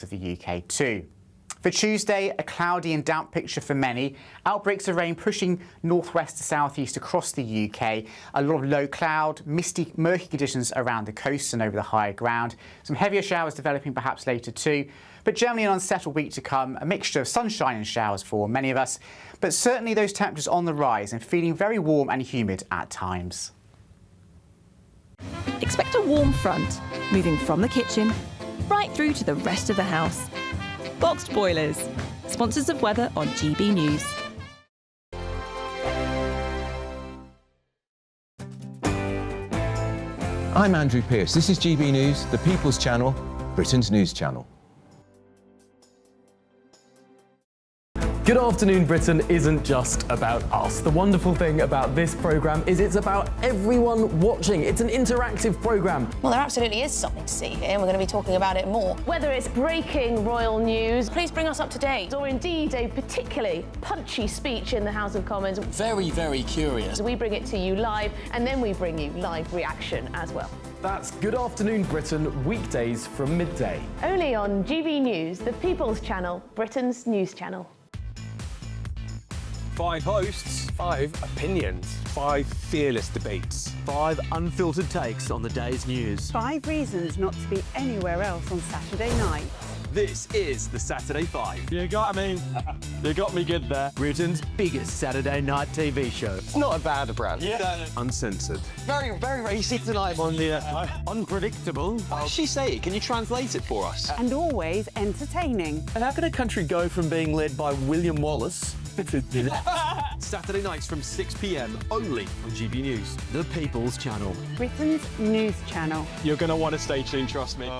of the UK too. For Tuesday, a cloudy and damp picture for many. Outbreaks of rain pushing northwest to southeast across the UK. A lot of low cloud, misty, murky conditions around the coast and over the higher ground. Some heavier showers developing perhaps later too. But generally an unsettled week to come, a mixture of sunshine and showers for many of us. But certainly those temperatures on the rise and feeling very warm and humid at times. Expect a warm front, moving from the kitchen right through to the rest of the house. Boxed boilers, sponsors of weather on GB News. I'm Andrew Pearce. This is GB News, the People's Channel, Britain's news channel. Good afternoon, Britain isn't just about us. The wonderful thing about this programme is it's about everyone watching. It's an interactive programme. Well, there absolutely is something to see here, and we're going to be talking about it more. Whether it's breaking royal news, please bring us up to date, or indeed a particularly punchy speech in the House of Commons. Very, very curious. We bring it to you live, and then we bring you live reaction as well. That's Good Afternoon Britain, weekdays from midday. Only on GB News, the People's Channel, Britain's news channel. 5 hosts, 5 opinions, 5 fearless debates, 5 unfiltered takes on the day's news. 5 reasons not to be anywhere else on Saturday night. This is the Saturday 5. You got me good there. Britain's biggest Saturday night TV show. It's not a bad brand. Yeah. Uncensored. Very, very racy tonight. On the unpredictable. What does she say? Can you translate it for us? And always entertaining. And how can a country go from being led by William Wallace Saturday nights from 6 p.m. only on GB News. The People's Channel. Britain's news channel. You're going to want to stay tuned, trust me.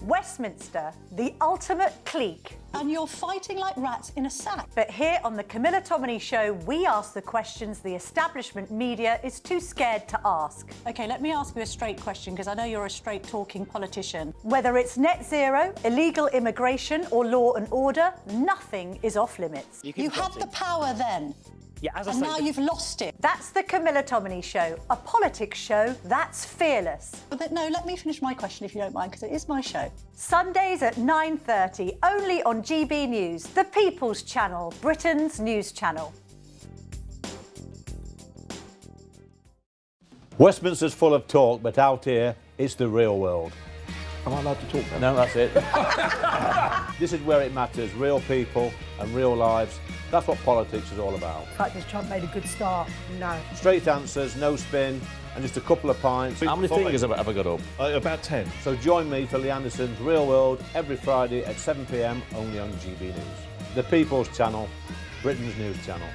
Westminster, the ultimate clique. And you're fighting like rats in a sack. But here on the Camilla Tominey Show, we ask the questions the establishment media is too scared to ask. OK, let me ask you a straight question, because I know you're a straight-talking politician. Whether it's net zero, illegal immigration or law and order, nothing is off limits. You had the power then. Yeah, as I and say, now you've lost it. That's the Camilla Tominey Show, a politics show that's fearless. But no, let me finish my question if you don't mind, because it is my show. Sundays at 9:30, only on GB News, the People's Channel, Britain's news channel. Westminster's full of talk, but out here, it's the real world. am I allowed to talk now? No, that's it. This is where it matters, real people and real lives. That's what politics is all about. In fact, has Trump made a good start? No. Straight answers, no spin, and just a couple of pints. How many fingers have I got up? About 10. So join me for Lee Anderson's Real World every Friday at 7 p.m. only on GB News. The People's Channel, Britain's news channel.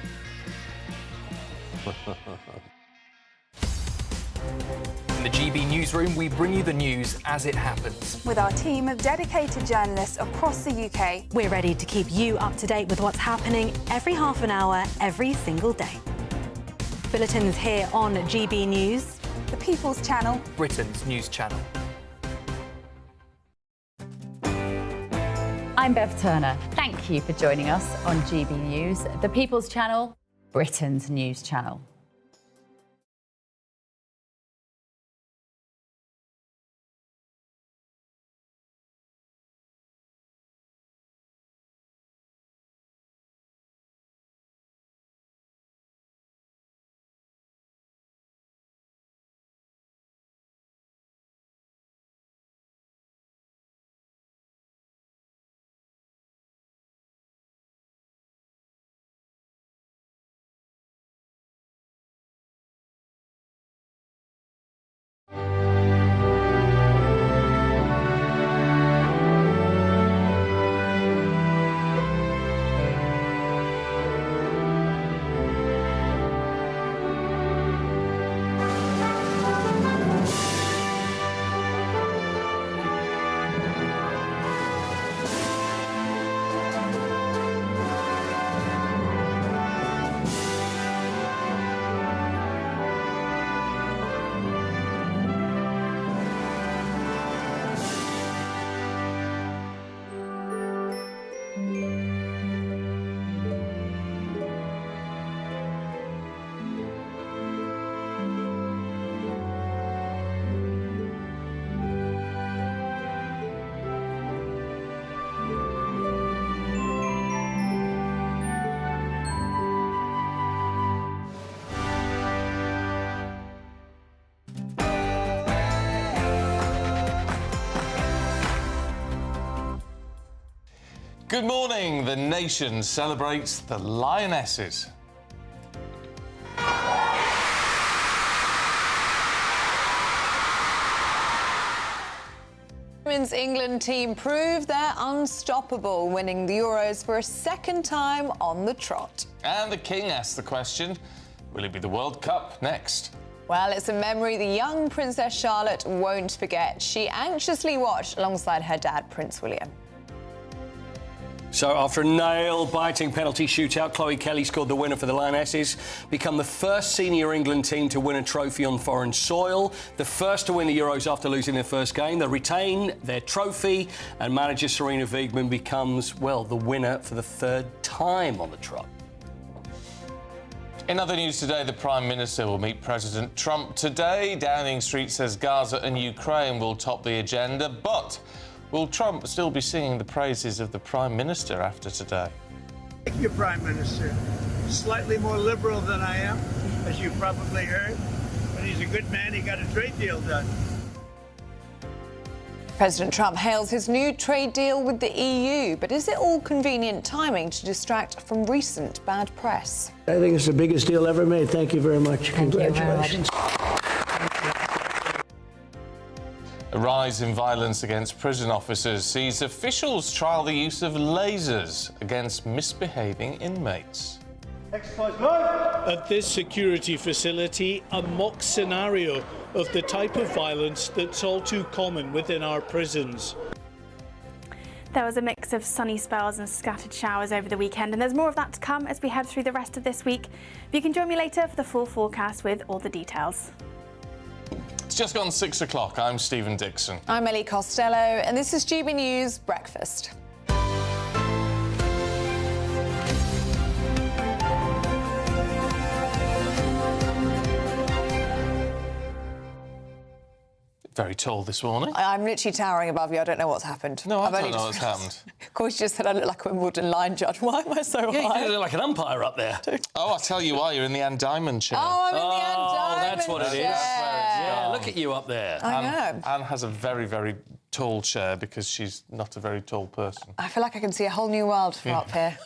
In the GB newsroom, we bring you the news as it happens. With our team of dedicated journalists across the UK, We're ready to keep you up to date with what's happening every half an hour, every single day. Bulletins here on GB News. the People's Channel. Britain's news channel. I'm Bev Turner. Thank you for joining us on GB News, the People's Channel, Britain's news channel. Good morning. The nation celebrates the Lionesses. Women's England team proved they're unstoppable, winning the Euros for a second time on the trot. And the King asked the question, will it be the World Cup next? Well, it's a memory the young Princess Charlotte won't forget. She anxiously watched alongside her dad, Prince William. So after a nail-biting penalty shootout, Chloe Kelly scored the winner for the Lionesses, become the first senior England team to win a trophy on foreign soil, the first to win the Euros after losing their first game. They retain their trophy, and manager Serena Wiegman becomes, well, the winner for the third time on the trot. In other news today, the Prime Minister will meet President Trump today. Downing Street says Gaza and Ukraine will top the agenda, but will Trump still be singing the praises of the Prime Minister after today? Thank you, Prime Minister. Slightly more liberal than I am, as you probably heard, but he's a good man. He got a trade deal done. President Trump hails his new trade deal with the EU, but is it all convenient timing to distract from recent bad press? I think it's the biggest deal ever made. Thank you very much. Congratulations. A rise in violence against prison officers sees officials trial the use of lasers against misbehaving inmates. At this security facility, a mock scenario of the type of violence that's all too common within our prisons. There was a mix of sunny spells and scattered showers over the weekend, and there's more of that to come as we head through the rest of this week. You can join me later for the full forecast with all the details. It's just gone 6 o'clock. I'm Stephen Dixon. I'm Ellie Costello, and this is GB News Breakfast. Very tall this morning. I'm literally towering above you. I don't know what's happened. No, I don't know what's happened. Of course, you just said I look like a Wimbledon line judge. Why am I so high? You look like an umpire up there. Oh, I'll tell you why. You're in the Anne Diamond chair. Oh, I'm in the Anne Diamond that's what it is. chair. Yeah, look at you up there. I know. Anne has a very, very tall chair because she's not a very tall person. I feel like I can see a whole new world from up here.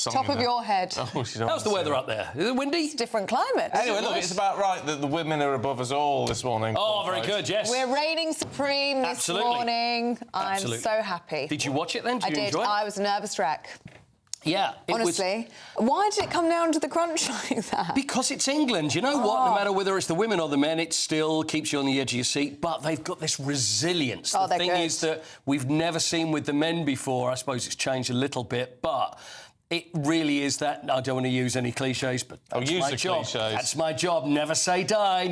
Top of your head. Oh, how's the weather up there? Is it windy? It's a different climate. Anyway, look, it's about right that the women are above us all this morning. Oh, very good, yes. We're reigning supreme this morning. I'm so happy. Did you watch it then? Did you enjoy it? I was a nervous wreck. Yeah. Honestly. Why did it come down to the crunch like that? Because it's England. You know what? No matter whether it's the women or the men, it still keeps you on the edge of your seat. But they've got this resilience. The thing is that we've never seen with the men before. I suppose it's changed a little bit, but it really is that. I don't want to use any cliches, but that's my job. That's my job. Never say die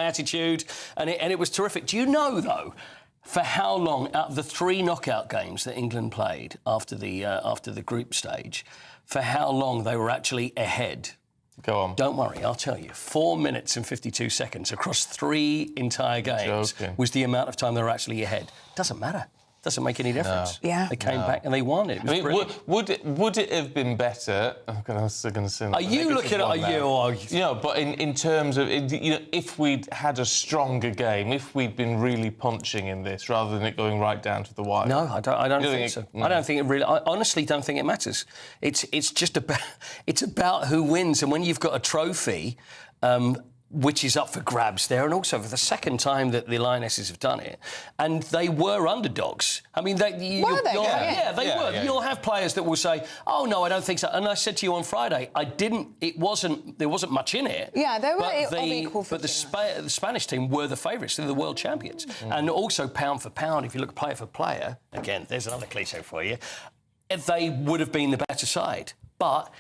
attitude. And it was terrific. Do you know, though, for how long, out of the 3 knockout games that England played after the group stage, for how long they were actually ahead? Go on. Don't worry, I'll tell you. 4 minutes and 52 seconds across 3 entire games was the amount of time they were actually ahead. Doesn't matter. Doesn't make any difference. No. Yeah. They came back and they won it. It was would it have been better? I was going to say. Are you looking at you? You know, but in terms of if we'd had a stronger game, if we'd been really punching in this rather than it going right down to the wire. No, I don't think so. I don't think it really. I honestly don't think it matters. It's just about who wins, and when you've got a trophy. Which is up for grabs there, and also for the second time that the Lionesses have done it. And they were underdogs. I mean, they were. You'll have players that will say, "Oh no, I don't think so." And I said to you on Friday, there wasn't much in it. Yeah, they were equal. But the Spanish team were the favourites. They're the world champions, and also pound for pound, if you look player for player, again, there's another cliche for you. They would have been the better side, but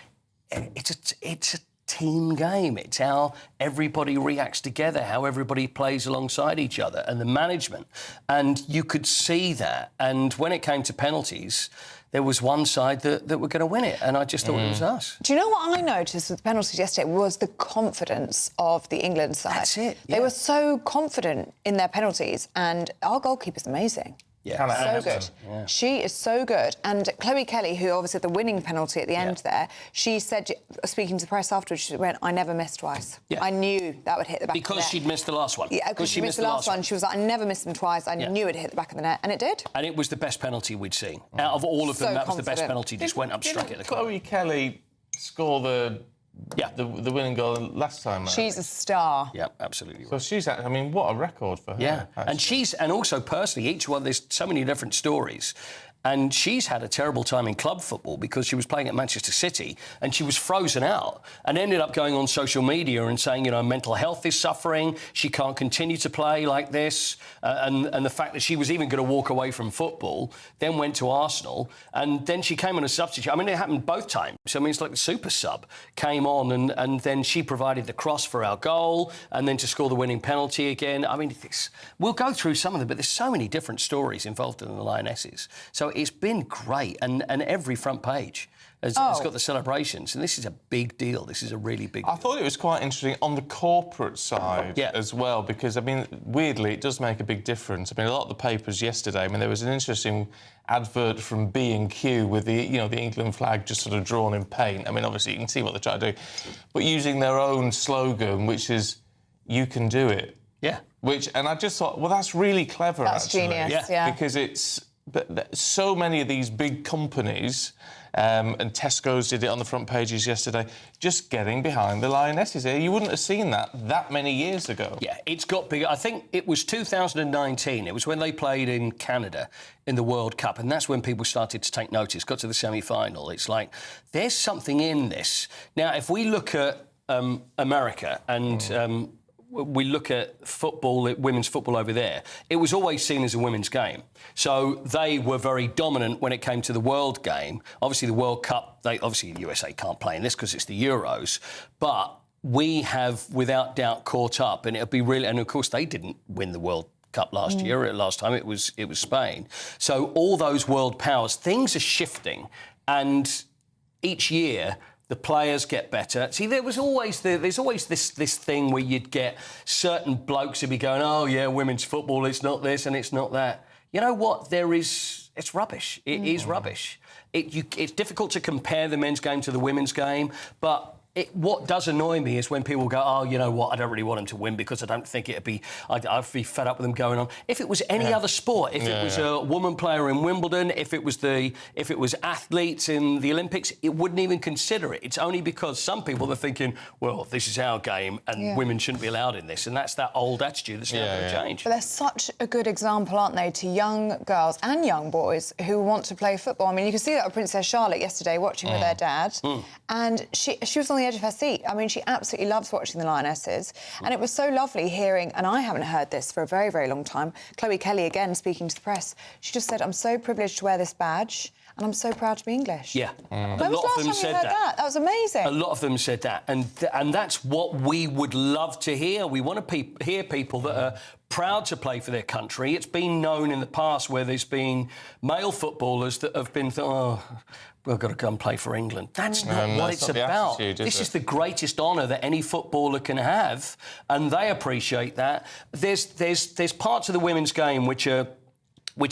it's a team game. It's how everybody reacts together, how everybody plays alongside each other, and the management. And you could see that. And when it came to penalties, there was one side that were going to win it, and I just thought it was us. Do you know what I noticed with the penalties yesterday was the confidence of the England side. That's it. Yeah. They were so confident in their penalties, and our goalkeeper's amazing. So good. Yeah. She is so good. And Chloe Kelly, who obviously had the winning penalty at the end there, she said, speaking to the press afterwards, she went, I never missed twice. Yeah. I knew that would hit the back of the net. Because she'd missed the last one. Yeah, because she missed the last one. She was like, I never missed them twice. I knew it'd hit the back of the net. And it did. And it was the best penalty we'd seen. Out of all of them, that was the best penalty. Just went up, struck it. Chloe Kelly score the winning goal last time. She's a star. Yeah, absolutely. So she's, I mean, what a record for her. Yeah, and also personally, each one, there's so many different stories. And she's had a terrible time in club football because she was playing at Manchester City and she was frozen out and ended up going on social media and saying, you know, mental health is suffering, she can't continue to play like this. And the fact that she was even going to walk away from football, then went to Arsenal, and then she came on as a substitute. I mean, it happened both times. I mean, it's like the super sub came on and then she provided the cross for our goal and then to score the winning penalty again. I mean, we'll go through some of them, but there's so many different stories involved in the Lionesses. So it's been great, and every front page has got the celebrations, and this is a big deal. This is a really big deal. I thought it was quite interesting on the corporate side as well, because, I mean, weirdly, it does make a big difference. I mean, a lot of the papers yesterday, I mean, there was an interesting advert from B&Q with the, you know, the England flag just sort of drawn in paint. I mean, obviously, you can see what they're trying to do, but using their own slogan, which is, you can do it. Yeah. And I just thought, well, that's really clever, That's actually. genius, yeah. Because it's... But so many of these big companies, and Tesco's did it on the front pages yesterday, just getting behind the Lionesses here. You wouldn't have seen that many years ago. Yeah, it's got bigger. I think it was 2019. It was when they played in Canada in the World Cup, and that's when people started to take notice, got to the semi-final. It's like, there's something in this. Now, if we look at America and... we look at football, women's football over there, it was always seen as a women's game. So they were very dominant when it came to the World game. Obviously, the World Cup, obviously the USA can't play in this because it's the Euros, but we have, without doubt, caught up, and it'll be really... And, of course, they didn't win the World Cup last year. Last time it was Spain. So all those world powers, things are shifting, and each year... the players get better. See, there's always this thing where you'd get certain blokes who'd be going, oh, yeah, women's football, it's not this and it's not that. You know what? It's rubbish. It is rubbish. It's difficult to compare the men's game to the women's game, but... what does annoy me is when people go, oh, you know what, I don't really want them to win because I don't think it'd be... I'd be fed up with them going on. If it was any other sport, if it was a woman player in Wimbledon, if it was athletes in the Olympics, it wouldn't even consider it. It's only because some people are thinking, well, this is our game and women shouldn't be allowed in this, and that's that old attitude that's never going to change. But they're such a good example, aren't they, to young girls and young boys who want to play football. I mean, you can see that with Princess Charlotte yesterday watching with their dad, and she was on the edge of her seat. I mean, she absolutely loves watching the Lionesses, and it was so lovely hearing, and I haven't heard this for a very, very long time, Chloe Kelly, again, speaking to the press, she just said, I'm so privileged to wear this badge, and I'm so proud to be English. Yeah. When was the last time you heard that? That was amazing. A lot of them said that, and that's what we would love to hear. We want to hear people that are proud to play for their country. It's been known in the past where there's been male footballers that have been, we've got to go and play for England. That's not what it's about. This is the greatest honour that any footballer can have, and they appreciate that. There's parts of the women's game which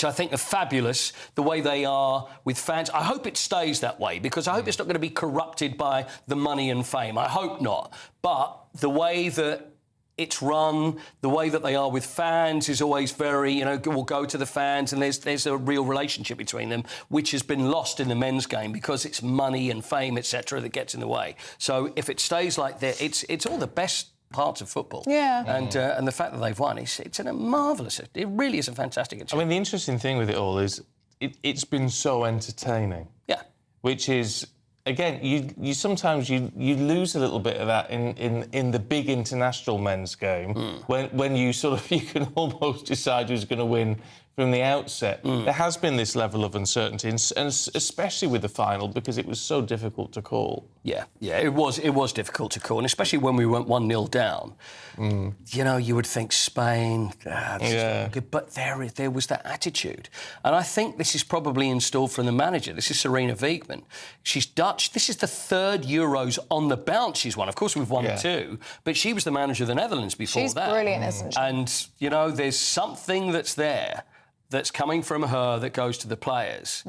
I think are fabulous, the way they are with fans. I hope it stays that way, because I hope it's not going to be corrupted by the money and fame. I hope not. But the way that it's run, the way that they are with fans is always very, you know, we'll go to the fans, and there's a real relationship between them, which has been lost in the men's game because it's money and fame, etc., that gets in the way. So if it stays like that, it's all the best parts of football. Yeah. And the fact that they've won, it's a marvellous... It really is a fantastic achievement. I mean, the interesting thing with it all is it's been so entertaining. Yeah. Which is... Again, you sometimes you lose a little bit of that in the big international men's game when you sort of you can almost decide who's going to win from the outset. There has been this level of uncertainty, and especially with the final, because it was so difficult to call. Yeah, it was difficult to call, and especially when we went 1-0 down. You know, you would think Spain, this is not good, but there was that attitude. And I think this is probably installed from the manager. This is Serena Wiegman. She's Dutch. This is the third Euros on the bounce she's won. Of course, we've won 2, but she was the manager of the Netherlands before that. She's brilliant, isn't she? And, you know, there's something that's there that's coming from her that goes to the players,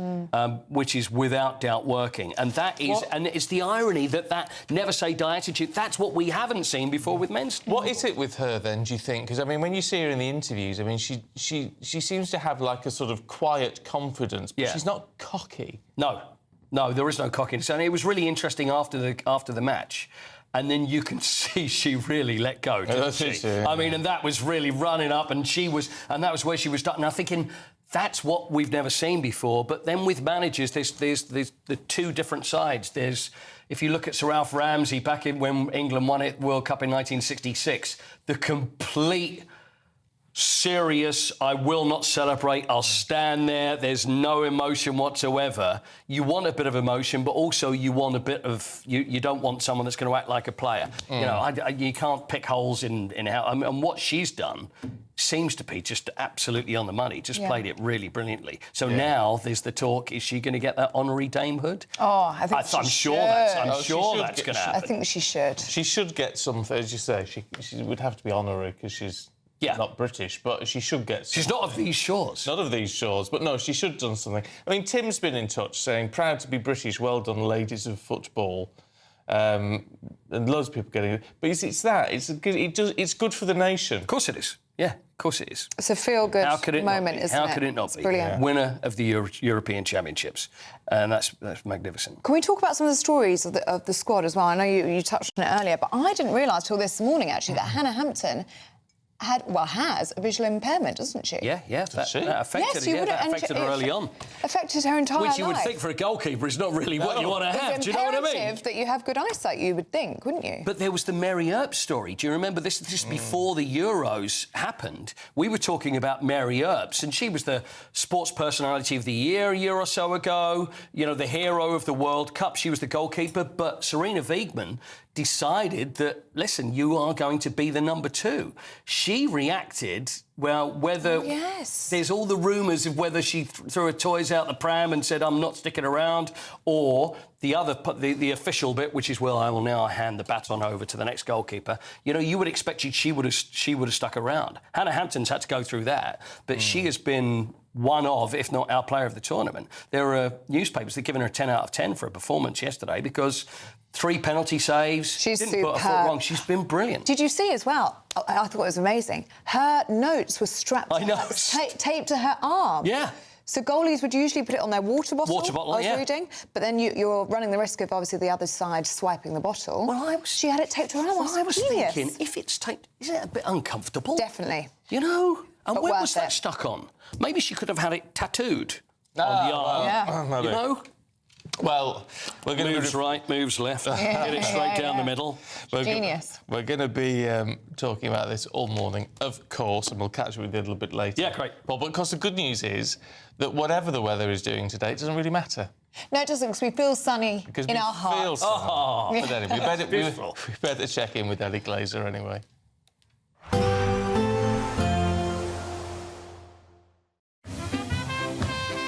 which is without doubt working. And that is, and it's the irony that never say die attitude, that's what we haven't seen before with men's. What is it with her then, do you think? Because, I mean, when you see her in the interviews, I mean, she seems to have, like, a sort of quiet confidence, but she's not cocky. No, there is no cockiness. And it was really interesting after the match. And then you can see she really let go, didn't she? I mean, and that was really running up, and that was where she was starting. Now, thinking, that's what we've never seen before. But then with managers, there's the two different sides. If you look at Sir Alf Ramsey back when England won it World Cup in 1966, the complete serious, I will not celebrate, I'll stand there, there's no emotion whatsoever. You want a bit of emotion, but also you want a bit of... You don't want someone that's going to act like a player. You know, you can't pick holes in how... I mean, and what she's done seems to be just absolutely on the money, played it really brilliantly. So now there's the talk, is she going to get that honorary damehood? Oh, I think I'm sure that's going to happen. I think she should. She should get something, as you say, she would have to be honorary because she's... not British, but she should get something. She's not of these shores. Not of these shores, but no, she should have done something. I mean, Tim's been in touch saying, proud to be British, well done, ladies of football. And loads of people getting it. But it's that. It's good for the nation. Of course it is. Yeah, of course it is. It's a feel-good moment, isn't it? How could it not be? Brilliant. Winner of the European Championships. And that's magnificent. Can we talk about some of the stories of the squad as well? I know you touched on it earlier, but I didn't realise till this morning, actually, that Hannah Hampton has a visual impairment, doesn't she? Yeah, that affected her early on. Affected her entire life. Which you would think for a goalkeeper is not really what you want to have. Do you know what I mean? It's imperative that you have good eyesight, you would think, wouldn't you? But there was the Mary Earp story. Do you remember this? This before the Euros happened. We were talking about Mary Earps, and she was the Sports Personality of the Year a year or so ago. You know, the hero of the World Cup. She was the goalkeeper, but Serena Wiegmann decided that, listen, you are going to be the number 2. She reacted, whether... There's all the rumours of whether she threw her toys out the pram and said, I'm not sticking around, or the official bit, which is, well, I will now hand the baton over to the next goalkeeper. You know, you would expect she would have stuck around. Hannah Hampton's had to go through that, but she has been one of, if not our player of the tournament. There are newspapers that are giving her a 10 out of 10 for a performance yesterday because 3 penalty saves. She's didn't superb. put a foot wrong. She's been brilliant. Did you see as well? I thought it was amazing. Her notes were strapped taped to her arm. Yeah. So goalies would usually put it on their water bottle. I was yeah. reading, but then you're running the risk of obviously the other side swiping the bottle. Well, she had it taped to her arm. I was thinking, if it's taped, isn't it a bit uncomfortable? Definitely. You know, and but when was that stuck on? Maybe she could have had it tattooed on the arm. Yeah. You know. Well, we're going to moves right, moves left. Get it straight down the middle. Genius. We're going to be talking about this all morning, of course, and we'll catch up with you a little bit later. Yeah, great. Well, but of course, the good news is that whatever the weather is doing today, it doesn't really matter. No, it doesn't, because we feel sunny in our hearts. But anyway, we better check in with Ellie Glazer anyway.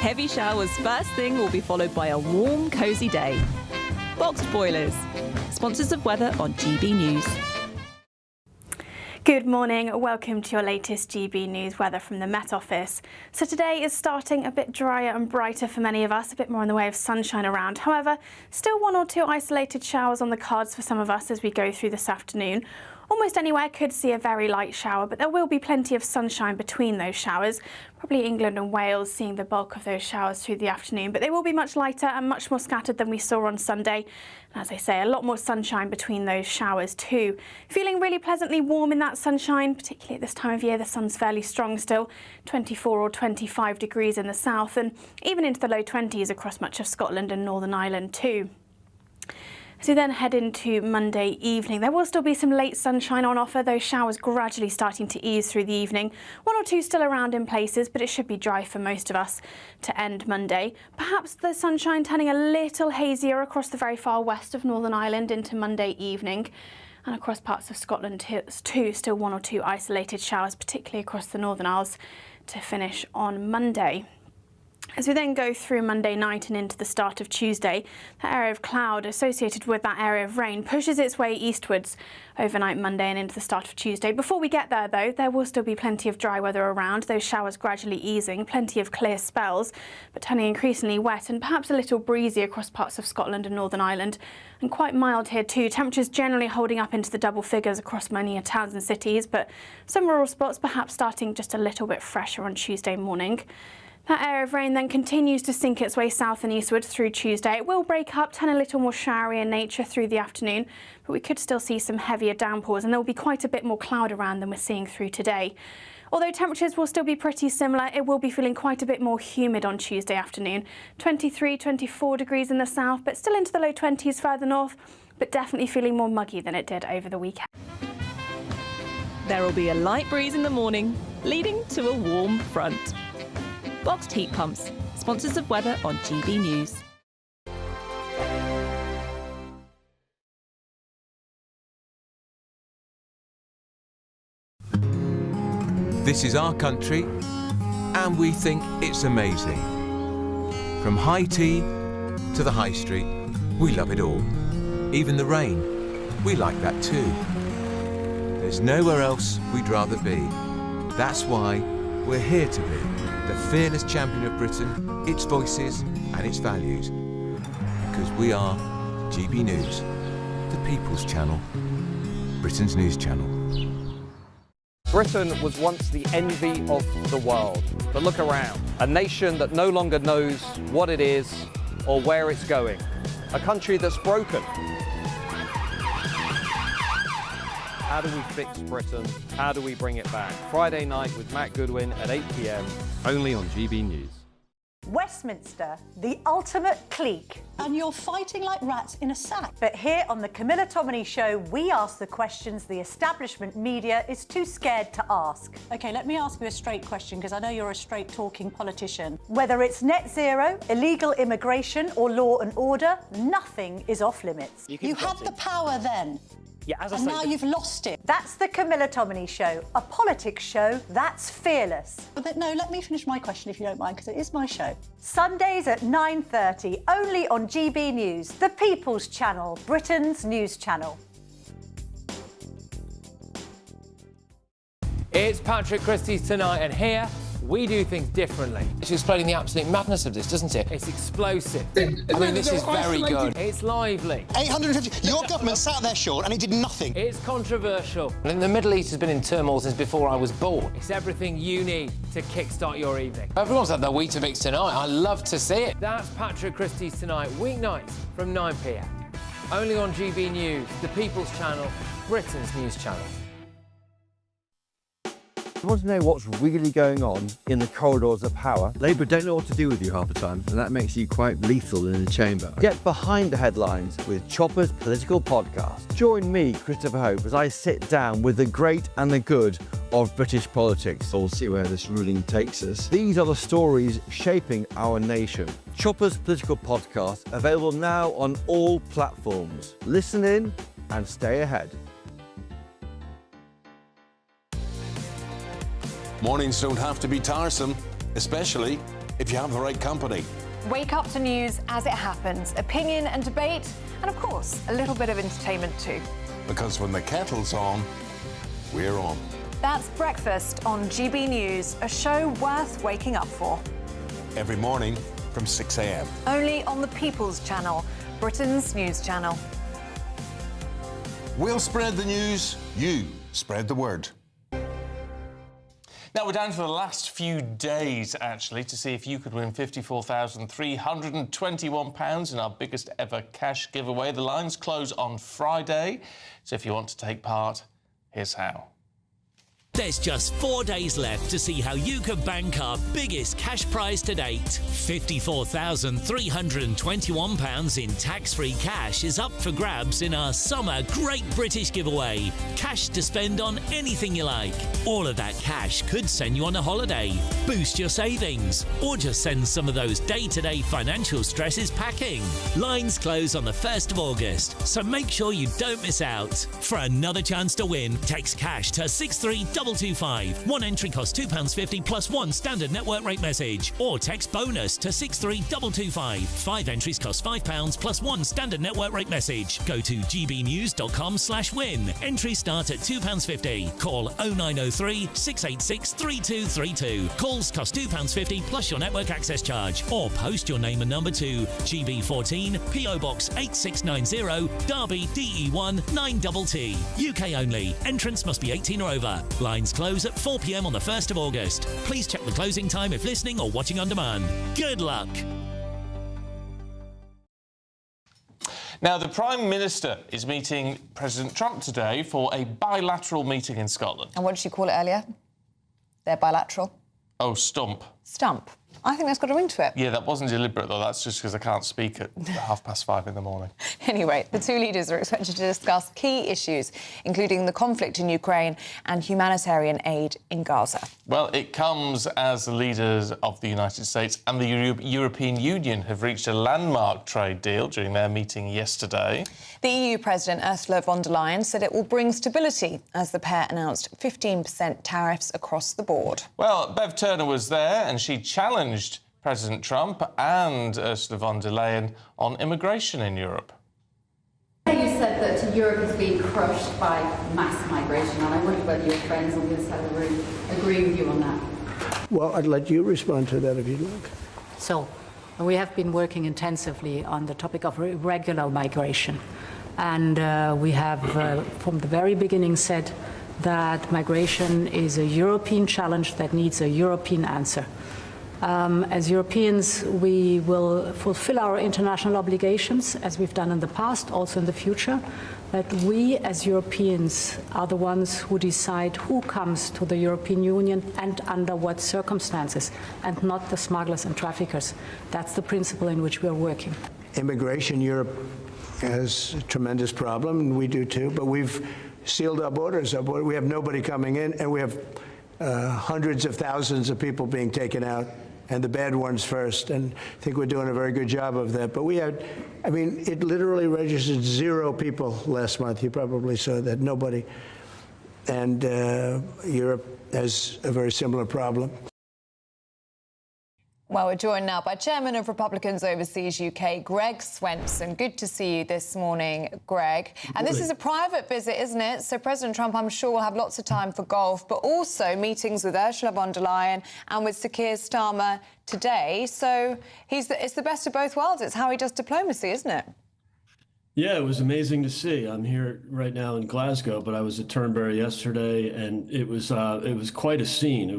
Heavy showers first thing will be followed by a warm, cosy day. Boxed boilers, sponsors of weather on GB News. Good morning, welcome to your latest GB News weather from the Met Office. So today is starting a bit drier and brighter for many of us, a bit more in the way of sunshine around. However, still 1 or 2 isolated showers on the cards for some of us as we go through this afternoon. Almost anywhere could see a very light shower, but there will be plenty of sunshine between those showers. Probably England and Wales seeing the bulk of those showers through the afternoon, but they will be much lighter and much more scattered than we saw on Sunday. And as I say, a lot more sunshine between those showers too. Feeling really pleasantly warm in that sunshine, particularly at this time of year. The sun's fairly strong still, 24 or 25 degrees in the south, and even into the low 20s across much of Scotland and Northern Ireland too. As we then head into Monday evening, there will still be some late sunshine on offer, those showers gradually starting to ease through the evening. 1 or 2 still around in places, but it should be dry for most of us to end Monday. Perhaps the sunshine turning a little hazier across the very far west of Northern Ireland into Monday evening. And across parts of Scotland too, still 1 or 2 isolated showers, particularly across the Northern Isles, to finish on Monday. As we then go through Monday night and into the start of Tuesday, that area of cloud associated with that area of rain pushes its way eastwards overnight Monday and into the start of Tuesday. Before we get there, though, there will still be plenty of dry weather around, those showers gradually easing, plenty of clear spells, but turning increasingly wet and perhaps a little breezy across parts of Scotland and Northern Ireland. And quite mild here too, temperatures generally holding up into the double figures across many towns and cities, but some rural spots perhaps starting just a little bit fresher on Tuesday morning. That area of rain then continues to sink its way south and eastward through Tuesday. It will break up, turn a little more showery in nature through the afternoon, but we could still see some heavier downpours and there will be quite a bit more cloud around than we're seeing through today. Although temperatures will still be pretty similar, it will be feeling quite a bit more humid on Tuesday afternoon. 23, 24 degrees in the south, but still into the low 20s further north, but definitely feeling more muggy than it did over the weekend. There will be a light breeze in the morning, leading to a warm front. Boxed heat pumps, sponsors of weather on GB News. This is our country, and we think it's amazing. From high tea to the high street, we love it all. Even the rain, we like that too. There's nowhere else we'd rather be. That's why we're here to be the fearless champion of Britain, its voices and its values. Because we are GB News, the People's Channel, Britain's news channel. Britain was once the envy of the world. But look around. A nation that no longer knows what it is or where it's going. A country that's broken. How do we fix Britain? How do we bring it back? Friday night with Matt Goodwin at 8 p.m. only on GB News. Westminster, the ultimate clique. And you're fighting like rats in a sack. But here on the Camilla Tominey Show, we ask the questions the establishment media is too scared to ask. OK, let me ask you a straight question, because I know you're a straight-talking politician. Whether it's net zero, illegal immigration or law and order, nothing is off limits. You had the power then. Yeah, as I and say, now you've lost it. That's the Camilla Tominey Show, a politics show that's fearless. But no, let me finish my question if you don't mind, because it is my show. Sundays at 9:30, only on GB News, the People's Channel, Britain's news channel. It's Patrick Christie's Tonight, and here we do things differently. It's explaining the absolute madness of this, doesn't it? It's explosive. I mean, this is very good. It's lively. 850. Your government sat there short and it did nothing. It's controversial. And the Middle East has been in turmoil since before I was born. It's everything you need to kickstart your evening. Everyone's had their Weetabix tonight. I love to see it. That's Patrick Christie's Tonight, weeknights from 9 p.m. Only on GB News, the People's Channel, Britain's news channel. You want to know what's really going on in the corridors of power? Labour don't know what to do with you half the time, and that makes you quite lethal in the chamber. Get behind the headlines with Chopper's Political Podcast. Join me, Christopher Hope, as I sit down with the great and the good of British politics. We'll see where this ruling takes us. These are the stories shaping our nation. Chopper's Political Podcast, available now on all platforms. Listen in and stay ahead. Mornings don't have to be tiresome, especially if you have the right company. Wake up to news as it happens, opinion and debate, and of course, a little bit of entertainment too. Because when the kettle's on, we're on. That's Breakfast on GB News, a show worth waking up for. Every morning from 6 a.m. Only on the People's Channel, Britain's news channel. We'll spread the news, you spread the word. Now, we're down to the last few days, actually, to see if you could win £54,321 in our biggest ever cash giveaway. The lines close on Friday, so if you want to take part, here's how. There's just 4 days left to see how you can bank our biggest cash prize to date. £54,321 in tax-free cash is up for grabs in our summer Great British giveaway. Cash to spend on anything you like. All of that cash could send you on a holiday, boost your savings, or just send some of those day-to-day financial stresses packing. Lines close on the 1st of August, so make sure you don't miss out. For another chance to win, text cash to 63000 63225. One entry costs £2.50 plus one standard network rate message. Or text bonus to 63225. 5 entries cost £5 plus one standard network rate message. Go to gbnews.com/win. Entries start at £2.50. Call 0903 686 3232. Calls cost £2.50 plus your network access charge. Or post your name and number to GB14 PO Box 8690 Derby DE1 9TT. UK only. Entrance must be 18 or over. Lines close at 4 p.m. on the 1st of August. Please check the closing time if listening or watching on demand. Good luck. Now, the Prime Minister is meeting President Trump today for a bilateral meeting in Scotland. And what did you call it earlier? They're bilateral. Oh, stump. Stump. I think that's got a ring to it. Yeah, that wasn't deliberate, though. That's just because I can't speak at 5:30 in the morning. Anyway, the two leaders are expected to discuss key issues, including the conflict in Ukraine and humanitarian aid in Gaza. Well, it comes as the leaders of the United States and the European Union have reached a landmark trade deal during their meeting yesterday. The EU President Ursula von der Leyen said it will bring stability as the pair announced 15% tariffs across the board. Well, Bev Turner was there and she challenged President Trump and Ursula von der Leyen on immigration in Europe. You said that Europe is being crushed by mass migration, and I wonder whether your friends on this side of the room agree with you on that. Well, I'd let you respond to that if you'd like. So, we have been working intensively on the topic of irregular migration. And we have, from the very beginning, said that migration is a European challenge that needs a European answer. As Europeans, we will fulfill our international obligations, as we've done in the past, also in the future. But we, as Europeans, are the ones who decide who comes to the European Union and under what circumstances, and not the smugglers and traffickers. That's the principle in which we are working. Immigration, Europe has a tremendous problem, and we do too, but we've sealed our borders. We have nobody coming in, and we have hundreds of thousands of people being taken out, and the bad ones first. And I think we're doing a very good job of that. But we had, I mean, it literally registered 0 people last month. You probably saw that, nobody. And Europe has a very similar problem. Well, we're joined now by Chairman of Republicans Overseas UK, Greg Swenson. Good to see you this morning, Greg. And this is a private visit, isn't it? So President Trump, I'm sure, will have lots of time for golf, but also meetings with Ursula von der Leyen and with Sir Keir Starmer today. So it's the best of both worlds. It's how he does diplomacy, isn't it? Yeah, it was amazing to see. I'm here right now in Glasgow, but I was at Turnberry yesterday, and it was quite a scene.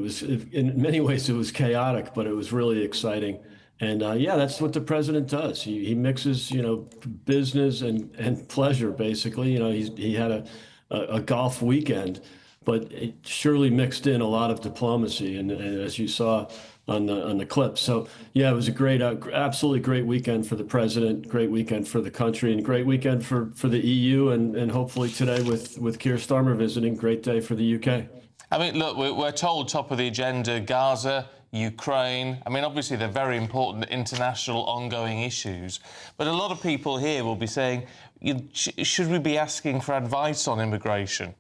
In many ways, it was chaotic, but it was really exciting. And yeah, that's what the president does. He mixes, business and pleasure, basically. He had a golf weekend, but it surely mixed in a lot of diplomacy, and as you saw on the clip. So yeah, it was a absolutely great weekend for the president, great weekend for the country, and great weekend for the EU, and hopefully today with Keir Starmer visiting, great day for the UK. I mean, look, we're told top of the agenda, Gaza, Ukraine. I mean, obviously they're very important international ongoing issues, but a lot of people here will be saying, should we be asking for advice on immigration?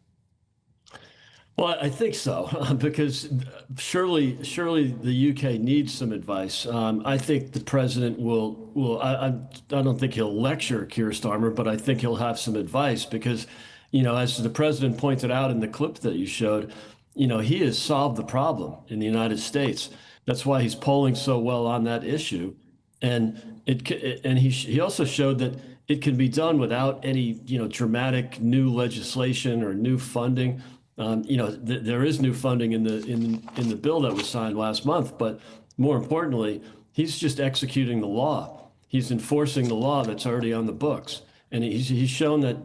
Well, I think so, because surely the UK needs some advice. I think the president will. I don't think he'll lecture Keir Starmer, but I think he'll have some advice because, as the president pointed out in the clip that you showed, he has solved the problem in the United States. That's why he's polling so well on that issue, and he also showed that it can be done without any dramatic new legislation or new funding. There is new funding in the bill that was signed last month, but more importantly, he's just executing the law. He's enforcing the law that's already on the books, and he's shown that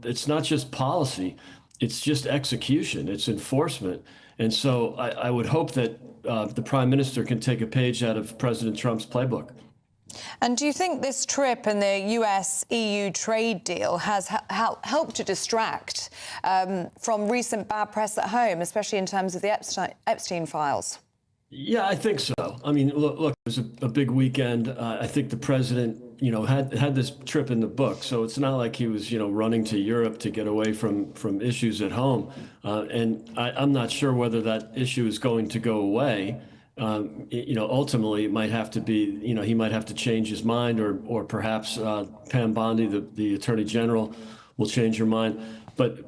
it's not just policy, it's just execution, it's enforcement. And so I would hope that the Prime Minister can take a page out of President Trump's playbook. And do you think this trip and the US-EU trade deal has helped to distract from recent bad press at home, especially in terms of the Epstein files? Yeah, I think so. I mean, look, it was a big weekend. I think the president had this trip in the book. So it's not like he was, running to Europe to get away from issues at home. And I'm not sure whether that issue is going to go away. Ultimately, it might have to be, he might have to change his mind, or perhaps Pam Bondi, the Attorney General, will change her mind. But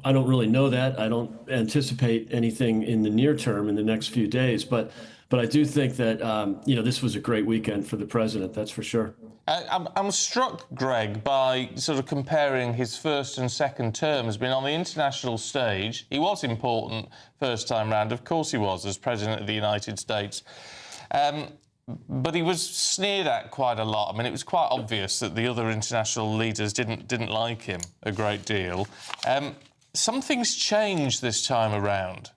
I don't really know that. I don't anticipate anything in the near term in the next few days. But I do think that, this was a great weekend for the president, that's for sure. I'm struck, Greg, by sort of comparing his first and second terms. Being on the international stage, he was important first time round, of course he was, as President of the United States. But he was sneered at quite a lot. I mean, it was quite obvious that the other international leaders didn't like him a great deal. Something's changed this time around.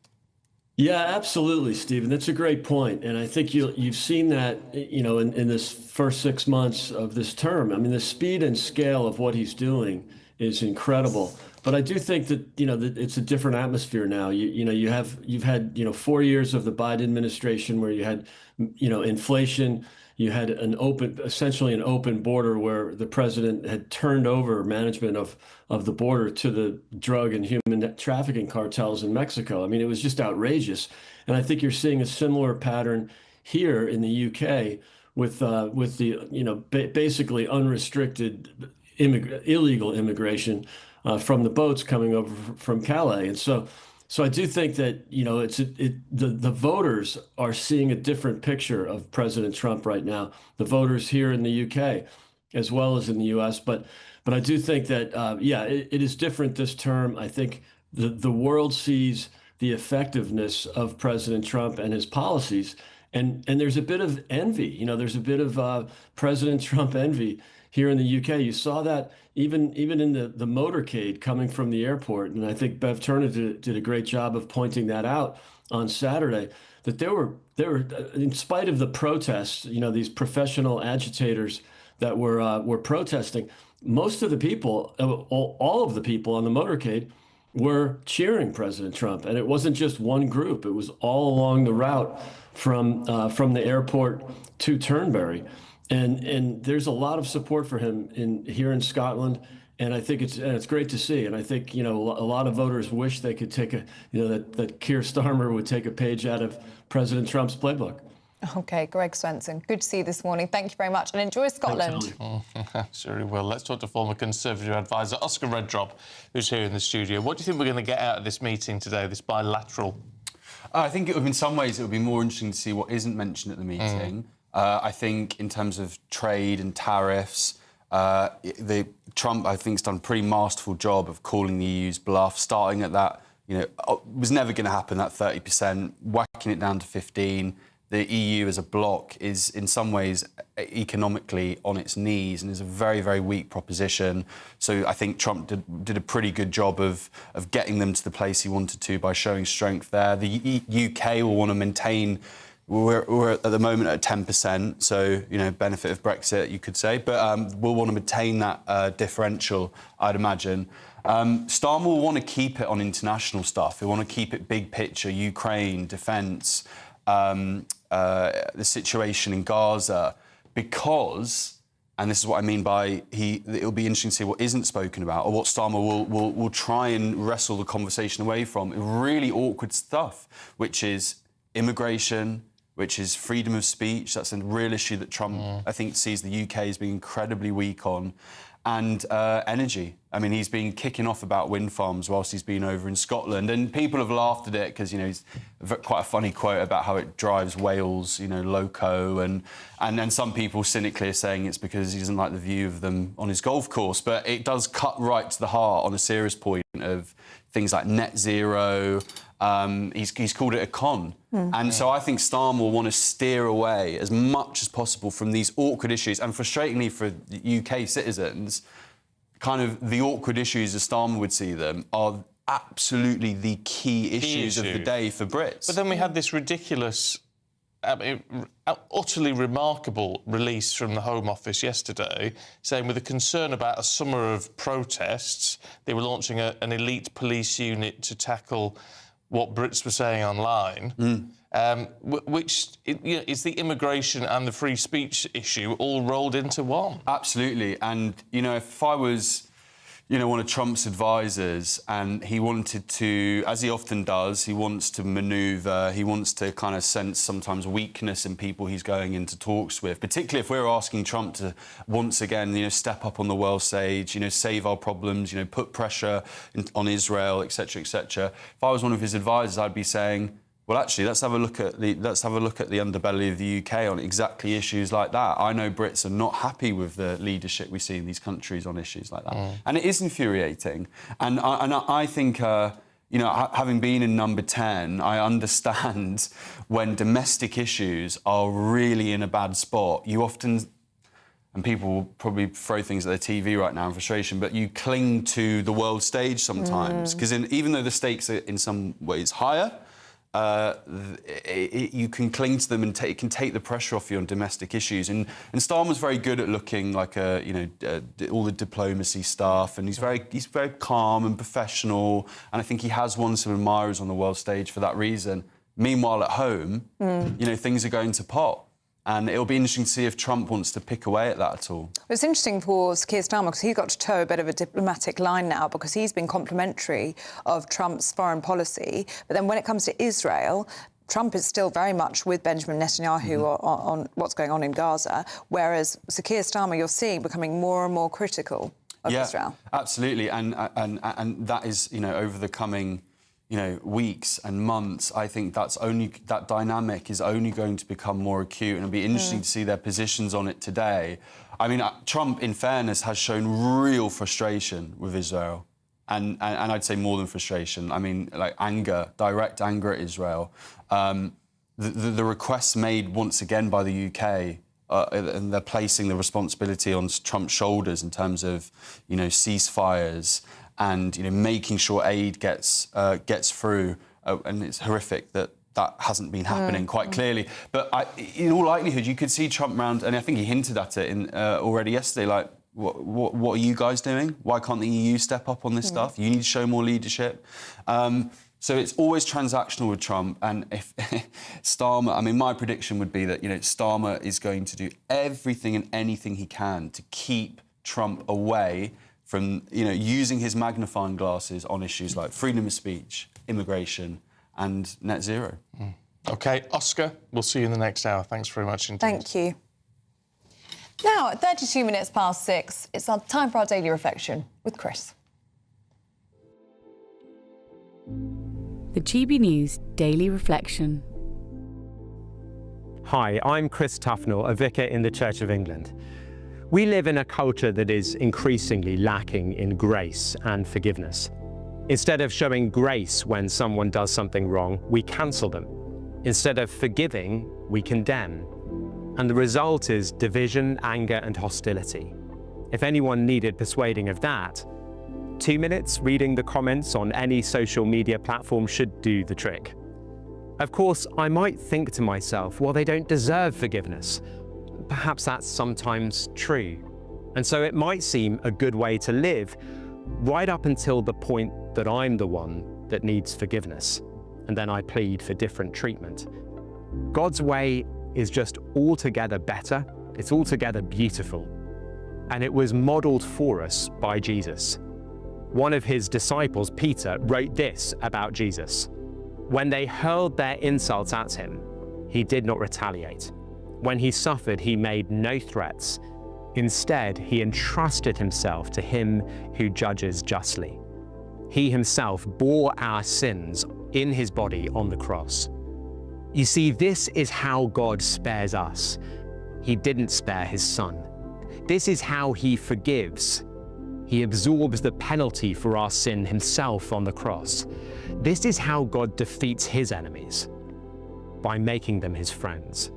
Yeah, absolutely, Stephen. That's a great point. And I think you've seen that, in this first 6 months of this term. I mean, the speed and scale of what he's doing is incredible. But I do think that, that it's a different atmosphere now. You've had 4 years of the Biden administration where you had, inflation. You had essentially an open border where the president had turned over management of the border to the drug and human trafficking cartels in Mexico. I mean, it was just outrageous. And I think you're seeing a similar pattern here in the UK with the, basically unrestricted illegal immigration from the boats coming over from Calais. And so I do think that, the voters are seeing a different picture of President Trump right now, the voters here in the UK as well as in the US. But I do think that, it is different this term. I think the world sees the effectiveness of President Trump and his policies. And there's a bit of envy, there's a bit of President Trump envy here in the UK. You saw that even in the motorcade coming from the airport. And I think Bev Turner did a great job of pointing that out on Saturday, that there were, in spite of the protests, these professional agitators that were protesting, most of the people, all of the people on the motorcade were cheering President Trump. And it wasn't just one group, it was all along the route from the airport to Turnberry. And there's a lot of support for him here in Scotland, and I think it's great to see. And I think a lot of voters wish they could take that Keir Starmer would take a page out of President Trump's playbook. OK, Greg Swenson, good to see you this morning. Thank you very much, and enjoy Scotland. Sure he will. Let's talk to former Conservative advisor Oscar Redrop, who's here in the studio. What do you think we're going to get out of this meeting today, this bilateral? I think in some ways it would be more interesting to see what isn't mentioned at the meeting. I think in terms of trade and tariffs, Trump, I think, has done a pretty masterful job of calling the EU's bluff, starting at that, was never going to happen, that 30%, whacking it down to 15%. The EU as a bloc is in some ways economically on its knees and is a very, very weak proposition. So I think Trump did a pretty good job of getting them to the place he wanted to by showing strength there. The UK will want to maintain. We're at the moment at 10%, so, benefit of Brexit, you could say. But we'll want to maintain that differential, I'd imagine. Starmer will want to keep it on international stuff. He'll want to keep it big picture, Ukraine, defence, the situation in Gaza, because, and this is what I mean by it'll be interesting to see what isn't spoken about, or what Starmer will try and wrestle the conversation away from, really awkward stuff, which is immigration, which is freedom of speech. That's a real issue that Trump, I think, sees the UK as being incredibly weak on. And energy. I mean, he's been kicking off about wind farms whilst he's been over in Scotland. And people have laughed at it because, he's quite a funny quote about how it drives whales, loco. And then some people cynically are saying it's because he doesn't like the view of them on his golf course. But it does cut right to the heart on a serious point of things like net zero. He's called it a con. And so I think Starmer will want to steer away as much as possible from these awkward issues. And frustratingly for UK citizens, kind of the awkward issues as Starmer would see them are absolutely the key issues of the day for Brits. But then we had this ridiculous, utterly remarkable release from the Home Office yesterday saying with a concern about a summer of protests, they were launching an elite police unit to tackle what Brits were saying online. which is the immigration and the free speech issue all rolled into one. Absolutely. And, if I was, one of Trump's advisors and he wanted to, as he often does, he wants to manoeuvre, he wants to kind of sense sometimes weakness in people he's going into talks with, particularly if we're asking Trump to once again, step up on the world stage, save our problems, put pressure on Israel, etc., etc. If I was one of his advisors, I'd be saying, well, actually, let's have a look at the underbelly of the UK on exactly issues like that. I know Brits are not happy with the leadership we see in these countries on issues like that, and it is infuriating. And I think, having been in Number 10, I understand when domestic issues are really in a bad spot. You often, and people will probably throw things at their TV right now in frustration, but you cling to the world stage sometimes because even though the stakes are in some ways higher. You can cling to them and it can take the pressure off you on domestic issues. And Starmer's very good at looking like all the diplomacy stuff, and he's very calm and professional. And I think he has won some admirers on the world stage for that reason. Meanwhile, at home, things are going to pot. And it'll be interesting to see if Trump wants to pick away at that at all. It's interesting for Keir Starmer because he's got to toe a bit of a diplomatic line now because he's been complimentary of Trump's foreign policy. But then when it comes to Israel, Trump is still very much with Benjamin Netanyahu on what's going on in Gaza, whereas Sir Keir Starmer, you're seeing, becoming more and more critical of Israel. Absolutely. And that is, over the coming weeks and months, I think that dynamic is only going to become more acute, and it'll be interesting to see their positions on it today. I mean, Trump, in fairness, has shown real frustration with Israel, and I'd say more than frustration. I mean, like anger, direct anger at Israel. The requests made once again by the UK. And they're placing the responsibility on Trump's shoulders in terms of, ceasefires and making sure aid gets through, and it's horrific that hasn't been happening quite clearly. But in all likelihood, you could see Trump round, and I think he hinted at it already yesterday. Like, what are you guys doing? Why can't the EU step up on this stuff? You need to show more leadership. So it's always transactional with Trump, and if Starmer, I mean, my prediction would be that Starmer is going to do everything and anything he can to keep Trump away from, using his magnifying glasses on issues like freedom of speech, immigration and net zero. OK, Oscar, we'll see you in the next hour. Thanks very much indeed. Thank you. Now, at 32 minutes past 6, it's time for our daily reflection with Chris. The GB News Daily Reflection. Hi, I'm Chris Tufnell, a vicar in the Church of England. We live in a culture that is increasingly lacking in grace and forgiveness. Instead of showing grace when someone does something wrong, we cancel them. Instead of forgiving, we condemn. And the result is division, anger, and hostility. If anyone needed persuading of that, 2 minutes reading the comments on any social media platform should do the trick. Of course, I might think to myself, well, they don't deserve forgiveness. Perhaps that's sometimes true. And so it might seem a good way to live right up until the point that I'm the one that needs forgiveness. And then I plead for different treatment. God's way is just altogether better. It's altogether beautiful. And it was modeled for us by Jesus. One of his disciples, Peter, wrote this about Jesus. When they hurled their insults at him, he did not retaliate. When he suffered, he made no threats. Instead, he entrusted himself to him who judges justly. He himself bore our sins in his body on the cross. You see, this is how God spares us. He didn't spare his son. This is how he forgives. He absorbs the penalty for our sin himself on the cross. This is how God defeats his enemies, by making them his friends.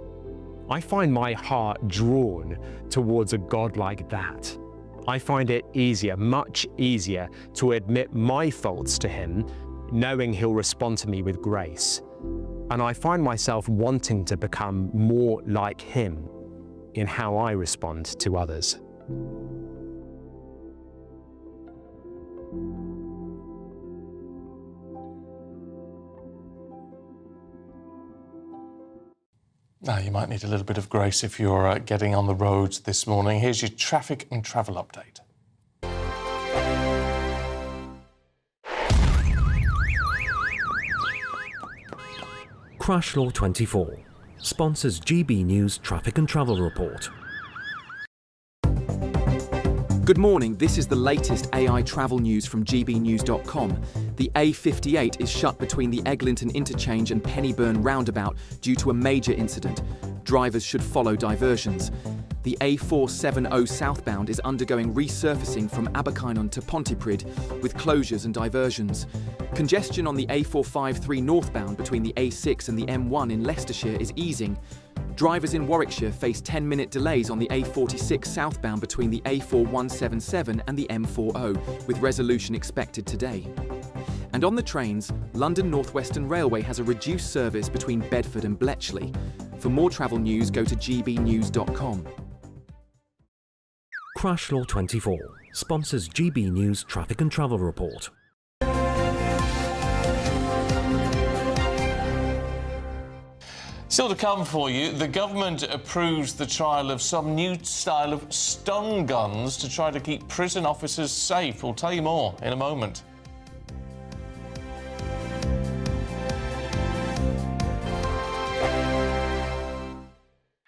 I find my heart drawn towards a God like that. I find it easier, much easier, to admit my faults to him, knowing he'll respond to me with grace. And I find myself wanting to become more like him in how I respond to others. Now, you might need a little bit of grace if you're getting on the roads this morning. Here's your traffic and travel update. Crash Law 24 sponsors GB News Traffic and Travel Report. Good morning, this is the latest AI travel news from gbnews.com. The A58 is shut between the Eglinton interchange and Pennyburn roundabout due to a major incident. Drivers should follow diversions. The A470 southbound is undergoing resurfacing from Abercynon to Pontypridd with closures and diversions. Congestion on the A453 northbound between the A6 and the M1 in Leicestershire is easing. Drivers in Warwickshire face 10-minute delays on the A46 southbound between the A4177 and the M40, with resolution expected today. And on the trains, London North Western Railway has a reduced service between Bedford and Bletchley. For more travel news, go to gbnews.com. Crash Law 24 sponsors GB News Traffic and Travel Report. Still to come for you, the government approves the trial of some new style of stun guns to try to keep prison officers safe. We'll tell you more in a moment.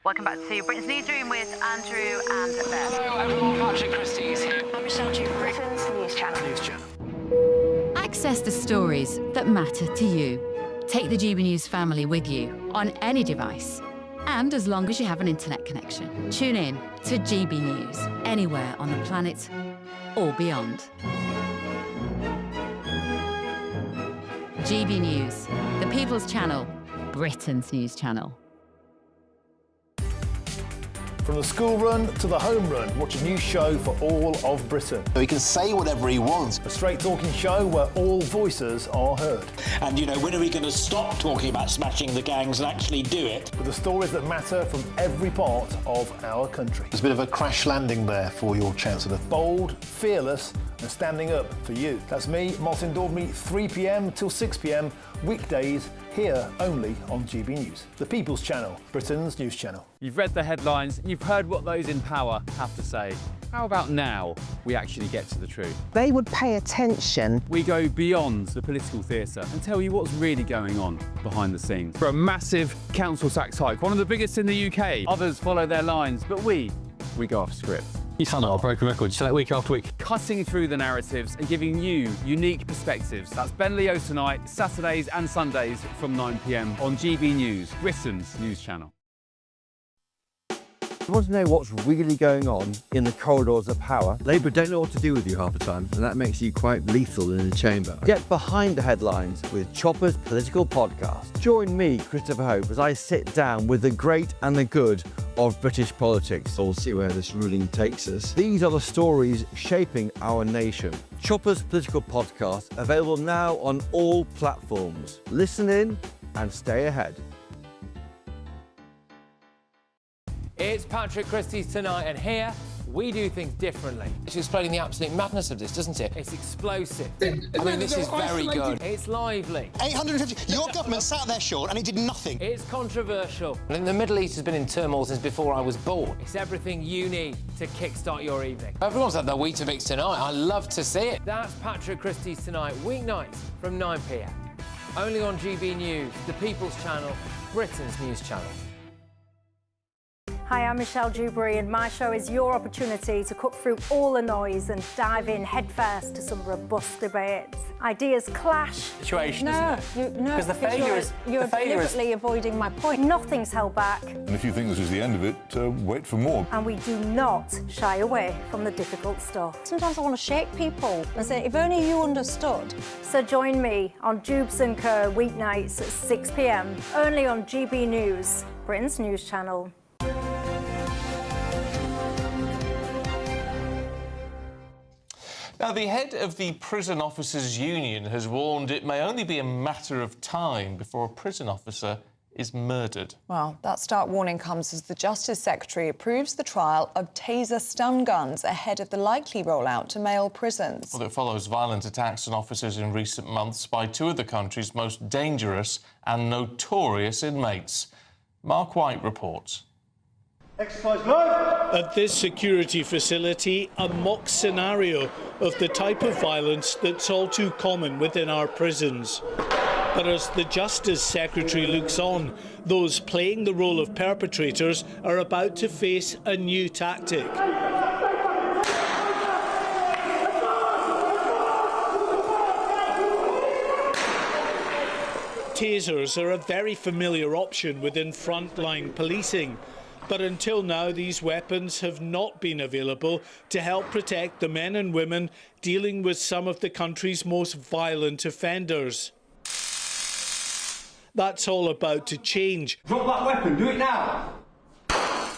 Welcome back to Britain's Newsroom with Andrew and Beth. Hello everyone, Patrick Christie is here. I'm Michelle Duke, Britain's News Channel. Access the stories that matter to you. Take the GB News family with you on any device, and as long as you have an internet connection. Tune in to GB News anywhere on the planet or beyond. GB News, the People's Channel, Britain's News Channel. From the school run to the home run, watch a new show for all of Britain. So he can say whatever he wants. A straight talking show where all voices are heard. And, you know, when are we going to stop talking about smashing the gangs and actually do it? With the stories that matter from every part of our country. There's a bit of a crash landing there for your Chancellor. Bold, fearless and standing up for you. That's me, Martin Daubney, 3 p.m. till 6 p.m, weekdays, here only on GB News. The People's Channel, Britain's news channel. You've read the headlines, you've heard what those in power have to say. How about now we actually get to the truth? They would pay attention. We go beyond the political theatre and tell you what's really going on behind the scenes. For a massive council tax hike, one of the biggest in the UK. Others follow their lines, but we go off script. You sound like a broken record, just like week after week. Cutting through the narratives and giving you unique perspectives. That's Ben Leo tonight, Saturdays and Sundays from 9 p.m. on GB News, Britain's news channel. You want to know what's really going on in the corridors of power? Labour don't know what to do with you half the time, and that makes you quite lethal in the chamber. Get behind the headlines with Chopper's political podcast. Join me, Christopher Hope, as I sit down with the great and the good of British politics. We'll see where this ruling takes us. These are the stories shaping our nation. Chopper's political podcast, available now on all platforms. Listen in and stay ahead. It's Patrick Christie's Tonight, and here we do things differently. It's explaining the absolute madness of this, doesn't it? It's explosive. I mean, this is very good. It's lively. 850. Your government sat there, Sean, and it did nothing. It's controversial. And the Middle East has been in turmoil since before I was born. It's everything you need to kickstart your evening. Everyone's had their Weetabix tonight. I love to see it. That's Patrick Christie's Tonight, weeknights from 9 p.m. Only on GB News, the People's Channel, Britain's news channel. Hi, I'm Michelle Dewberry, and my show is your opportunity to cut through all the noise and dive in headfirst to some robust debates. Ideas clash. Situation, isn't it? No, because the failure is you're deliberately avoiding my point. Nothing's held back. And if you think this is the end of it, wait for more. And we do not shy away from the difficult stuff. Sometimes I want to shake people and say, if only you understood. So join me on Jubes & Co. weeknights at 6 p.m, only on GB News, Britain's news channel. Now, the head of the Prison Officers Union has warned it may only be a matter of time before a prison officer is murdered. Well, that stark warning comes as the Justice Secretary approves the trial of taser stun guns ahead of the likely rollout to male prisons. Well, it follows violent attacks on officers in recent months by two of the country's most dangerous and notorious inmates. Mark White reports. At this security facility, a mock scenario of the type of violence that's all too common within our prisons. But as the Justice Secretary looks on, those playing the role of perpetrators are about to face a new tactic. Tasers are a very familiar option within frontline policing. But until now, these weapons have not been available to help protect the men and women dealing with some of the country's most violent offenders. That's all about to change. Drop that weapon, do it now!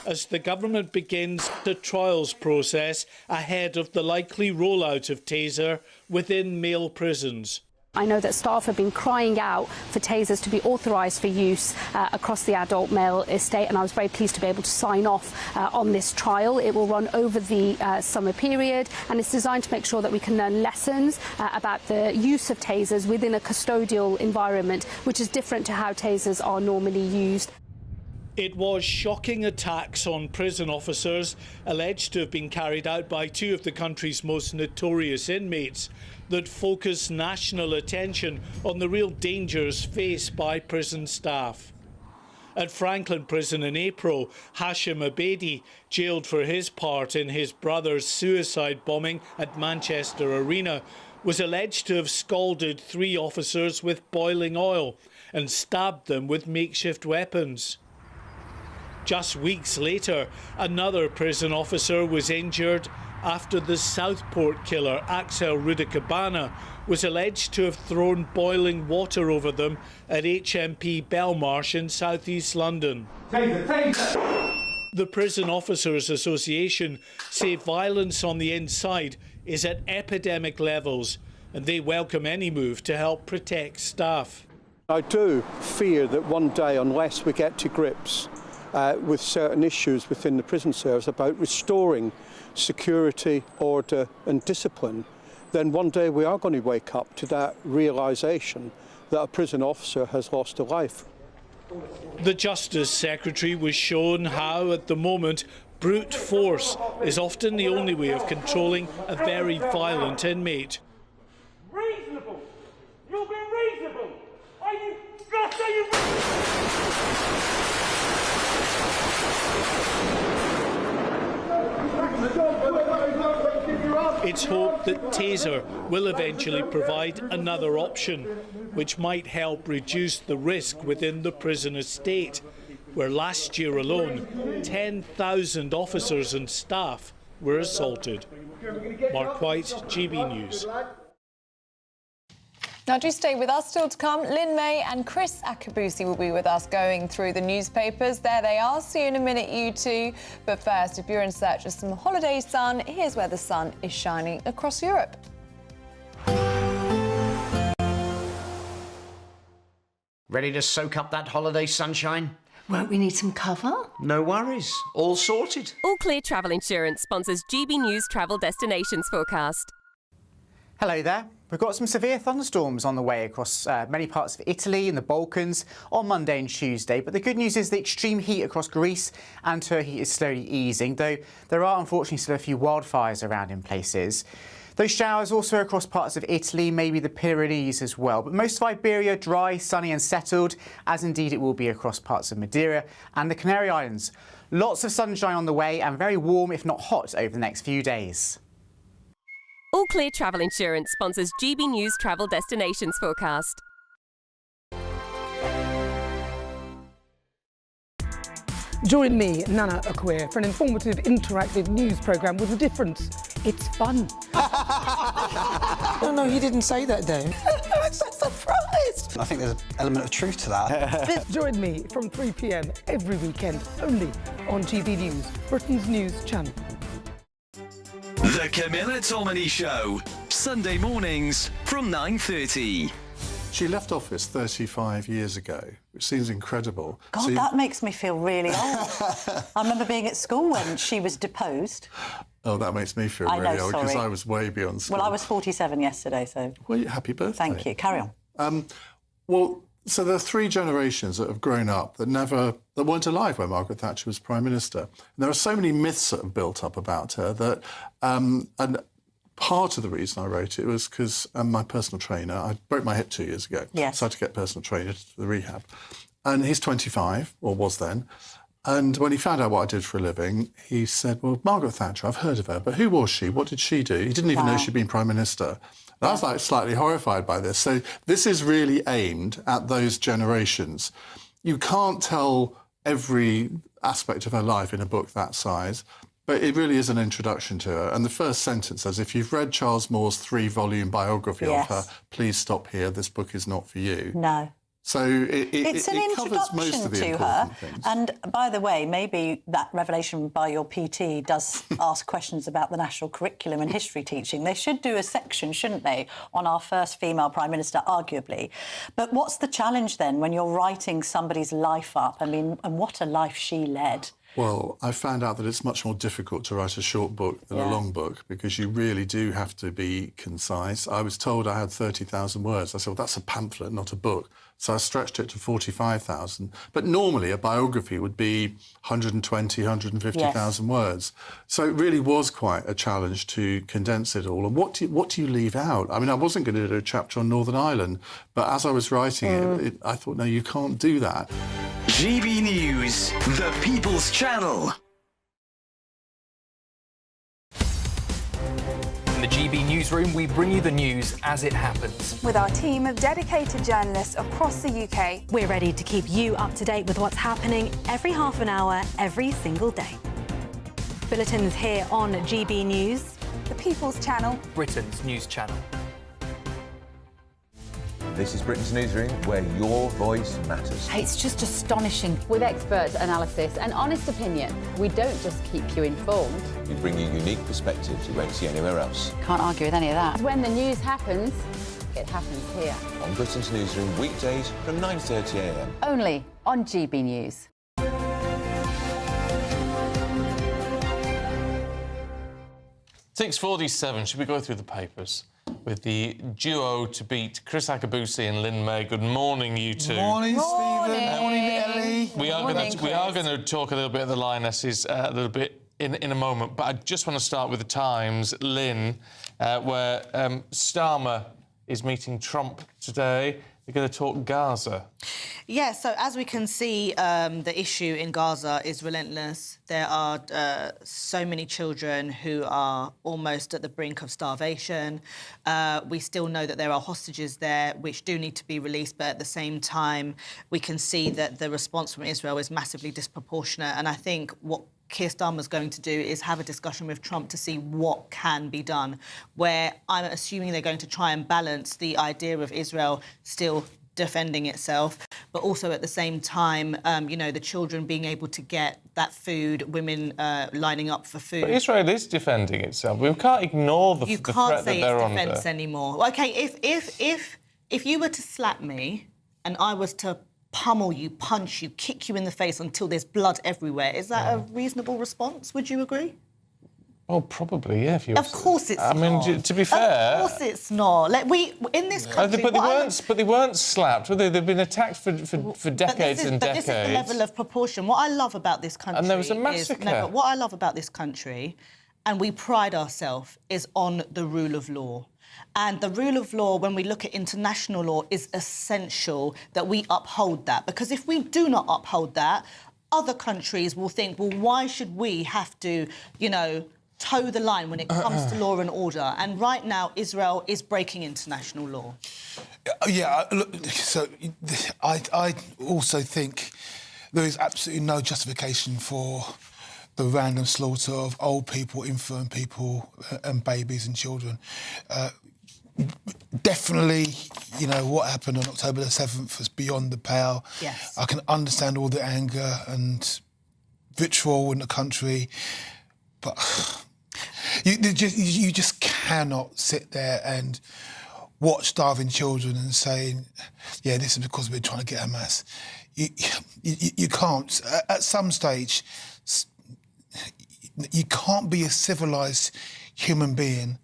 As the government begins the trials process ahead of the likely rollout of Taser within male prisons. I know that staff have been crying out for tasers to be authorised for use across the adult male estate, and I was very pleased to be able to sign off on this trial. It will run over the summer period, and it's designed to make sure that we can learn lessons about the use of tasers within a custodial environment, which is different to how tasers are normally used. It was shocking attacks on prison officers, alleged to have been carried out by two of the country's most notorious inmates, that focus national attention on the real dangers faced by prison staff. At Franklin Prison in April, Hashim Abedi, jailed for his part in his brother's suicide bombing at Manchester Arena, was alleged to have scalded 3 officers with boiling oil and stabbed them with makeshift weapons. Just weeks later, another prison officer was injured after the Southport killer, Axel Rudikabana, was alleged to have thrown boiling water over them at HMP Belmarsh in southeast London. The Prison Officers Association say violence on the inside is at epidemic levels, and they welcome any move to help protect staff. I do fear that one day, unless we get to grips with certain issues within the prison service about restoring security, order and discipline, then one day we are going to wake up to that realisation that a prison officer has lost a life. The Justice Secretary was shown how, at the moment, brute force is often the only way of controlling a very violent inmate. Reasonable! You'll be reasonable! Are you not saying It's hoped that Taser will eventually provide another option, which might help reduce the risk within the prison estate, where last year alone 10,000 officers and staff were assaulted. Mark White, GB News. Now do stay with us. Still to come, Lynn May and Chris Akabusi will be with us going through the newspapers. There they are. See you in a minute, you two. But first, if you're in search of some holiday sun, here's where the sun is shining across Europe. Ready to soak up that holiday sunshine? Won't we need some cover? No worries. All sorted. All Clear Travel Insurance sponsors GB News Travel Destinations Forecast. Hello there. We've got some severe thunderstorms on the way across many parts of Italy and the Balkans on Monday and Tuesday. But the good news is the extreme heat across Greece and Turkey is slowly easing, though there are unfortunately still a few wildfires around in places. Those showers also across parts of Italy, maybe the Pyrenees as well. But most of Iberia dry, sunny and settled, as indeed it will be across parts of Madeira and the Canary Islands. Lots of sunshine on the way and very warm, if not hot, over the next few days. All Clear Travel Insurance sponsors GB News Travel Destinations Forecast. Join me, Nana Akwe, for an informative, interactive news programme with a difference. It's fun. No, he didn't say that, Dave. I'm so surprised. I think there's an element of truth to that. Join me from 3 p.m. every weekend, only on GB News, Britain's news channel. The Camilla Tominey Show, Sunday mornings from 9:30. She left office 35 years ago, which seems incredible. God, that makes me feel really old. I remember being at school when she was deposed. Oh, that makes me feel really old, because I was way beyond school. Well, I was 47 yesterday, so... Well, happy birthday. Thank you. Carry on. Well, So there are 3 generations that have grown up that weren't alive when Margaret Thatcher was Prime Minister. And there are so many myths that have built up about her that, and part of the reason I wrote it was because my personal trainer, I broke my hip 2 years ago. Yes. So I had to get a personal trainer to the rehab. And he's 25, or was then. And when he found out what I did for a living, he said, well, Margaret Thatcher, I've heard of her, but who was she? What did she do? He didn't even know she'd been Prime Minister. And I was like slightly horrified by this. So this is really aimed at those generations. You can't tell every aspect of her life in a book that size, but it really is an introduction to her. And the first sentence says, if you've read Charles Moore's 3-volume biography of her, please stop here. This book is not for you. No. So it's an it covers most of the introduction to her. things. And by the way, maybe that revelation by your PT does ask questions about the national curriculum and history teaching. They should do a section, shouldn't they, on our first female Prime Minister, arguably. But what's the challenge then when you're writing somebody's life up? I mean, and what a life she led. Well, I found out that it's much more difficult to write a short book than a long book because you really do have to be concise. I was told I had 30,000 words. I said, well, that's a pamphlet, not a book. So I stretched it to 45,000. But normally a biography would be 120, 150,000 words. So it really was quite a challenge to condense it all. And what do you leave out? I mean, I wasn't going to do a chapter on Northern Ireland, but as I was writing it, I thought, no, you can't do that. GB News, the People's Channel. In the GB newsroom, we bring you the news as it happens. With our team of dedicated journalists across the UK, we're ready to keep you up to date with what's happening every half an hour, every single day. Bulletins here on GB News, the People's Channel, Britain's news channel. This is Britain's Newsroom, where your voice matters. It's just astonishing. With expert analysis and honest opinion, we don't just keep you informed. We bring you unique perspectives you won't see anywhere else. Can't argue with any of that. When the news happens, it happens here. On Britain's Newsroom, weekdays from 9:30 a.m. Only on GB News. 6:47. Should we go through the papers? With the duo to beat Chris Akabusi and Lynn May. Good morning, you two. Morning, Stephen. Morning, Ellie. We are going to talk a little bit of the Lionesses a little bit in a moment, but I just want to start with the Times, Lynn, where Starmer is meeting Trump today. They're going to talk Gaza. Yeah, so as we can see, the issue in Gaza is relentless. There are so many children who are almost at the brink of starvation. We still know that there are hostages there which do need to be released, but at the same time, we can see that the response from Israel is massively disproportionate. And I think what Keir Starmer's going to do is have a discussion with Trump to see what can be done, where I'm assuming they're going to try and balance the idea of Israel still defending itself, but also at the same time, you know, the children being able to get that food, women lining up for food. But Israel is defending itself. We can't ignore the threat that they're under. You can't say it's defence anymore. OK, if you were to slap me and I was to pummel you, punch you, kick you in the face until there's blood everywhere, is that a reasonable response? Would you agree? Well, probably, yeah. Of course it's not. I mean, to be fair... Of course it's not. Like, in this country... But they weren't slapped, were they? They've been attacked for decades and decades. But this is the level of proportion. What I love about this country... And there was a massacre. But what I love about this country, and we pride ourselves, is on the rule of law. And the rule of law, when we look at international law, is essential that we uphold that. Because if we do not uphold that, other countries will think, well, why should we have to, you know, toe the line when it comes to law and order? And right now, Israel is breaking international law. Yeah, look, so I also think there is absolutely no justification for the random slaughter of old people, infirm people and babies and children. Definitely, you know, what happened on October the 7th was beyond the pale. Yes. I can understand all the anger and vitriol in the country, but you just cannot sit there and watch starving children and saying, yeah, this is because we're trying to get Hamas. You can't. At some stage, you can't be a civilised human being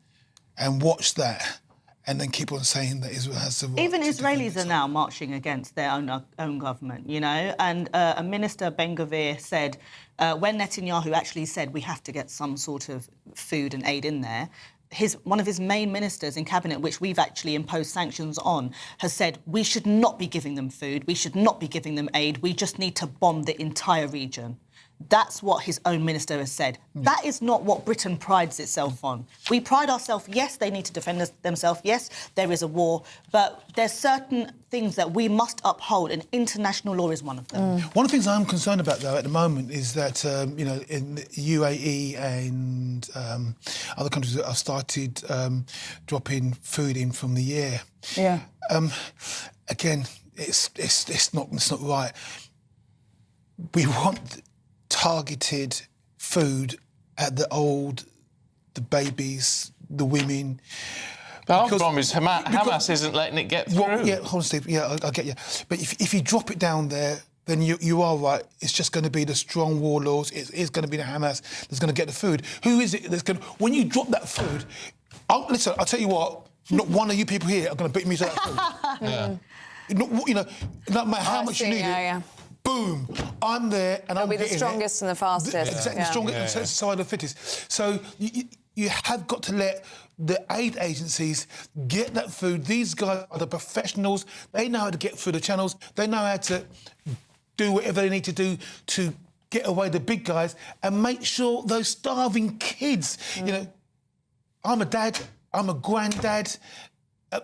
and watch that and then keep on saying that Israel has the right. Even Israelis are now marching against their own government, you know. And a minister, Ben-Gvir, said when Netanyahu actually said we have to get some sort of food and aid in there, one of his main ministers in cabinet, which we've actually imposed sanctions on, has said we should not be giving them food, we should not be giving them aid, we just need to bomb the entire region. That's what his own minister has said. That is not what Britain prides itself on. We pride ourselves, yes, they need to defend themselves, yes, there is a war, but there's certain things that we must uphold, and international law is one of them. One of the things I'm concerned about, though, at the moment is that, you know, in the UAE and other countries that have started dropping food in from the air. Yeah. Again, it's not right. We want targeted food at the babies, the women. Our problem is Hamas isn't letting it get through. Well, yeah, hold on, Steve. Yeah, I get you. But if you drop it down there, then you are right. It's just going to be the strong warlords. It's going to be the Hamas that's going to get the food. Who is it that's going to... When you drop that food... Listen, I'll tell you what, not one of you people here are going to beat me to that food. Yeah. You know, no matter how much you need it, boom, I'm there and I'm getting it. It'll be the strongest and the fastest. Exactly, the strongest and side of the fittest. So you have got to let the aid agencies get that food. These guys are the professionals. They know how to get through the channels. They know how to do whatever they need to do to get away the big guys and make sure those starving kids, you know, I'm a dad, I'm a granddad.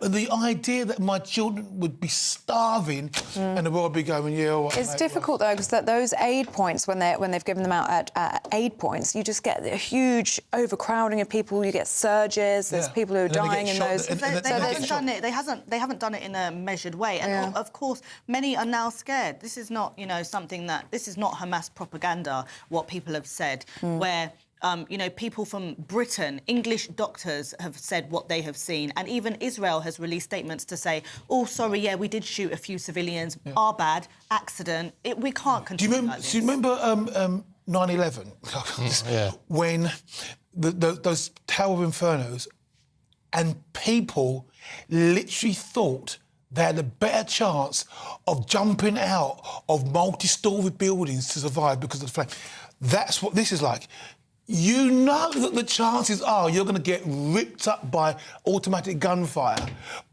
The idea that my children would be starving and the world would be going, yeah, all right, it's mate, difficult though, because those aid points, when they've given them out at aid points, you just get a huge overcrowding of people. You get surges. There's people who are dying in those. They haven't done it in a measured way, and of course, many are now scared. This is not, you know, something that this is not Hamas propaganda. What people have said, where. You know, people from Britain, English doctors have said what they have seen, and even Israel has released statements to say, "Oh, sorry, yeah, we did shoot a few civilians. Our bad, accident. We can't continue like this." Do you remember 9/11? Yeah. When those Tower of Infernos, and people literally thought they had a better chance of jumping out of multi-storey buildings to survive because of the flame. That's what this is like. You know that the chances are you're going to get ripped up by automatic gunfire.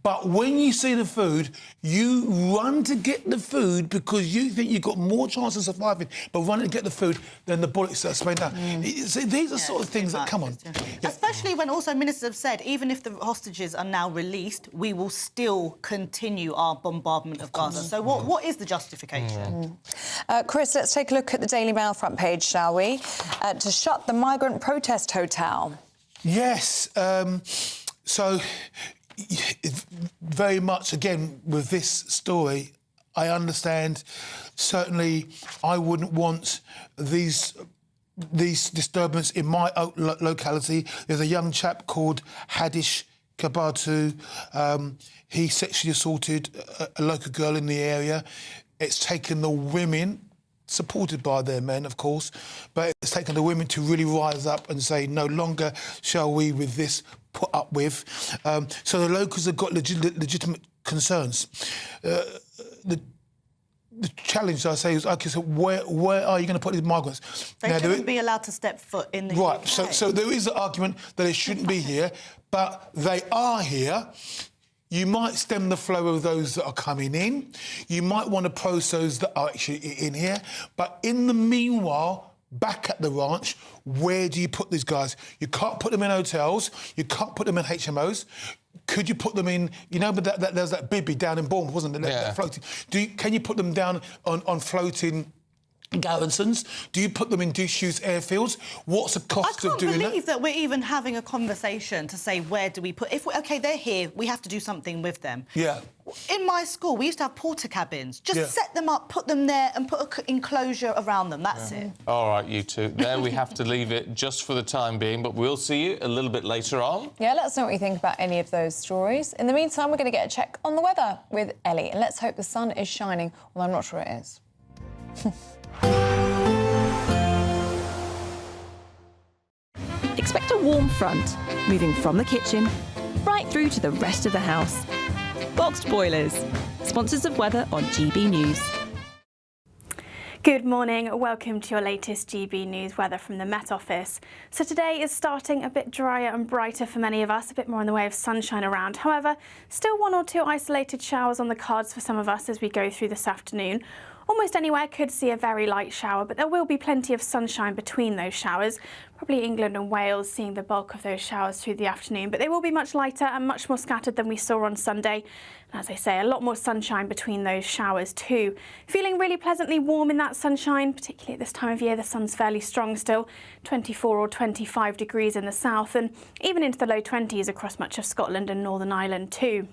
But when you see the food, you run to get the food because you think you've got more chance of surviving by running to get the food than the bullets that are spraying down. See, these are sort of things that, come on. Especially when also ministers have said, even if the hostages are now released, we will still continue our bombardment of Gaza. So what is the justification? Chris, let's take a look at the Daily Mail front page, shall we? To shut the migrant protest hotel. Yes. So, very much, again, with this story, I understand, certainly I wouldn't want these disturbances in my locality. There's a young chap called Hadish Kabatu. He sexually assaulted a local girl in the area. It's taken the women, supported by their men, of course, but it's taken the women to really rise up and say, no longer shall we with this put up with. So the locals have got legitimate concerns. The challenge, I say, is, OK, so where are you going to put these migrants? They shouldn't be allowed to step foot in the UK. So there is the argument that they shouldn't be here, but they are here. You might stem the flow of those that are coming in. You might want to post those that are actually in here. But in the meanwhile, back at the ranch, where do you put these guys? You can't put them in hotels. You can't put them in HMOs. Could you put them in, you know, but there's that Bibby down in Bournemouth, wasn't it? That floating. Can you put them down on floating garrisons? Do you put them in disused airfields? What's the cost of doing that? I can't believe that we're even having a conversation to say, where do we put... OK, they're here, we have to do something with them. Yeah. In my school, we used to have porta cabins. Just set them up, put them there and put an enclosure around them. That's it. All right, you two. There we have to leave it just for the time being, but we'll see you a little bit later on. Yeah, let us know what you think about any of those stories. In the meantime, we're going to get a check on the weather with Ellie, and let's hope the sun is shining, although I'm not sure it is. Expect a warm front moving from the kitchen right through to the rest of the house. Boxed boilers, sponsors of weather on GB News. Good morning, welcome to your latest GB News weather from the Met Office. So today is starting a bit drier and brighter for many of us, a bit more in the way of sunshine around. However, still one or two isolated showers on the cards for some of us as we go through this afternoon. Almost anywhere could see a very light shower, but there will be plenty of sunshine between those showers. Probably England and Wales seeing the bulk of those showers through the afternoon, but they will be much lighter and much more scattered than we saw on Sunday. And as I say, a lot more sunshine between those showers too. Feeling really pleasantly warm in that sunshine, particularly at this time of year. The sun's fairly strong still, 24 or 25 degrees in the south and even into the low 20s across much of Scotland and Northern Ireland too.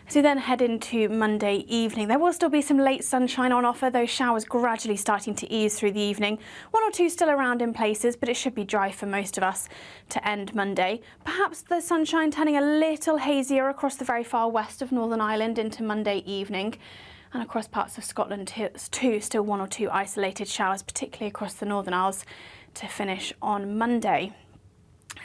As we then head into Monday evening, there will still be some late sunshine on offer, those showers gradually starting to ease through the evening. One or two still around in places, but it should be dry for most of us to end Monday. Perhaps the sunshine turning a little hazier across the very far west of Northern Ireland into Monday evening. And across parts of Scotland too, still one or two isolated showers, particularly across the Northern Isles, to finish on Monday.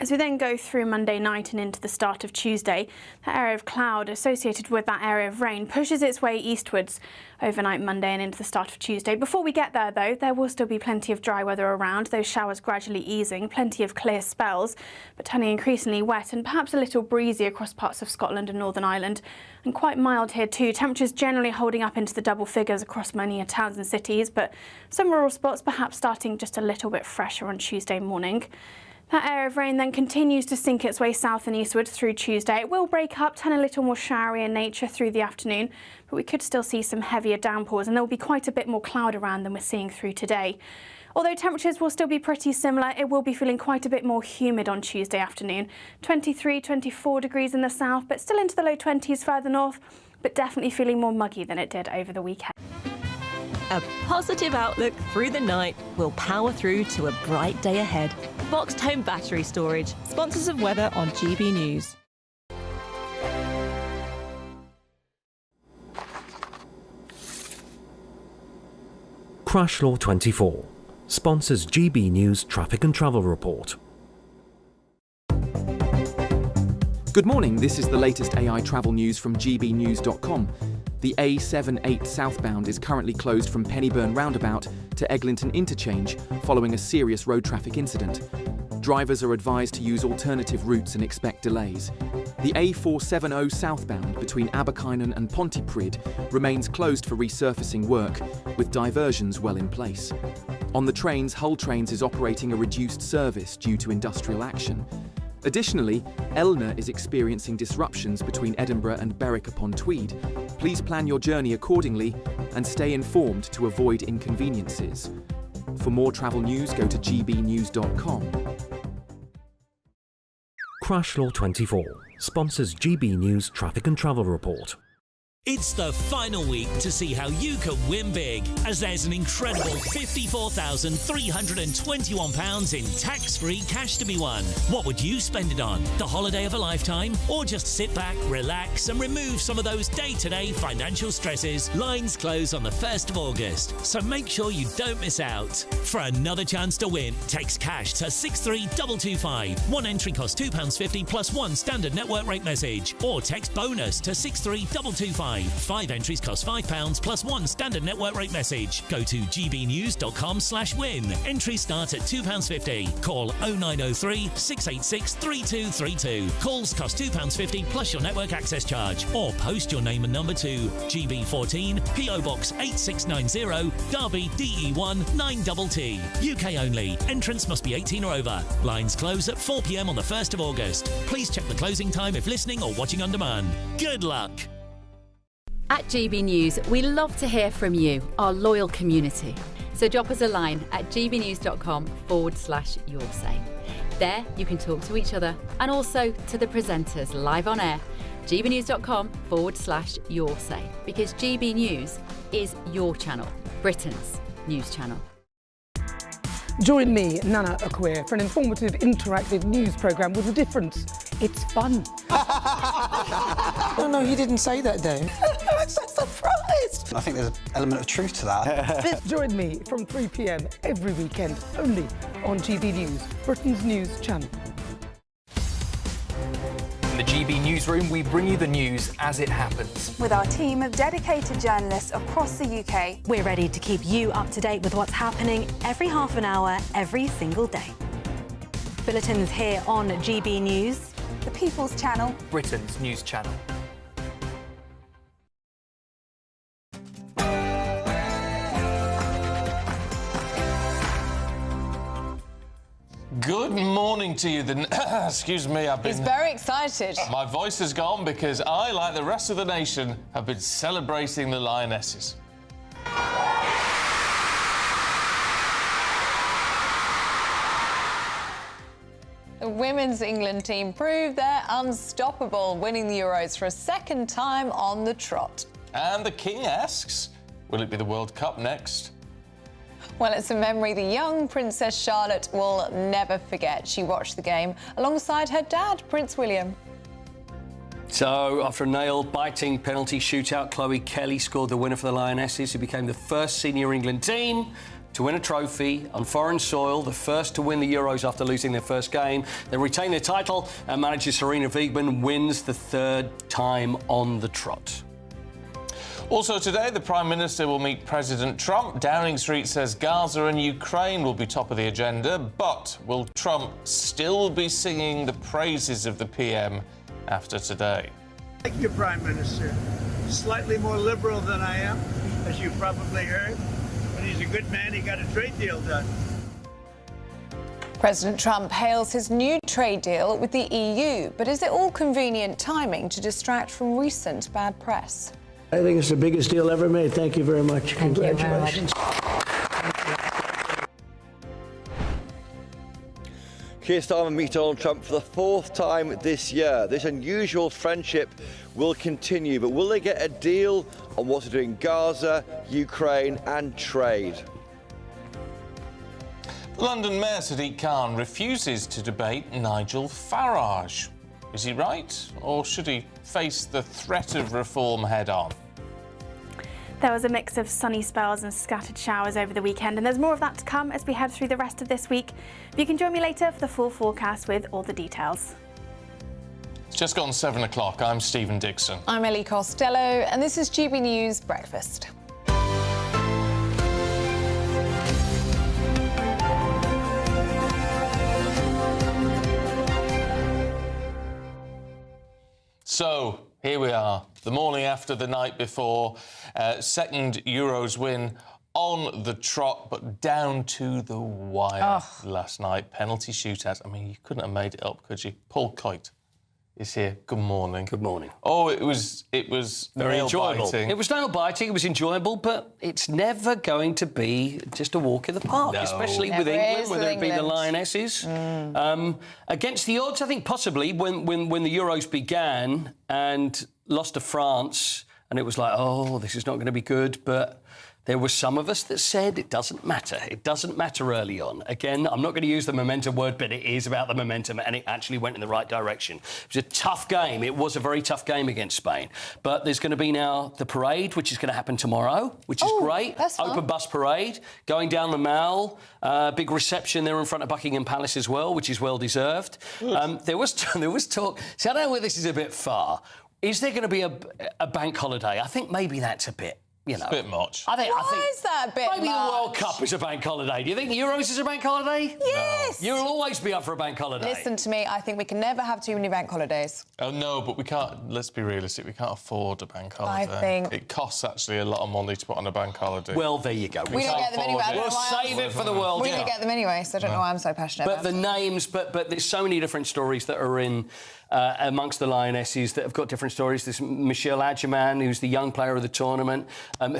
As we then go through Monday night and into the start of Tuesday, that area of cloud associated with that area of rain pushes its way eastwards overnight Monday and into the start of Tuesday. Before we get there though, there will still be plenty of dry weather around, those showers gradually easing, plenty of clear spells, but turning increasingly wet and perhaps a little breezy across parts of Scotland and Northern Ireland. And quite mild here too, temperatures generally holding up into the double figures across many towns and cities, but some rural spots perhaps starting just a little bit fresher on Tuesday morning. That area of rain then continues to sink its way south and eastward through Tuesday. It will break up, turn a little more showery in nature through the afternoon, but we could still see some heavier downpours and there will be quite a bit more cloud around than we're seeing through today. Although temperatures will still be pretty similar, it will be feeling quite a bit more humid on Tuesday afternoon. 23, 24 degrees in the south, but still into the low 20s further north, but definitely feeling more muggy than it did over the weekend. A positive outlook through the night will power through to a bright day ahead. Boxed home battery storage, sponsors of weather on GB News. Crash Law 24 sponsors GB News Traffic and Travel Report. Good morning, this is the latest AI travel news from gbnews.com. The A78 southbound is currently closed from Pennyburn roundabout to Eglinton interchange following a serious road traffic incident. Drivers are advised to use alternative routes and expect delays. The A470 southbound between Abercynon and Pontypridd remains closed for resurfacing work, with diversions well in place. On the trains, Hull Trains is operating a reduced service due to industrial action. Additionally, Elna is experiencing disruptions between Edinburgh and Berwick-upon-Tweed. Please plan your journey accordingly and stay informed to avoid inconveniences. For more travel news, go to gbnews.com. Crash Law 24 sponsors GB News Traffic and Travel Report. It's the final week to see how you can win big, as there's an incredible £54,321 in tax-free cash to be won. What would you spend it on? The holiday of a lifetime? Or just sit back, relax and remove some of those day-to-day financial stresses? Lines close on the 1st of August, so make sure you don't miss out. For another chance to win, text cash to 63225. One entry costs £2.50 plus one standard network rate message, or text bonus to 63225. 5 entries cost £5 plus one standard network rate message. Go to gbnews.com/win. Entries start at £2.50. Call 0903 686 3232. Calls cost £2.50 plus your network access charge. Or post your name and number to GB14 PO Box 8690 Derby DE1 9TT. UK only. Entrance must be 18 or over. Lines close at 4 p.m. on the 1st of August. Please check the closing time if listening or watching on demand. Good luck. At GB News, we love to hear from you, our loyal community. So drop us a line at gbnews.com/yoursay. There you can talk to each other and also to the presenters live on air. gbnews.com/yoursay, because GB News is your channel, Britain's news channel. Join me, Nana Akwe, for an informative, interactive news programme with a difference. It's fun. No, he didn't say that, though. I'm so surprised. I think there's an element of truth to that. Join me from 3 p.m. every weekend, only on GB News, Britain's news channel. In the GB newsroom, we bring you the news as it happens. With our team of dedicated journalists across the UK. We're ready to keep you up to date with what's happening every half an hour, every single day. Bulletins here on GB News, the People's Channel, Britain's news channel. Good morning to you. Excuse me, He's very excited. My voice has gone because I, like the rest of the nation, have been celebrating the Lionesses. The women's England team proved they're unstoppable, winning the Euros for a second time on the trot. And the King asks, will it be the World Cup next? Well, it's a memory the young Princess Charlotte will never forget. She watched the game alongside her dad, Prince William. So, after a nail-biting penalty shootout, Chloe Kelly scored the winner for the Lionesses, who became the first senior England team to win a trophy on foreign soil, the first to win the Euros after losing their first game. They retain their title, and manager Serena Wiegmann wins the third time on the trot. Also today, the Prime Minister will meet President Trump. Downing Street says Gaza and Ukraine will be top of the agenda, but will Trump still be singing the praises of the PM after today? Thank you, Prime Minister. Slightly more liberal than I am, as you probably heard, but he's a good man. He got a trade deal done. President Trump hails his new trade deal with the EU, but is it all convenient timing to distract from recent bad press? I think it's the biggest deal ever made. Thank you very much. Congratulations. Keir Starmer meet Donald Trump for the fourth time this year. This unusual friendship will continue, but will they get a deal on what to do in Gaza, Ukraine and trade? The London Mayor Sadiq Khan refuses to debate Nigel Farage. Is he right, or should he face the threat of reform head-on? There was a mix of sunny spells and scattered showers over the weekend, and there's more of that to come as we head through the rest of this week. But you can join me later for the full forecast with all the details. It's just gone 7 o'clock. I'm Stephen Dixon. I'm Ellie Costello, and this is GB News Breakfast. So, here we are, the morning after the night before. Second Euros win on the trot, but down to the wire last night. Penalty shootout. I mean, you couldn't have made it up, could you? Paul Coit is here. Good morning. Good morning. Oh, it was very enjoyable. biting. It was nail-biting, it was enjoyable, but it's never going to be just a walk in the park, No. especially Never with England, is whether with it be the England. Lionesses. Against the odds, I think possibly, when the Euros began and lost to France, and it was like, oh, this is not going to be good, but there were some of us that said it doesn't matter. It doesn't matter early on. Again, I'm not going to use the momentum word, but it is about the momentum, and it actually went in the right direction. It was a tough game. It was a very tough game against Spain. But there's going to be now the parade, which is going to happen tomorrow, which is great. That's fun. Open bus parade, going down the Mall. Big reception there in front of Buckingham Palace as well, which is well-deserved. There was talk... See, I know where this is a bit far. Is there going to be a bank holiday? I think maybe that's a bit... You know, It's a bit much. I think Is that a bit maybe much? the World Cup is a bank holiday. Do you think Euros is a bank holiday? Yes. You'll always be up for a bank holiday. Listen to me, I think we can never have too many bank holidays. Oh, no, but we can't... Let's be realistic. We can't afford a bank holiday. think- It costs actually a lot of money to put on a bank holiday. Well, there you go. We don't get them anyway. I don't We'll know why save it for the World We Cup. don't get them anyway, so I don't know why I'm so passionate But about the it. names, but there's so many different stories that are in amongst the Lionesses that have got different stories. There's Michelle Adjaman, who's the young player of the tournament,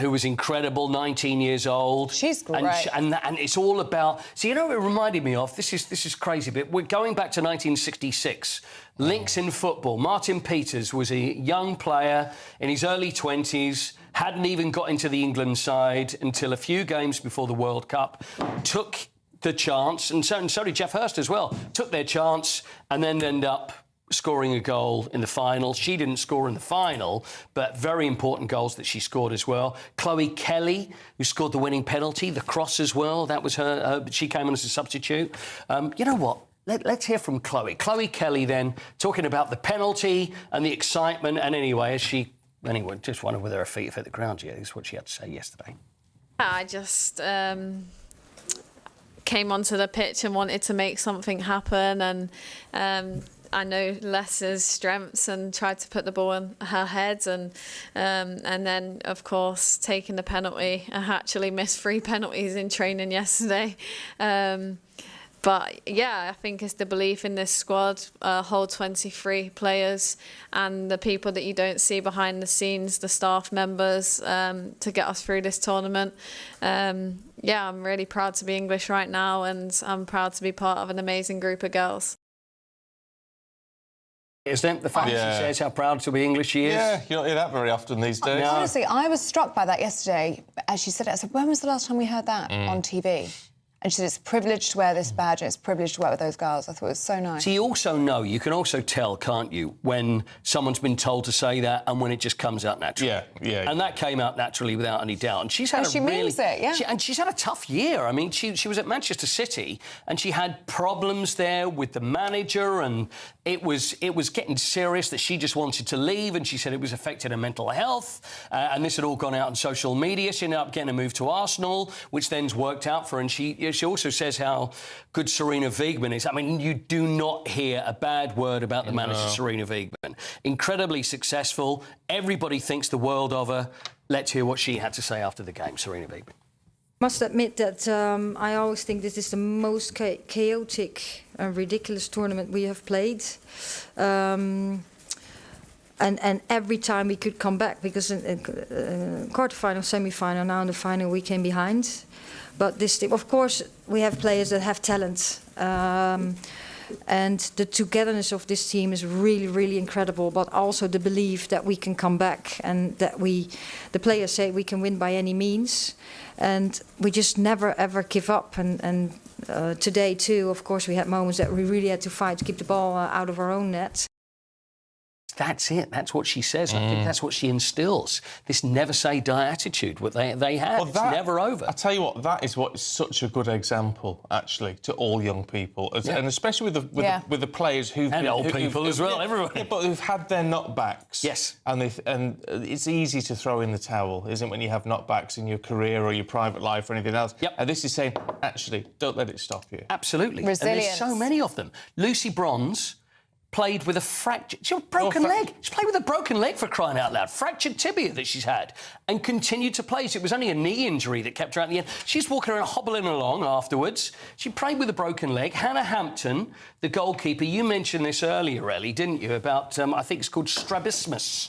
who was incredible, 19 years old. She's great. And it's all about... So, you know what it reminded me of? This is crazy, but we're going back to 1966. Links in football. Martin Peters was a young player in his early 20s, hadn't even got into the England side until a few games before the World Cup, took the chance, and so did Jeff Hurst as well, took their chance and then ended up scoring a goal in the final. She didn't score in the final, but very important goals that she scored as well. Chloe Kelly, who scored the winning penalty, the cross as well, that was her. She came on as a substitute. You know what? Let's hear from Chloe. Chloe Kelly then, talking about the penalty and the excitement. And anyway, just wondered whether her feet have hit the ground yet, is what she had to say yesterday. I just came onto the pitch and wanted to make something happen, and I know Lester's strengths and tried to put the ball in her head, and then of course taking the penalty. I actually missed 3 penalties in training yesterday. But yeah, I think it's the belief in this squad, whole 23 players, and the people that you don't see behind the scenes, the staff members, to get us through this tournament. Yeah, I'm really proud to be English right now, and I'm proud to be part of an amazing group of girls. Isn't it the fact she says how proud to be English she is? Yeah, you don't hear that very often these days. No. Honestly, I was struck by that yesterday. As she said it, I said, when was the last time we heard that on TV? And she said, it's privileged to wear this badge and it's privileged to work with those girls. I thought it was so nice. So you can also tell, can't you, when someone's been told to say that and when it just comes out naturally. Yeah. And that came out naturally without any doubt. And she's had she means it, yeah. And she's had a tough year. I mean, she was at Manchester City and she had problems there with the manager, and it was getting serious that she just wanted to leave, and she said it was affecting her mental health. And this had all gone out on social media. She ended up getting a move to Arsenal, which then's worked out for her. And she also says how good Serena Wiegmann is. I mean, you do not hear a bad word about the manager, Serena Wiegmann. Incredibly successful. Everybody thinks the world of her. Let's hear what she had to say after the game, Serena Wiegmann. Must admit that I always think this is the most chaotic and ridiculous tournament we have played. And every time we could come back, because in quarterfinal, semi-final, now in the final we came behind. But this team, of course, we have players that have talent. And the togetherness of this team is really, really incredible. But also the belief that we can come back, and that the players say we can win by any means. And we just never, ever give up. And today, too, of course, we had moments that we really had to fight to keep the ball out of our own net. That's it. That's what she says. I think that's what she instills. This never-say-die attitude. What they have. Well, it's never over. I tell you what, that is what is such a good example, actually, to all young people, and especially with the players who've and old people as well. Everyone. Yeah, but who've had their knockbacks. Yes. And it's easy to throw in the towel, isn't it, when you have knockbacks in your career or your private life or anything else? Yep. And this is saying, actually, don't let it stop you. Absolutely. Resilience. And there's so many of them. Lucy Bronze played with a fractured... She had a broken leg. She played with a broken leg, for crying out loud. Fractured tibia that she's had, and continued to play. So it was only a knee injury that kept her out in the end. She's walking around, hobbling along afterwards. She played with a broken leg. Hannah Hampton, the goalkeeper, you mentioned this earlier, Ellie, didn't you, about, I think it's called strabismus,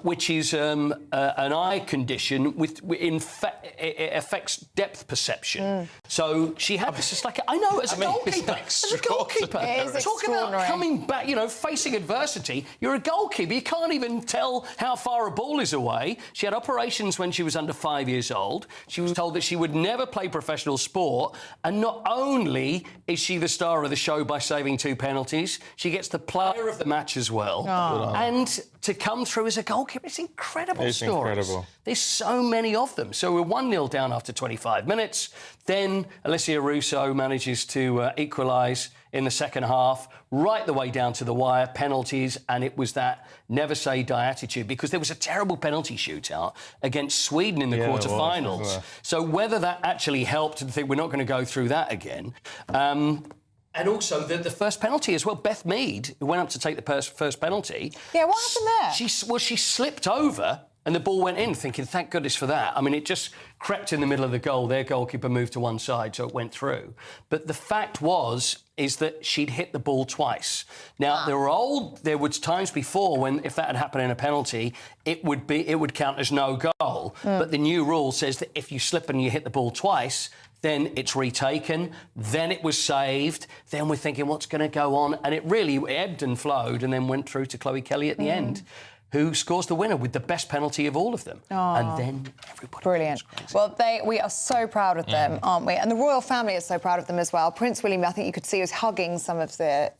which is an eye condition it affects depth perception. So she had this, I know, as a goalkeeper. Talk about coming back, facing adversity. You're a goalkeeper. You can't even tell how far a ball is away. She had operations when she was under 5 years old. She was told that she would never play professional sport. And not only is she the star of the show by saving 2 penalties, she gets the player of the match as well. Oh. And to come through as a goalkeeper, it's incredible It's stories. incredible. There's so many of them. So we're 1-0 down after 25 minutes. Then Alessia Russo manages to equalise in the second half, right the way down to the wire, penalties, and it was that never-say-die attitude, because there was a terrible penalty shootout against Sweden in the quarter-finals. So whether that actually helped, and think we're not going to go through that again. And also the first penalty as well. Beth Mead, who went up to take the first penalty... Yeah, what happened there? She slipped over and the ball went in, thinking, thank goodness for that. I mean, it just crept in the middle of the goal. Their goalkeeper moved to one side, so it went through. But the fact is that she'd hit the ball twice. Now, there was times before when, if that had happened in a penalty, it would count as no goal. But the new rule says that if you slip and you hit the ball twice, then it's retaken, then it was saved, then we're thinking, what's going to go on? And it really ebbed and flowed and then went through to Chloe Kelly at the end, who scores the winner with the best penalty of all of them. And then everybody... Brilliant. Well, we are so proud of them, aren't we? And the royal family is so proud of them as well. Prince William, I think you could see, was hugging some of the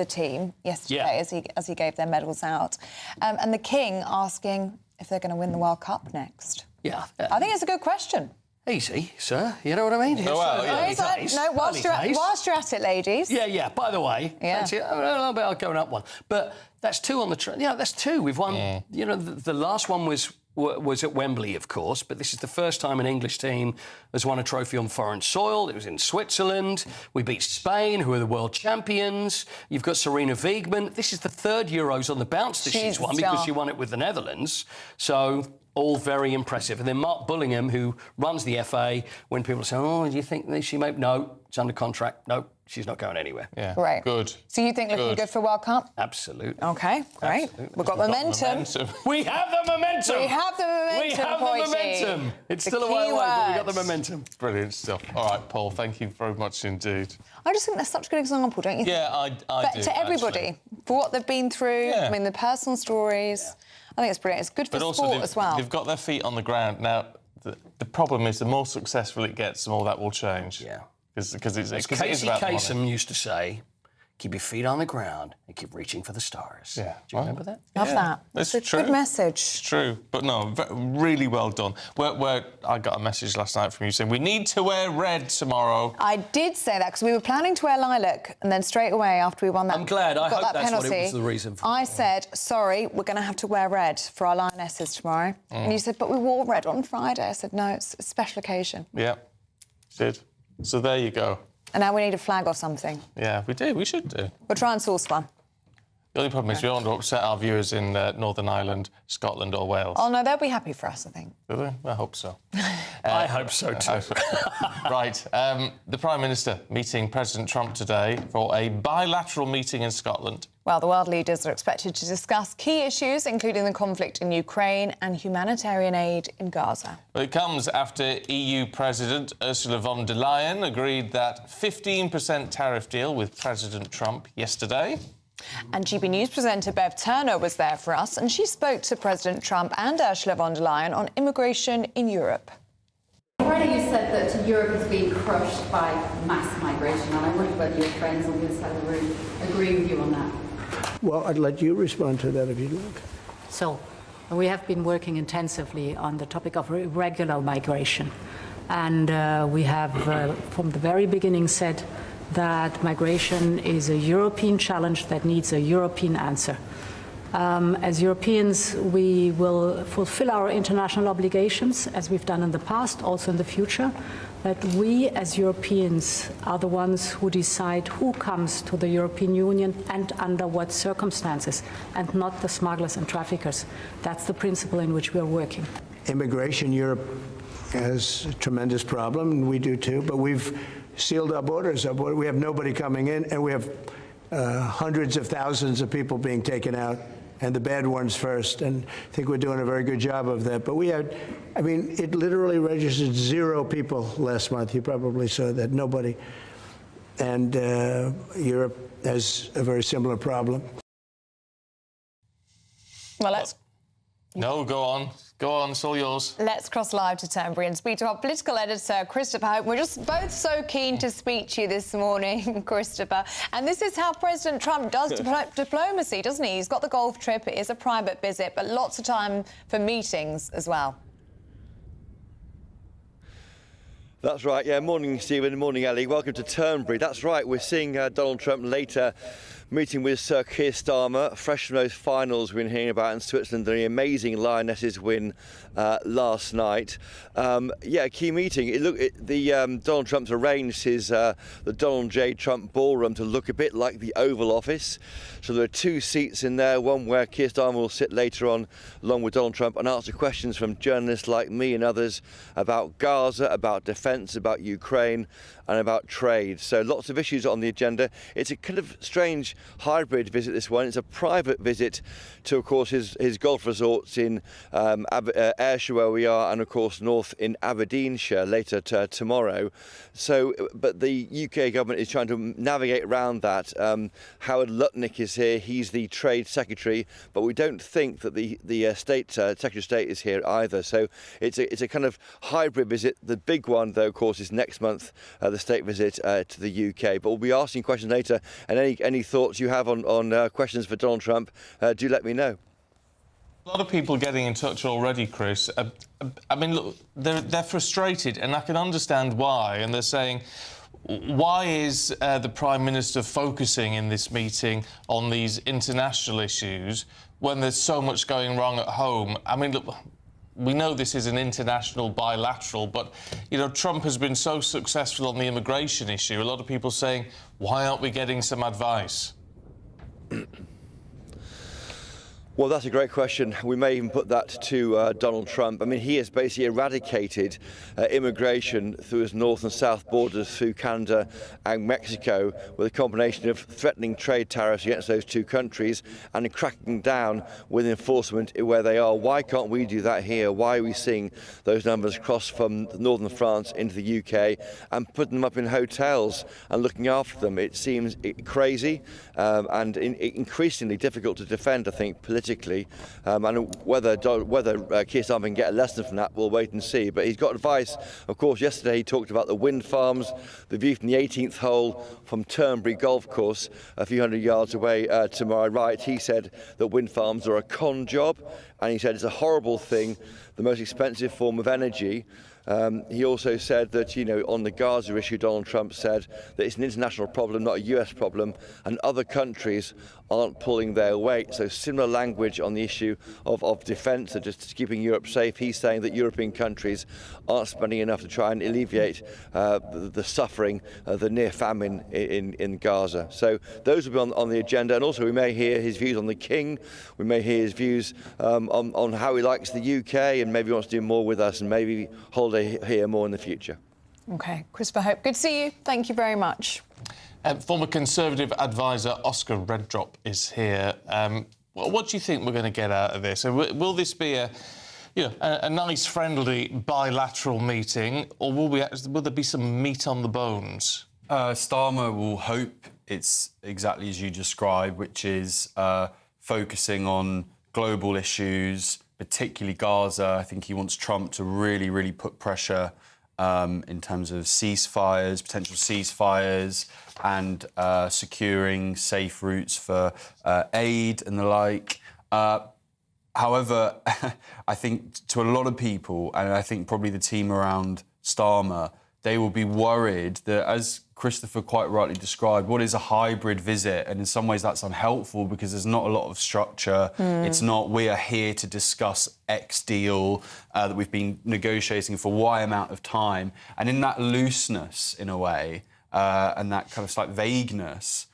team yesterday as he gave their medals out. And the King asking if they're going to win the World Cup next. Yeah. I think it's a good question. Easy, sir. You know what I mean? Oh, well, yeah. No, whilst you're at it, ladies. Yeah. By the way, fancy a little bit going up one, but that's 2 on the train. Yeah, that's 2. We've won. You know, the last one was at Wembley, of course, but this is the first time an English team has won a trophy on foreign soil. It was in Switzerland. We beat Spain, who are the world champions. You've got Serena Wiegmann. This is the 3rd Euros on the bounce that she's won because she won it with the Netherlands. So all very impressive. And then Mark Bullingham, who runs the FA, when people say, oh, do you think she may... No, it's under contract. No, she's not going anywhere. Yeah. Great. Good. So you think looking good for World Cup? Absolutely. OK, great. We've got momentum. We have the momentum. We have the momentum, We have the momentum. It's still a way away, but we got the momentum. Brilliant stuff. All right, Paul, thank you very much indeed. I just think that's such a good example, don't you think? Yeah, I do, to everybody, for what they've been through, I mean, the personal stories. I think it's brilliant. It's good for sport as well. They've got their feet on the ground. Now, the problem is the more successful it gets, the more that will change. Yeah. Because it's As Casey Kasem used to say, keep your feet on the ground and keep reaching for the stars. Yeah. Do you remember that? Love that. It's It's a true. good message. It's true. But no, really well done. I got a message last night from you saying we need to wear red tomorrow. I did say that because we were planning to wear lilac, and then straight away after we won that, I'm glad. I got hope that that's penalty, what it was the reason for. I said, sorry, we're going to have to wear red for our Lionesses tomorrow. And you said, but we wore red on Friday. I said, no, it's a special occasion. Yeah, did. So there you go. And now we need a flag or something. Yeah, we do. We should do. We'll try and source one. The only problem is we don't want to upset our viewers in Northern Ireland, Scotland or Wales. Oh, no, they'll be happy for us, I think. Will they? I hope so. I hope so too. Right. The Prime Minister meeting President Trump today for a bilateral meeting in Scotland. Well, the world leaders are expected to discuss key issues, including the conflict in Ukraine and humanitarian aid in Gaza. Well, it comes after EU President Ursula von der Leyen agreed that 15% tariff deal with President Trump yesterday. And GB News presenter Bev Turner was there for us, and she spoke to President Trump and Ursula von der Leyen on immigration in Europe. Friday you said that Europe is being crushed by mass migration, and I wondered whether your friends on the other side of the room agree with you on that. Well, I'd let you respond to that if you'd like. So, we have been working intensively on the topic of irregular migration. And we have, from the very beginning, said that migration is a European challenge that needs a European answer. As Europeans, we will fulfill our international obligations, as we've done in the past, also in the future. But we, as Europeans, are the ones who decide who comes to the European Union and under what circumstances, and not the smugglers and traffickers. That's the principle in which we are working. Immigration, Europe has a tremendous problem, and we do too, but we've sealed our borders. We have nobody coming in, and we have hundreds of thousands of people being taken out, and the bad ones first, and I think we're doing a very good job of that. But we had, I mean, it literally registered 0 people last month. You probably saw that, nobody. And Europe has a very similar problem. Well, let's... No, go on. Go on, it's all yours. Let's cross live to Turnberry and speak to our political editor, Christopher Hope. We're just both so keen to speak to you this morning, Christopher. And this is how President Trump does diplomacy, doesn't he? He's got the golf trip. It is a private visit, but lots of time for meetings as well. That's right, yeah. Morning, Stephen. Morning, Ellie. Welcome to Turnberry. That's right, we're seeing Donald Trump later meeting with Sir Keir Starmer, fresh from those finals we've been hearing about in Switzerland, the amazing Lionesses win last night. Yeah, key meeting. Donald Trump's arranged his the Donald J. Trump Ballroom to look a bit like the Oval Office. So there are 2 seats in there, one where Keir Starmer will sit later on along with Donald Trump and answer questions from journalists like me and others about Gaza, about defence, about Ukraine and about trade. So lots of issues on the agenda. It's a kind of strange hybrid visit, this one. It's a private visit to, of course, his golf resorts in Ayrshire, where we are, and, of course, north in Aberdeenshire later tomorrow. So, but the UK government is trying to navigate around that. Howard Lutnick is here. He's the Trade Secretary, but we don't think that the Secretary of State is here either. So it's a kind of hybrid visit. The big one, though, of course, is next month, the state visit to the UK. But we'll be asking questions later, and any thoughts you have on questions for Donald Trump, do let me know. A lot of people getting in touch already, Chris. I mean, look, they're frustrated, and I can understand why. And they're saying, why is the Prime Minister focusing in this meeting on these international issues when there's so much going wrong at home? I mean, look, we know this is an international bilateral, but, you know, Trump has been so successful on the immigration issue. A lot of people saying, why aren't we getting some advice? Well, that's a great question. We may even put that to Donald Trump. I mean, he has basically eradicated immigration through his north and south borders through Canada and Mexico, with a combination of threatening trade tariffs against those two countries and cracking down with enforcement where they are. Why can't we do that here? Why are we seeing those numbers cross from northern France into the UK and putting them up in hotels and looking after them? It seems crazy and increasingly difficult to defend, I think, politically. And whether Keir Starmer can get a lesson from that, we'll wait and see. But he's got advice. Of course, yesterday he talked about the wind farms, the view from the 18th hole from Turnberry Golf Course, a few hundred yards away to my right. He said that wind farms are a con job, and he said it's a horrible thing, the most expensive form of energy. He also said that, you know, on the Gaza issue, Donald Trump said that it's an international problem, not a US problem, and other countries aren't pulling their weight. So similar language on the issue of defence and just keeping Europe safe. He's saying that European countries aren't spending enough to try and alleviate the suffering, the near famine in Gaza. So those will be on the agenda. And also we may hear his views on the King. We may hear his views on how he likes the UK and maybe wants to do more with us and maybe hold here more in the future. OK, Christopher Hope, good to see you. Thank you very much. Former Conservative advisor Oscar Reddrop is here. What do you think we're going to get out of this? Will this be a nice, friendly, bilateral meeting, or will there be some meat on the bones? Starmer will hope it's exactly as you described, which is focusing on global issues, particularly Gaza. I think he wants Trump to really, really put pressure in terms of ceasefires, potential ceasefires, and securing safe routes for aid and the like. However, I think to a lot of people, and I think probably the team around Starmer, they will be worried that, as Christopher quite rightly described, what is a hybrid visit? And in some ways that's unhelpful because there's not a lot of structure. It's not, we are here to discuss X deal that we've been negotiating for Y amount of time. And in that looseness, in a way, and that kind of slight vagueness,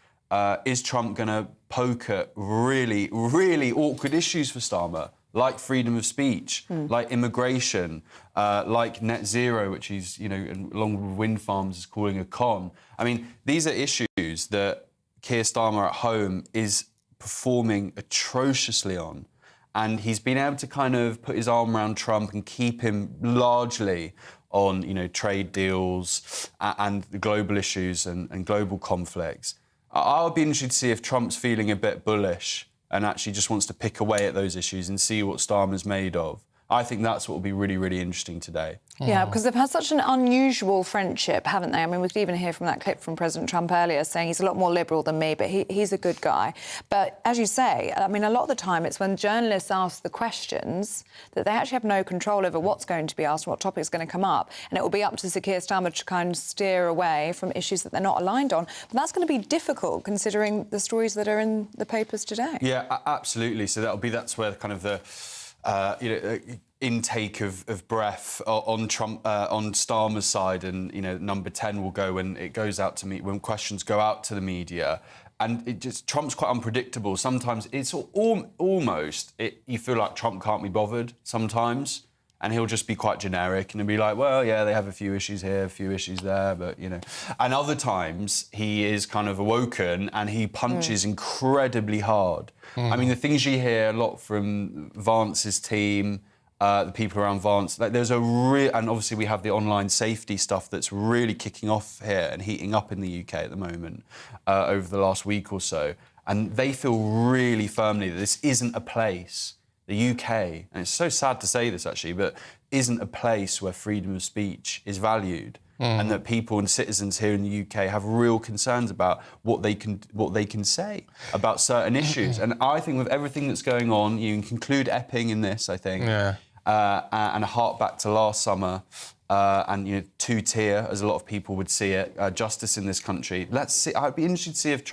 is Trump going to poke at really, really awkward issues for Starmer? Like freedom of speech, like immigration, like net zero, which he's, you know, along with wind farms, is calling a con. I mean, these are issues that Keir Starmer at home is performing atrociously on. And he's been able to kind of put his arm around Trump and keep him largely on, you know, trade deals and the global issues and global conflicts. I'll be interested to see if Trump's feeling a bit bullish and actually just wants to pick away at those issues and see what Starmer's made of. I think that's what will be really, really interesting today. Yeah, because they've had such an unusual friendship, haven't they? I mean, we could even hear from that clip from President Trump earlier saying he's a lot more liberal than me, but he's a good guy. But as you say, I mean, a lot of the time it's when journalists ask the questions that they actually have no control over what's going to be asked and what topic's going to come up. And it will be up to Sir Keir Starmer to kind of steer away from issues that they're not aligned on. But that's going to be difficult considering the stories that are in the papers today. Yeah, absolutely. So that's where kind of the intake of breath on Trump, on Starmer's side, and number 10 will go when it goes out to when questions go out to the media, and Trump's quite unpredictable. Sometimes it's almost you feel like Trump can't be bothered sometimes, and he'll just be quite generic and he'll be like, well, yeah, they have a few issues here, a few issues there, but And other times he is kind of awoken and he punches incredibly hard. I mean, the things you hear a lot from Vance's team, the people around Vance, like there's and obviously we have the online safety stuff that's really kicking off here and heating up in the UK at the moment over the last week or so. And they feel really firmly that this isn't a place, the UK, and it's so sad to say this actually, but isn't a place where freedom of speech is valued. and that people and citizens here in the UK have real concerns about what they can say about certain issues. And I think with everything that's going on, you can include Epping in this, I think, and a hark back to last summer. And two-tier, as a lot of people would see it, justice in this country. Let's see. I'd be interested to see if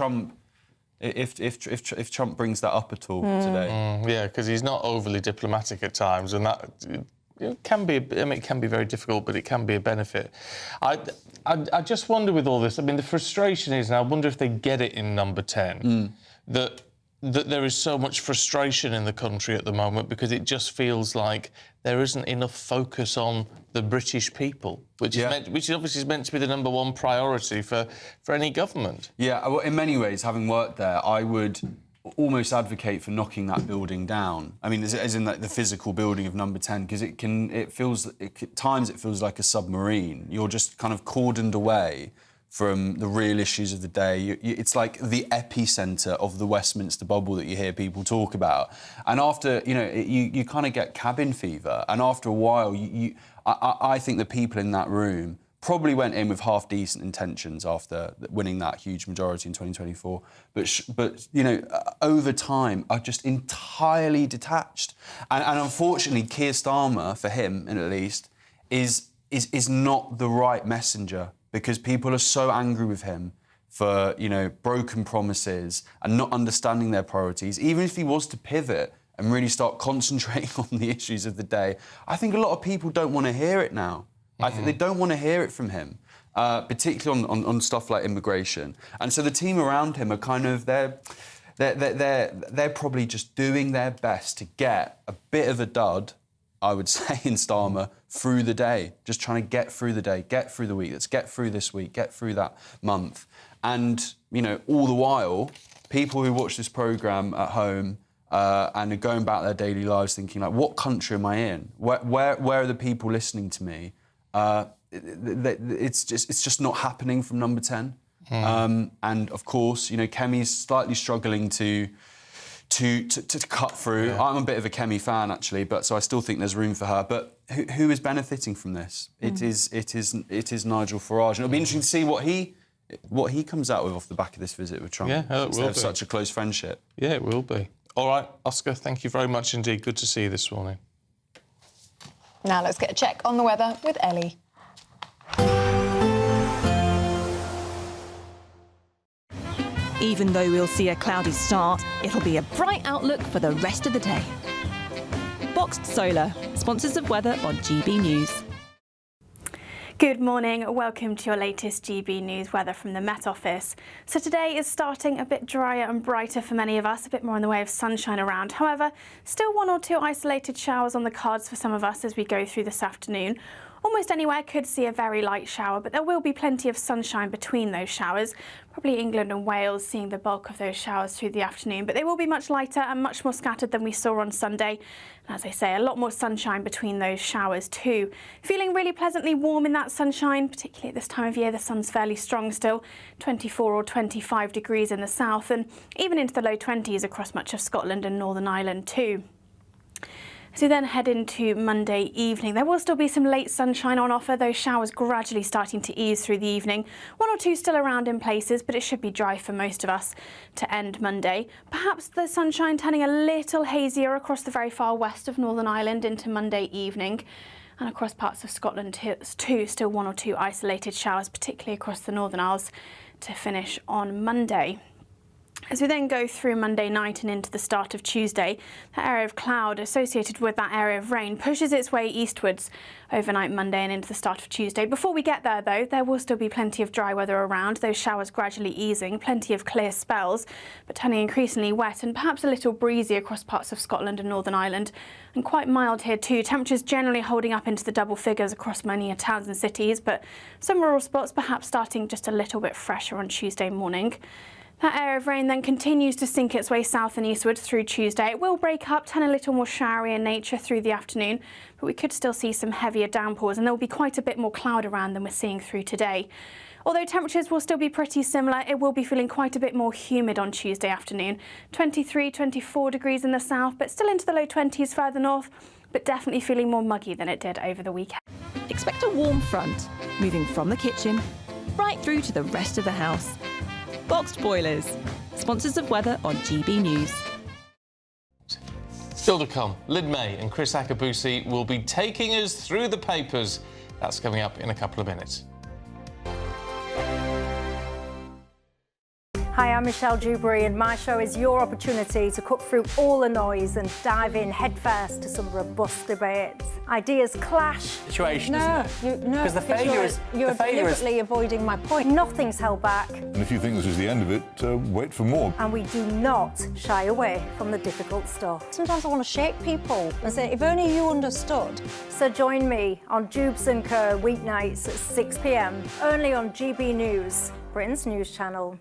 Trump brings that up at all today. Yeah, because he's not overly diplomatic at times, and that can be. I mean, it can be very difficult, but it can be a benefit. I just wonder with all this. I mean, the frustration is, and I wonder if they get it in number 10, that there is so much frustration in the country at the moment because it just feels like there isn't enough focus on the British people, which obviously is meant to be the number one priority for any government. Yeah, well, in many ways, having worked there, I would almost advocate for knocking that building down. I mean, as in like the physical building of number 10, because at times it feels like a submarine. You're just kind of cordoned away from the real issues of the day. It's like the epicentre of the Westminster bubble that you hear people talk about. And after, you kind of get cabin fever. And after a while, I think the people in that room probably went in with half-decent intentions after winning that huge majority in 2024. But over time, are just entirely detached. And unfortunately, Keir Starmer, for him at least, is not the right messenger, because people are so angry with him for, broken promises and not understanding their priorities. Even if he was to pivot and really start concentrating on the issues of the day, I think a lot of people don't want to hear it now. I think they don't want to hear it from him, particularly on stuff like immigration. And so the team around him are kind of, they're probably just doing their best to get a bit of a dud, I would say, in Starmer through the day, just trying to get through the day, get through the week, let's get through this week, get through that month. And, all the while, people who watch this programme at home and are going about their daily lives thinking, like, what country am I in? Where are the people listening to me? It's just not happening from number 10. And, of course, Kemi's slightly struggling to cut through. Yeah. I'm a bit of a Kemi fan, actually, so I still think there's room for her. But who is benefiting from this? It is Nigel Farage. And it'll be interesting to see what he comes out with off the back of this visit with Trump. Yeah, it will be. Such a close friendship. Yeah, it will be. All right, Oscar, thank you very much indeed. Good to see you this morning. Now let's get a check on the weather with Ellie. Even though we'll see a cloudy start, it'll be a bright outlook for the rest of the day. Boxed Solar, sponsors of weather on GB News. Good morning, welcome to your latest GB News weather from the Met Office. So today is starting a bit drier and brighter for many of us, a bit more in the way of sunshine around. However, still one or two isolated showers on the cards for some of us as we go through this afternoon. Almost anywhere could see a very light shower, but there will be plenty of sunshine between those showers. Probably England and Wales seeing the bulk of those showers through the afternoon, but they will be much lighter and much more scattered than we saw on Sunday. And as I say, a lot more sunshine between those showers too. Feeling really pleasantly warm in that sunshine, particularly at this time of year. The sun's fairly strong still, 24 or 25 degrees in the south, and even into the low 20s across much of Scotland and Northern Ireland too. As we then head into Monday evening, there will still be some late sunshine on offer, those showers gradually starting to ease through the evening. One or two still around in places, but it should be dry for most of us to end Monday. Perhaps the sunshine turning a little hazier across the very far west of Northern Ireland into Monday evening. And across parts of Scotland too, still one or two isolated showers, particularly across the Northern Isles, to finish on Monday. As we then go through Monday night and into the start of Tuesday, that area of cloud associated with that area of rain pushes its way eastwards overnight Monday and into the start of Tuesday. Before we get there, though, there will still be plenty of dry weather around, those showers gradually easing, plenty of clear spells, but turning increasingly wet and perhaps a little breezy across parts of Scotland and Northern Ireland. And quite mild here too, temperatures generally holding up into the double figures across many towns and cities, but some rural spots perhaps starting just a little bit fresher on Tuesday morning. That area of rain then continues to sink its way south and eastwards through Tuesday. It will break up, turn a little more showery in nature through the afternoon, but we could still see some heavier downpours and there will be quite a bit more cloud around than we're seeing through today. Although temperatures will still be pretty similar, it will be feeling quite a bit more humid on Tuesday afternoon. 23, 24 degrees in the south, but still into the low 20s further north, but definitely feeling more muggy than it did over the weekend. Expect a warm front moving from the kitchen right through to the rest of the house. Boxed Boilers, sponsors of weather on GB News. Still to come, Lyd May and Chris Akabusi will be taking us through the papers. That's coming up in a couple of minutes. Hi, I'm Michelle Dewberry, and my show is your opportunity to cut through all the noise and dive in headfirst to some robust debates. Ideas clash. Situation, isn't it? No, because the failure is you're deliberately avoiding my point. Nothing's held back, And if you think this is the end of it, wait for more. and we do not shy away from the difficult stuff. Sometimes I want to shake people and say, if only you understood. So join me on Jubes and Co weeknights at 6 p.m. only on GB News, Britain's news channel.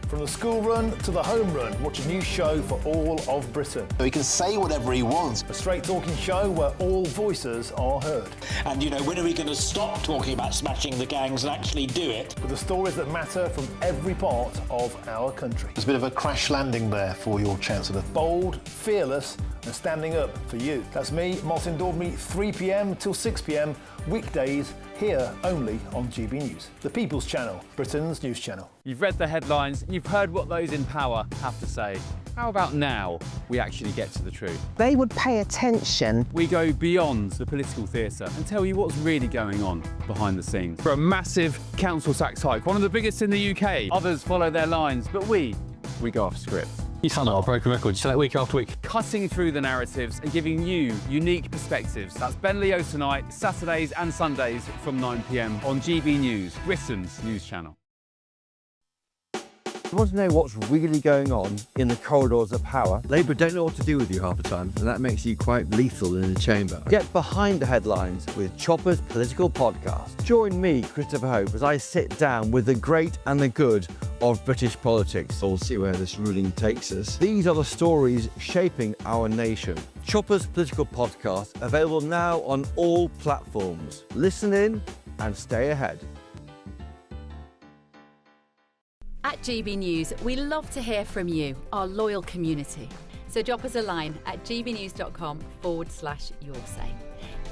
From the school run to the home run, watch a new show for all of Britain. He can say whatever he wants. A straight talking show where all voices are heard. And, you know, when are we going to stop talking about smashing the gangs and actually do it? With the stories that matter from every part of our country. There's a bit of a crash landing there for your Chancellor. Bold, fearless and standing up for you. That's me, Martin Daubney, 3 p.m. till 6 p.m. weekdays here only on GB News. The People's Channel, Britain's news channel. You've read the headlines, you've heard what those in power have to say. How about now we actually get to the truth? They would pay attention. We go beyond the political theatre and tell you what's really going on behind the scenes. For a massive council tax hike, one of the biggest in the UK. Others follow their lines, but we go off script. You sound like a broken record, you say that week after week. Cutting through the narratives and giving you unique perspectives. That's Ben Leo tonight, Saturdays and Sundays from 9 p.m. on GB News, Britain's news channel. You want to know what's really going on in the corridors of power? Labour don't know what to do with you half the time, and that makes you quite lethal in the chamber. Get behind the headlines with Chopper's Political Podcast. Join me, Christopher Hope, as I sit down with the great and the good of British politics. We'll see where this ruling takes us. These are the stories shaping our nation. Chopper's Political Podcast, available now on all platforms. Listen in and stay ahead. At GB News, we love to hear from you, our loyal community. So drop us a line at gbnews.com/yoursay.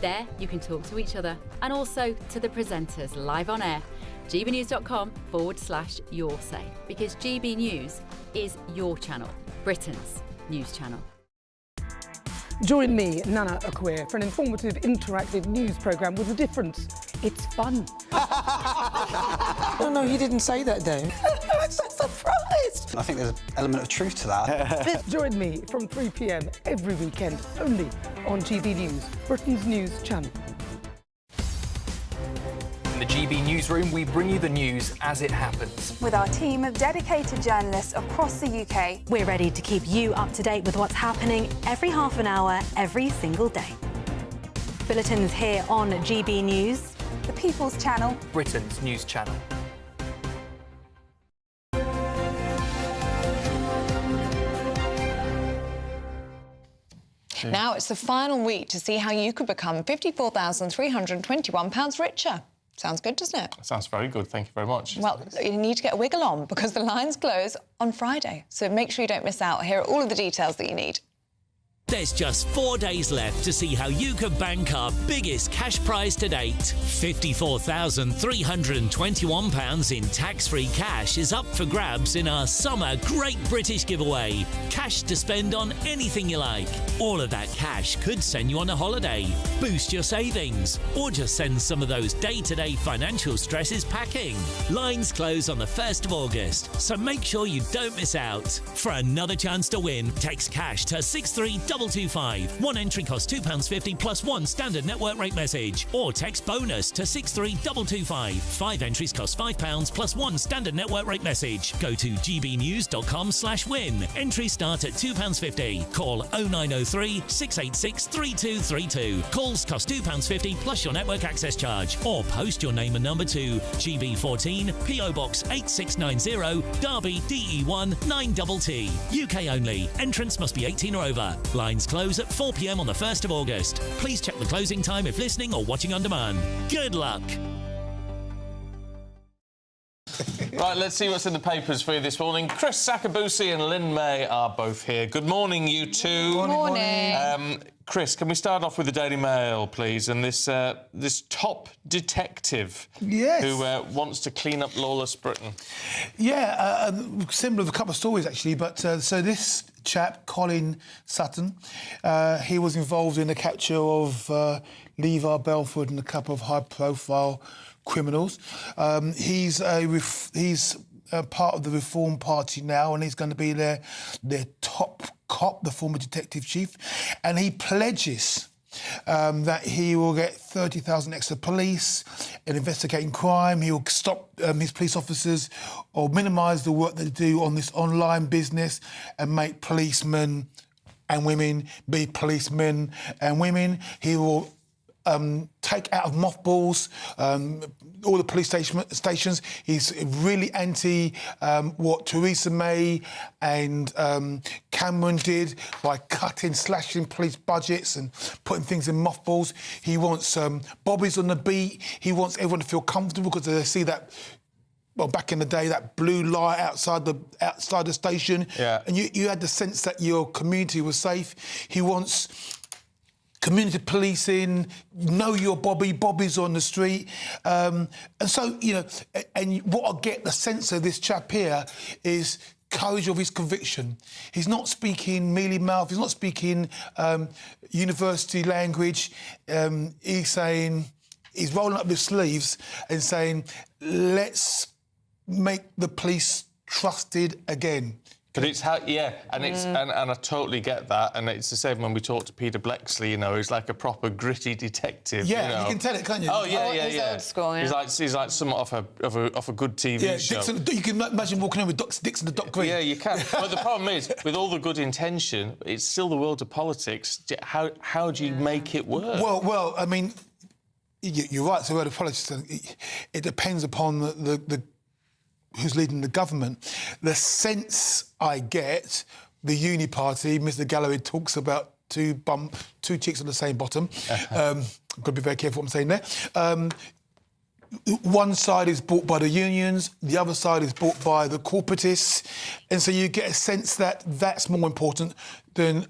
There you can talk to each other and also to the presenters live on air. gbnews.com/yoursay, because GB News is your channel, Britain's news channel. Join me, Nana Akwe, for an informative, interactive news programme with a difference. It's fun. No, he didn't say that, though. I'm so surprised. I think there's an element of truth to that. Join me from 3 p.m. every weekend, only on GB News, Britain's news channel. In the GB newsroom, we bring you the news as it happens. With our team of dedicated journalists across the UK. We're ready to keep you up to date with what's happening every half an hour, every single day. Bulletins here on GB News, the People's Channel, Britain's news channel. Now it's the final week to see how you could become £54,321 richer. Sounds good, doesn't it? Sounds very good, thank you very much. Well, you need to get a wiggle on because the lines close on Friday. So make sure you don't miss out. Here are all of the details that you need. There's just 4 days left to see how you can bank our biggest cash prize to date. £54,321 in tax-free cash is up for grabs in our summer Great British giveaway. Cash to spend on anything you like. All of that cash could send you on a holiday, boost your savings, or just send some of those day-to-day financial stresses packing. Lines close on the 1st of August, so make sure you don't miss out. For another chance to win, text cash to 63225. One entry costs £2.50 plus one standard network rate message. Or text bonus to 63225. 5 entries cost £5 plus one standard network rate message. Go to gbnews.com/win. Entries start at £2.50. Call 0903 686 3232. Calls cost £2.50 plus your network access charge. Or post your name and number to GB14 PO Box 8690 Derby DE1 9TT. UK only. Entrance must be 18 or over. Lines close at 4 p.m. on the 1st of August. Please check the closing time if listening or watching on demand. Good luck. Right, Right, let's see what's in the papers for you this morning. Chris Sakabusi and Lynn May are both here. Good morning, you two. Good morning. Chris, can we start off with the Daily Mail, please? And this top detective who wants to clean up lawless Britain. Yeah, similar with a couple of stories, actually. But so this chap, Colin Sutton, he was involved in the capture of Levi Belford and a couple of high-profile criminals. He's part of the Reform Party now, and he's going to be their top cop, the former detective chief, and he pledges that he will get 30,000 extra police in investigating crime. He will stop his police officers or minimise the work they do on this online business and make policemen and women be policemen and women. He will take out of mothballs all the police stations. He's really anti what Theresa May and Cameron did by slashing police budgets and putting things in mothballs. He wants bobbies on the beat. He wants everyone to feel comfortable because they see that. Well, back in the day, that blue light outside the station, and you had the sense that your community was safe. He wants community policing, know your bobbies on the street. And so, you know, and what I get the sense of this chap here is courage of his conviction. He's not speaking mealy-mouthed, he's not speaking university language. He's rolling up his sleeves and saying, let's make the police trusted again. But it's how, and I totally get that, and it's the same when we talk to Peter Blexley. You know, he's like a proper gritty detective. Yeah, you know. you can tell it, can't you? Oh yeah, he's old school, yeah. He's like somewhat off a good TV show. Dixon, you can imagine walking in with Dixon the Doc Green. Yeah, you can. But the problem is, with all the good intention, it's still the world of politics. How do you make it work? Well, I mean, you're right. It's the world of politics. It depends upon the who's leading the government. The sense I get, the Uni Party, Mr Galloway talks about two cheeks on the same bottom. I've got to be very careful what I'm saying there. One side is bought by the unions, the other side is bought by the corporatists, and so you get a sense that that's more important than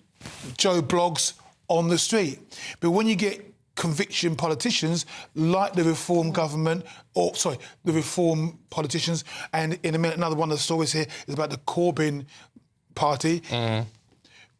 Joe Bloggs on the street. But when you get conviction politicians like the Reform government, the Reform politicians, and in a minute, another one of the stories here is about the Corbyn party.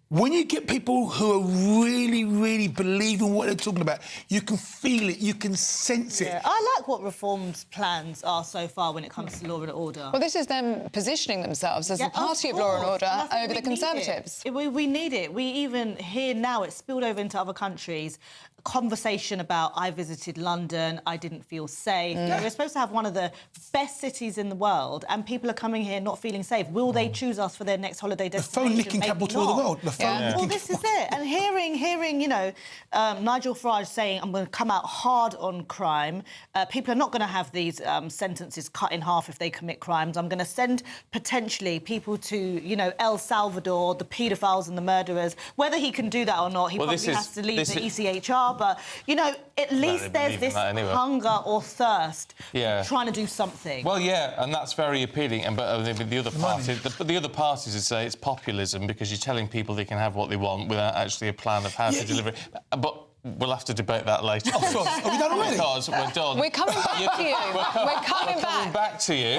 When you get people who are really, really believing what they're talking about, you can feel it, you can sense it. I like what Reform's plans are so far when it comes to law and order. Well, this is them positioning themselves as a party of law and order over the Conservatives. We need it. We even hear now it's spilled over into other countries. Conversation about I visited London, I didn't feel safe. We're supposed to have one of the best cities in the world, and people are coming here not feeling safe. Will they choose us for their next holiday destination? The phone-licking capital of the world. Well, this is it. And hearing, you know, Nigel Farage saying, I'm going to come out hard on crime. People are not going to have these sentences cut in half if they commit crimes. I'm going to send, potentially, people to, you know, El Salvador, the paedophiles and the murderers. Whether he can do that or not, he probably has to leave the ECHR. But, you know, at least there's this hunger or thirst for trying to do something. Well, and that's very appealing. But the other parties would say it's populism because you're telling people they can have what they want without actually a plan of how to deliver it. But we'll have to debate that later. Oh, sorry. Are we done already? Because we're done. We're coming back to you. We're coming back to you.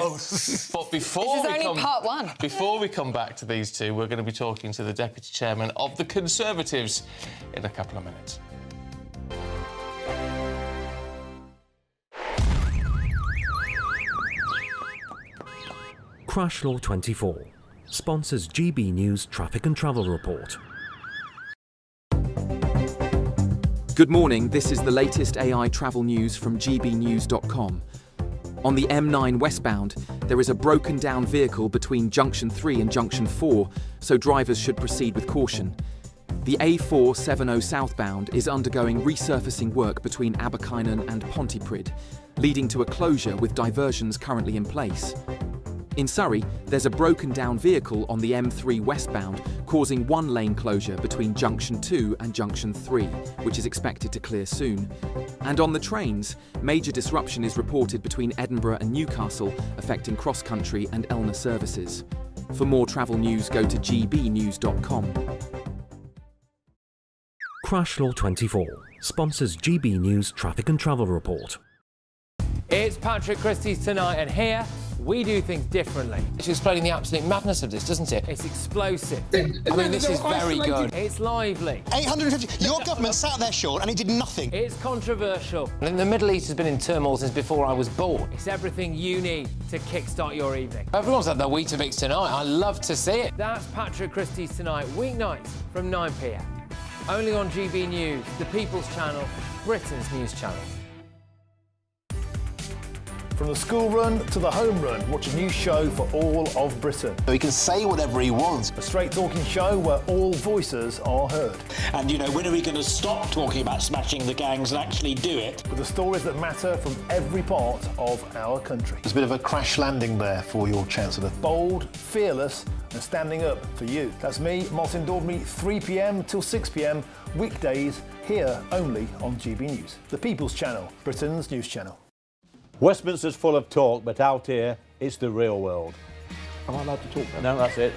But before this is only part one. Before we come back to these two, we're going to be talking to the Deputy Chairman of the Conservatives in a couple of minutes. Crash Law 24 sponsors GB News Traffic and Travel Report. Good morning, this is the latest AI travel news from gbnews.com. On the M9 westbound, there is a broken down vehicle between Junction 3 and Junction 4, so drivers should proceed with caution. The A470 southbound is undergoing resurfacing work between Abercynon and Pontypridd, leading to a closure with diversions currently in place. In Surrey, there's a broken down vehicle on the M3 westbound, causing one lane closure between Junction 2 and Junction 3, which is expected to clear soon. And on the trains, major disruption is reported between Edinburgh and Newcastle, affecting cross-country and Elna services. For more travel news, go to gbnews.com. Crash Law 24 sponsors GB News Traffic and Travel Report. It's Patrick Christie's Tonight, and here we do things differently. It's explaining the absolute madness of this, doesn't it? It's explosive. I mean, this is very good. It's lively. 850. Your government sat there, Sean, and it did nothing. It's controversial. And the Middle East has been in turmoil since before I was born. It's everything you need to kickstart your evening. Everyone's had their Weetabix tonight. I love to see it. That's Patrick Christie's Tonight, weeknights from 9 p.m. Only on GB News, the People's Channel, Britain's news channel. From the school run to the home run, watch a new show for all of Britain. He can say whatever he wants. A straight talking show where all voices are heard. And, you know, when are we going to stop talking about smashing the gangs and actually do it? With the stories that matter from every part of our country. There's a bit of a crash landing there for your Chancellor. Bold, fearless and standing up for you. That's me, Martin Daubney, 3 p.m. till 6 p.m, weekdays, here only on GB News. The People's Channel, Britain's news channel. Westminster's full of talk, but out here, it's the real world. Am I allowed to talk No, now? that's it.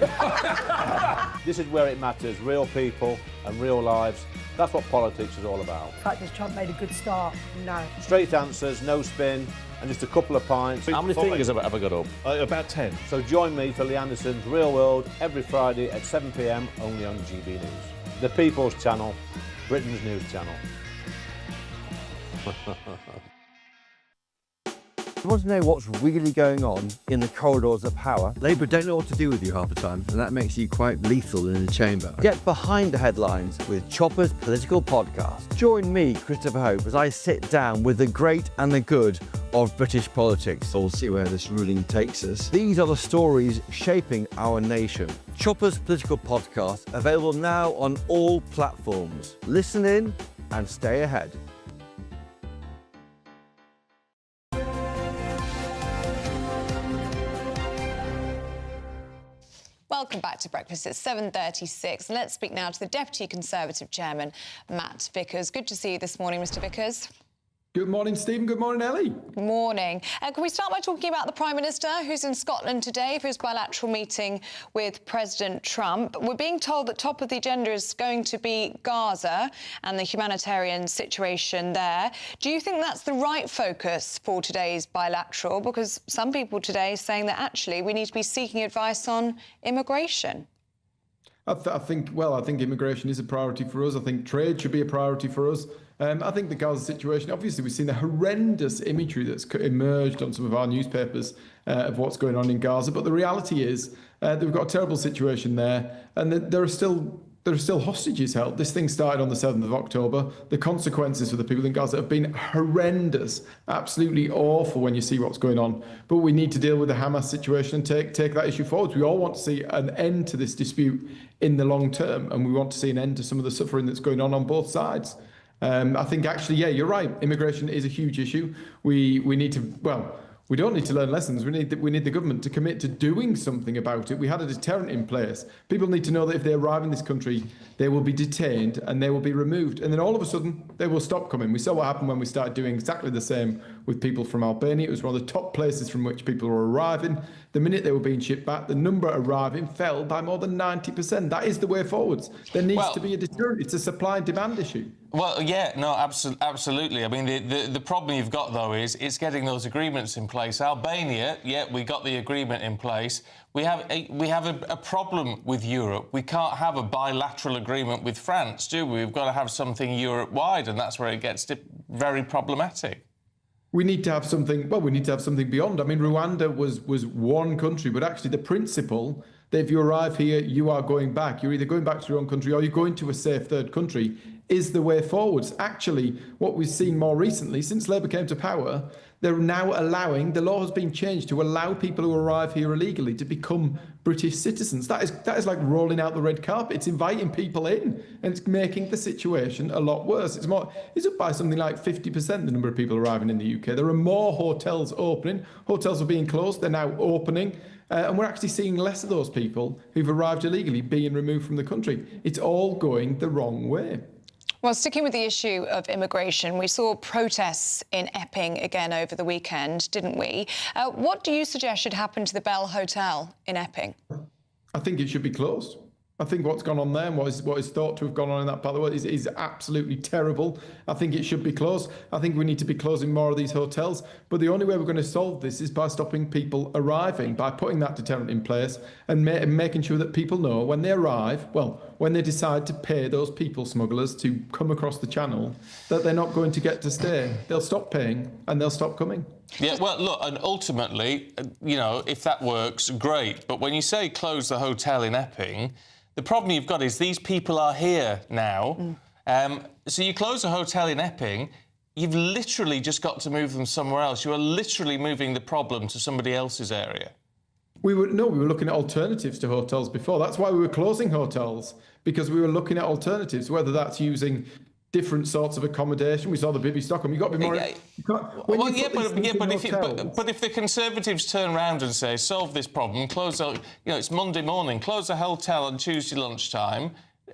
This is where it matters, real people and real lives. That's what politics is all about. The fact has Trump made a good start? No. Straight answers, no spin, and just a couple of pints. How many fingers have I got up? About 10. So join me for Lee Anderson's Real World every Friday at 7 p.m, only on GB News. The People's Channel, Britain's news channel. You want to know what's really going on in the corridors of power? Labour don't know what to do with you half the time, and that makes you quite lethal in the chamber. Get behind the headlines with Chopper's political podcast. Join me, Christopher Hope, as I sit down with the great and the good of British politics. We'll see where this ruling takes us. These are the stories shaping our nation. Chopper's political podcast, available now on all platforms. Listen in and stay ahead. Welcome back to Breakfast. It's 7:36. Let's speak now to the Deputy Conservative Chairman, Matt Vickers. Good to see you this morning, Mr. Vickers. Good morning, Stephen. Good morning, Ellie. Good morning. Can we start by talking about the Prime Minister, who's in Scotland today for his bilateral meeting with President Trump? We're being told that top of the agenda is going to be Gaza and the humanitarian situation there. Do you think that's the right focus for today's bilateral? Because some people today are saying that actually we need to be seeking advice on immigration. I think immigration is a priority for us. I think trade should be a priority for us. I think the Gaza situation, obviously we've seen the horrendous imagery that's emerged on some of our newspapers of what's going on in Gaza. But the reality is that we've got a terrible situation there, and there are still hostages held. This thing started on the 7th of October. The consequences for the people in Gaza have been horrendous, absolutely awful when you see what's going on. But we need to deal with the Hamas situation and take that issue forward. We all want to see an end to this dispute in the long term, and we want to see an end to some of the suffering that's going on both sides. I think actually, yeah, you're right. Immigration is a huge issue. We need to, we don't need to learn lessons. We need the government to commit to doing something about it. We had a deterrent in place. People need to know that if they arrive in this country, they will be detained and they will be removed. And then all of a sudden, they will stop coming. We saw what happened when we started doing exactly the same with people from Albania. It was one of the top places from which people were arriving. The minute they were being shipped back, the number arriving fell by more than 90%. That is the way forwards. There needs to be a deterrent. It's a supply and demand issue. Well, yeah, no, absolutely. I mean, the problem you've got, though, is it's getting those agreements in place. Albania, yeah, we got the agreement in place. We have a problem with Europe. We can't have a bilateral agreement with France, do we? We've got to have something Europe-wide, and that's where it gets very problematic. We need to have something, we need to have something beyond. I mean, Rwanda was one country, but actually the principle that if you arrive here, you are going back. You're either going back to your own country or you're going to a safe third country is the way forwards. Actually, what we've seen more recently, since Labour came to power, They're now allowing, the law has been changed to allow people who arrive here illegally to become British citizens. That is like rolling out the red carpet. It's inviting people in, and it's making the situation a lot worse. It's up by something like 50%, the number of people arriving in the UK. There are more hotels opening. Hotels were being closed, they're now opening. And we're actually seeing less of those people who've arrived illegally being removed from the country. It's all going the wrong way. Well, sticking with the issue of immigration, we saw protests in Epping again over the weekend, didn't we? What do you suggest should happen to the Bell Hotel in Epping? I think it should be closed. I think what's gone on there and what is thought to have gone on in that part of the world is absolutely terrible. I think it should be closed. I think we need to be closing more of these hotels. But the only way we're going to solve this is by stopping people arriving, by putting that deterrent in place and making sure that people know when they arrive, well, when they decide to pay those people smugglers to come across the channel, that they're not going to get to stay. They'll stop paying and they'll stop coming. Yeah, well, look, and ultimately, you know, if that works, great. But when you say close the hotel in Epping, the problem you've got is these people are here now. So you close a hotel in Epping, you've literally just got to move them somewhere else. You are literally moving the problem to somebody else's area. We were looking at alternatives to hotels before. That's why we were closing hotels, because we were looking at alternatives, whether that's using different sorts of accommodation. We saw the Bibby Stockholm. You've got to be more... But if the Conservatives turn around and say, solve this problem, close... You know, it's Monday morning, close a hotel on Tuesday lunchtime,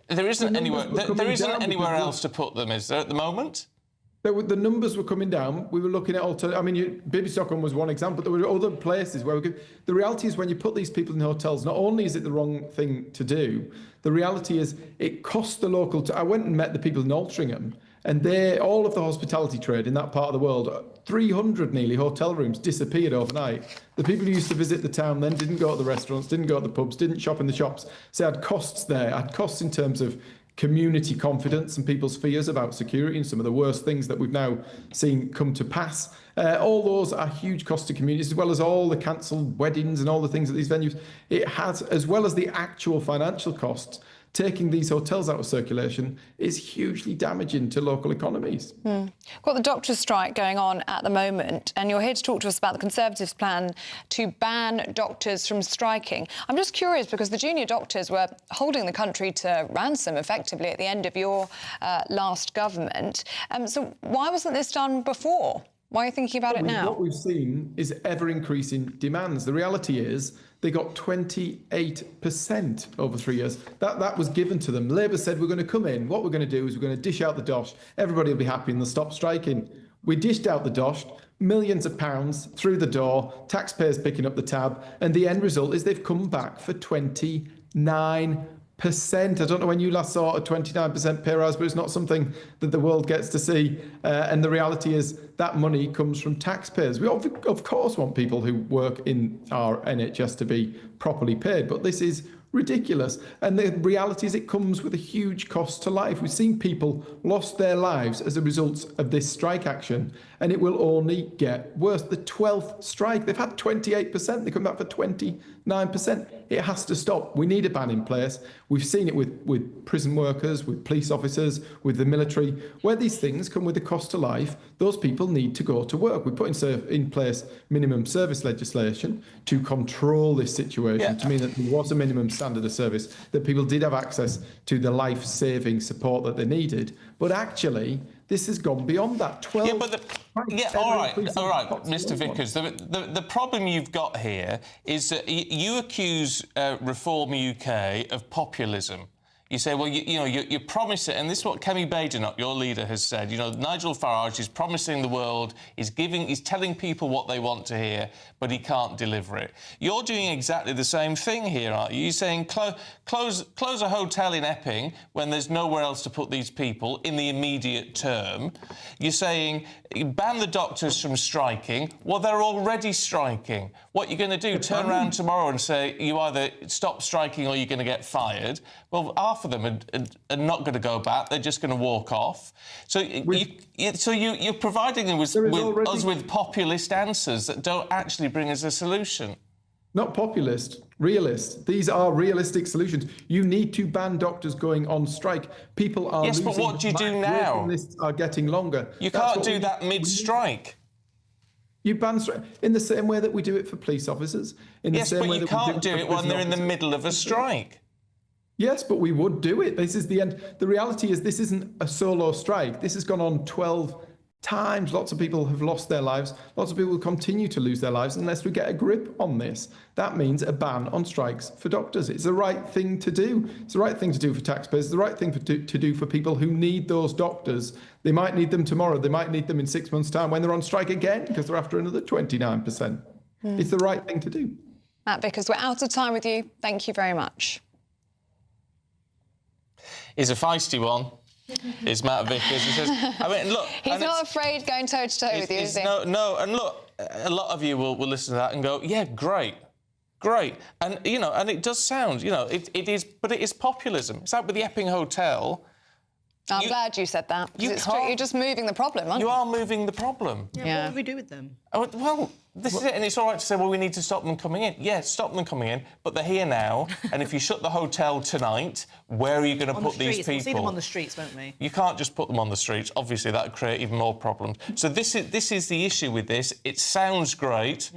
there isn't anywhere else to put them, is there, at the moment? The numbers were coming down. We were looking at alternatives. I mean, Bibby Stockholm was one example. There were other places where we could... The reality is when you put these people in hotels, not only is it the wrong thing to do, the reality is it costs the local... I went and met the people in Altrincham, and all of the hospitality trade in that part of the world, 300 nearly hotel rooms disappeared overnight. The people who used to visit the town then didn't go to the restaurants, didn't go to the pubs, didn't shop in the shops. So had costs there, had costs in terms of community confidence and people's fears about security and some of the worst things that we've now seen come to pass. All those are huge costs to communities, as well as all the cancelled weddings and all the things at these venues. It has, as well as the actual financial costs, taking these hotels out of circulation is hugely damaging to local economies. Got the doctors' strike going on at the moment, and you're here to talk to us about the Conservatives' plan to ban doctors from striking. I'm just curious because the junior doctors were holding the country to ransom effectively at the end of your last government. So why wasn't this done before? Why are you thinking about it now? What we've seen is ever-increasing demands. The reality is they got 28% over 3 years. That was given to them. Labour said, we're going to come in. What we're going to do is we're going to dish out the dosh. Everybody will be happy and they'll stop striking. We dished out the dosh, millions of pounds through the door, taxpayers picking up the tab, and the end result is they've come back for 29%. I don't know when you last saw a 29% pay rise, but it's not something that the world gets to see. And the reality is that money comes from taxpayers. We of course want people who work in our NHS to be properly paid, but this is ridiculous. And the reality is it comes with a huge cost to life. We've seen people lost their lives as a result of this strike action, and it will only get worse. The 12th strike, they've had 28%, they come back for 29%. It has to stop. We need a ban in place. We've seen it with prison workers, with police officers, with the military. Where these things come with a cost to life, those people need to go to work. We put in place minimum service legislation to control this situation, to mean that there was a minimum standard of service, that people did have access to the life-saving support that they needed. But actually, this has gone beyond that. 12. All right, Mr. Vickers. The problem you've got here is that you accuse Reform UK of populism. You say, well, you promise it, and this is what Kemi Badenoch, your leader, has said. You know, Nigel Farage is promising the world, he's telling people what they want to hear, but he can't deliver it. You're doing exactly the same thing here, aren't you? You're saying close a hotel in Epping when there's nowhere else to put these people in the immediate term. You're saying ban the doctors from striking. Well, they're already striking. What you're going to do, turn around tomorrow and say you either stop striking or you're going to get fired. Well, half of them are not going to go back. They're just going to walk off. So you're providing them with populist answers that don't actually bring us a solution. Not populist, realist. These are realistic solutions. You need to ban doctors going on strike. People are losing. But what do you do now? Waiting lists are getting longer. You can't do that mid-strike. You ban in the same way that we do it for police officers. Yes, but you can't do it when they're in the middle of a strike. Yes, but we would do it. This is the end. The reality is this isn't a solo strike. This has gone on 12 times. Lots of people have lost their lives. Lots of people will continue to lose their lives unless we get a grip on this. That means a ban on strikes for doctors. It's the right thing to do. It's the right thing to do for taxpayers. It's the right thing to do for people who need those doctors. They might need them tomorrow. They might need them in 6 months' time when they're on strike again because they're after another 29%. It's the right thing to do. Matt Vickers, we're out of time with you. Thank you very much. He's a feisty one. Is Matt Vickers. He says, I mean, look... He's not afraid going toe-to-toe with you, is he? No, and look, a lot of you will listen to that and go, yeah, great. And, you know, and it does sound, you know, it is, but it is populism. It's like with the Epping Hotel. I'm glad you said that. It's true. You're just moving the problem, aren't you? You are moving the problem. Yeah. What do we do with them? Oh, well, this is it, and it's all right to say, well, we need to stop them coming in. Yeah, stop them coming in, but they're here now, and if you shut the hotel tonight, where are you going to put these people? We'll see them on the streets, won't we? You can't just put them on the streets. Obviously, that would create even more problems. So this is the issue with this. It sounds great,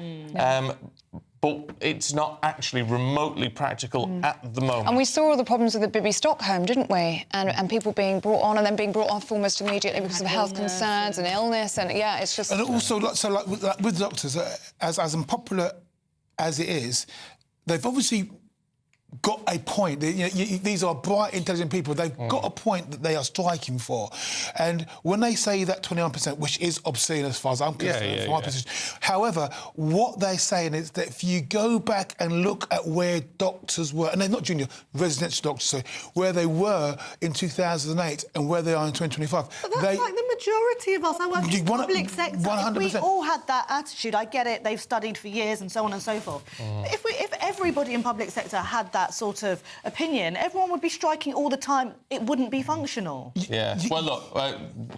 but it's not actually remotely practical at the moment. And we saw all the problems with the Bibby Stockholm, didn't we? And people being brought on and then being brought off almost immediately because of health concerns and illness. And, yeah, it's just... And also, with doctors, as unpopular as it is, they've obviously got a point. These are bright, intelligent people. They've got a point that they are striking for. And when they say that 29%, which is obscene as far as I'm concerned, from my position. However, what they're saying is that if you go back and look at where doctors were, and they're not junior, residential doctors, so where they were in 2008 and where they are in 2025. But that's like the majority of us. I work in the public sector. 100%. If we all had that attitude, I get it, they've studied for years and so on and so forth. If everybody in public sector had that sort of opinion, everyone would be striking all the time. It wouldn't be functional. Yeah. Well, look,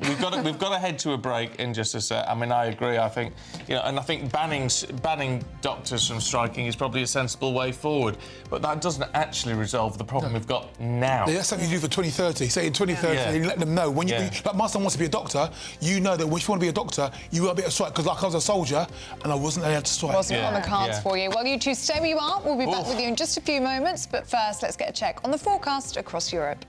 we've got to head to a break in just a sec. I mean, I agree. I think, you know, and I think banning doctors from striking is probably a sensible way forward. But that doesn't actually resolve the problem we've got now. Yeah, that's something you do for 2030. Say in 2030, you let them know when like my son wants to be a doctor. You know that if you want to be a doctor, you won't be able to strike because, like, I was a soldier and I wasn't allowed to strike. Wasn't on the cards for you. Well, you two stay where you are. We'll be back with you in just a few moments. But first, let's get a check on the forecast across Europe.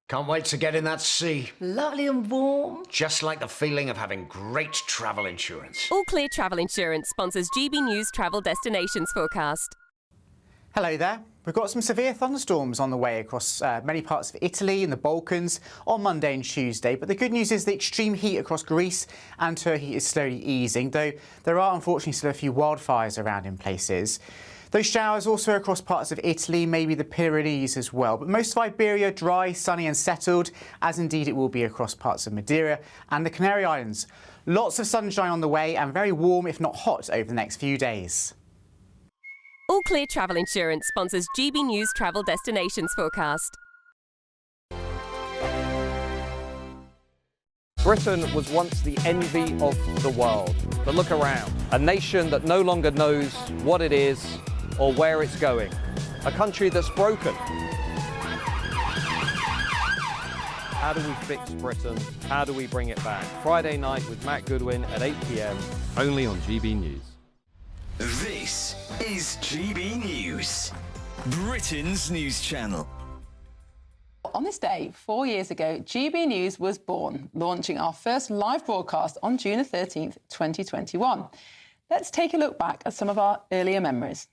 Can't wait to get in that sea. Lovely and warm. Just like the feeling of having great travel insurance. All Clear Travel Insurance sponsors GB News Travel Destinations Forecast. Hello there. We've got some severe thunderstorms on the way across many parts of Italy and the Balkans on Monday and Tuesday. But the good news is the extreme heat across Greece and Turkey is slowly easing, though there are unfortunately still a few wildfires around in places. Those showers also across parts of Italy, maybe the Pyrenees as well. But most of Iberia dry, sunny and settled, as indeed it will be across parts of Madeira and the Canary Islands. Lots of sunshine on the way and very warm, if not hot, over the next few days. All Clear Travel Insurance sponsors GB News Travel Destinations Forecast. Britain was once the envy of the world. But look around. A nation that no longer knows what it is or where it's going. A country that's broken. How do we fix Britain? How do we bring it back? Friday night with Matt Goodwin at 8 p.m. Only on GB News. This is GB News, Britain's news channel. On this day, 4 years ago, GB News was born, launching our first live broadcast on June 13th, 2021. Let's take a look back at some of our earlier memories.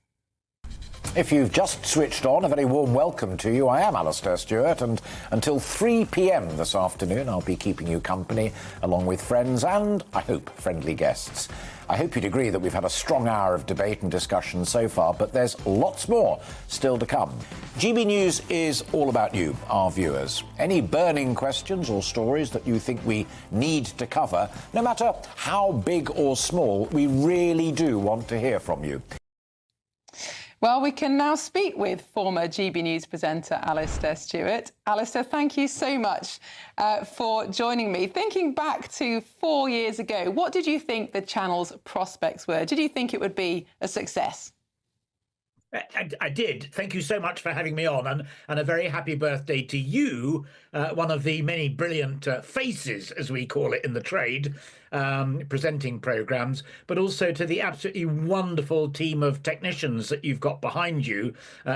If you've just switched on, a very warm welcome to you. I am Alistair Stewart, and until 3 p.m. this afternoon, I'll be keeping you company, along with friends and, I hope, friendly guests. I hope you'd agree that we've had a strong hour of debate and discussion so far, but there's lots more still to come. GB News is all about you, our viewers. Any burning questions or stories that you think we need to cover, no matter how big or small, we really do want to hear from you. Well, we can now speak with former GB News presenter Alistair Stewart. Alistair, thank you so much for joining me. Thinking back to 4 years ago, what did you think the channel's prospects were? Did you think it would be a success? I did. Thank you so much for having me on, and a very happy birthday to you, one of the many brilliant faces, as we call it in the trade, presenting programmes, but also to the absolutely wonderful team of technicians that you've got behind you,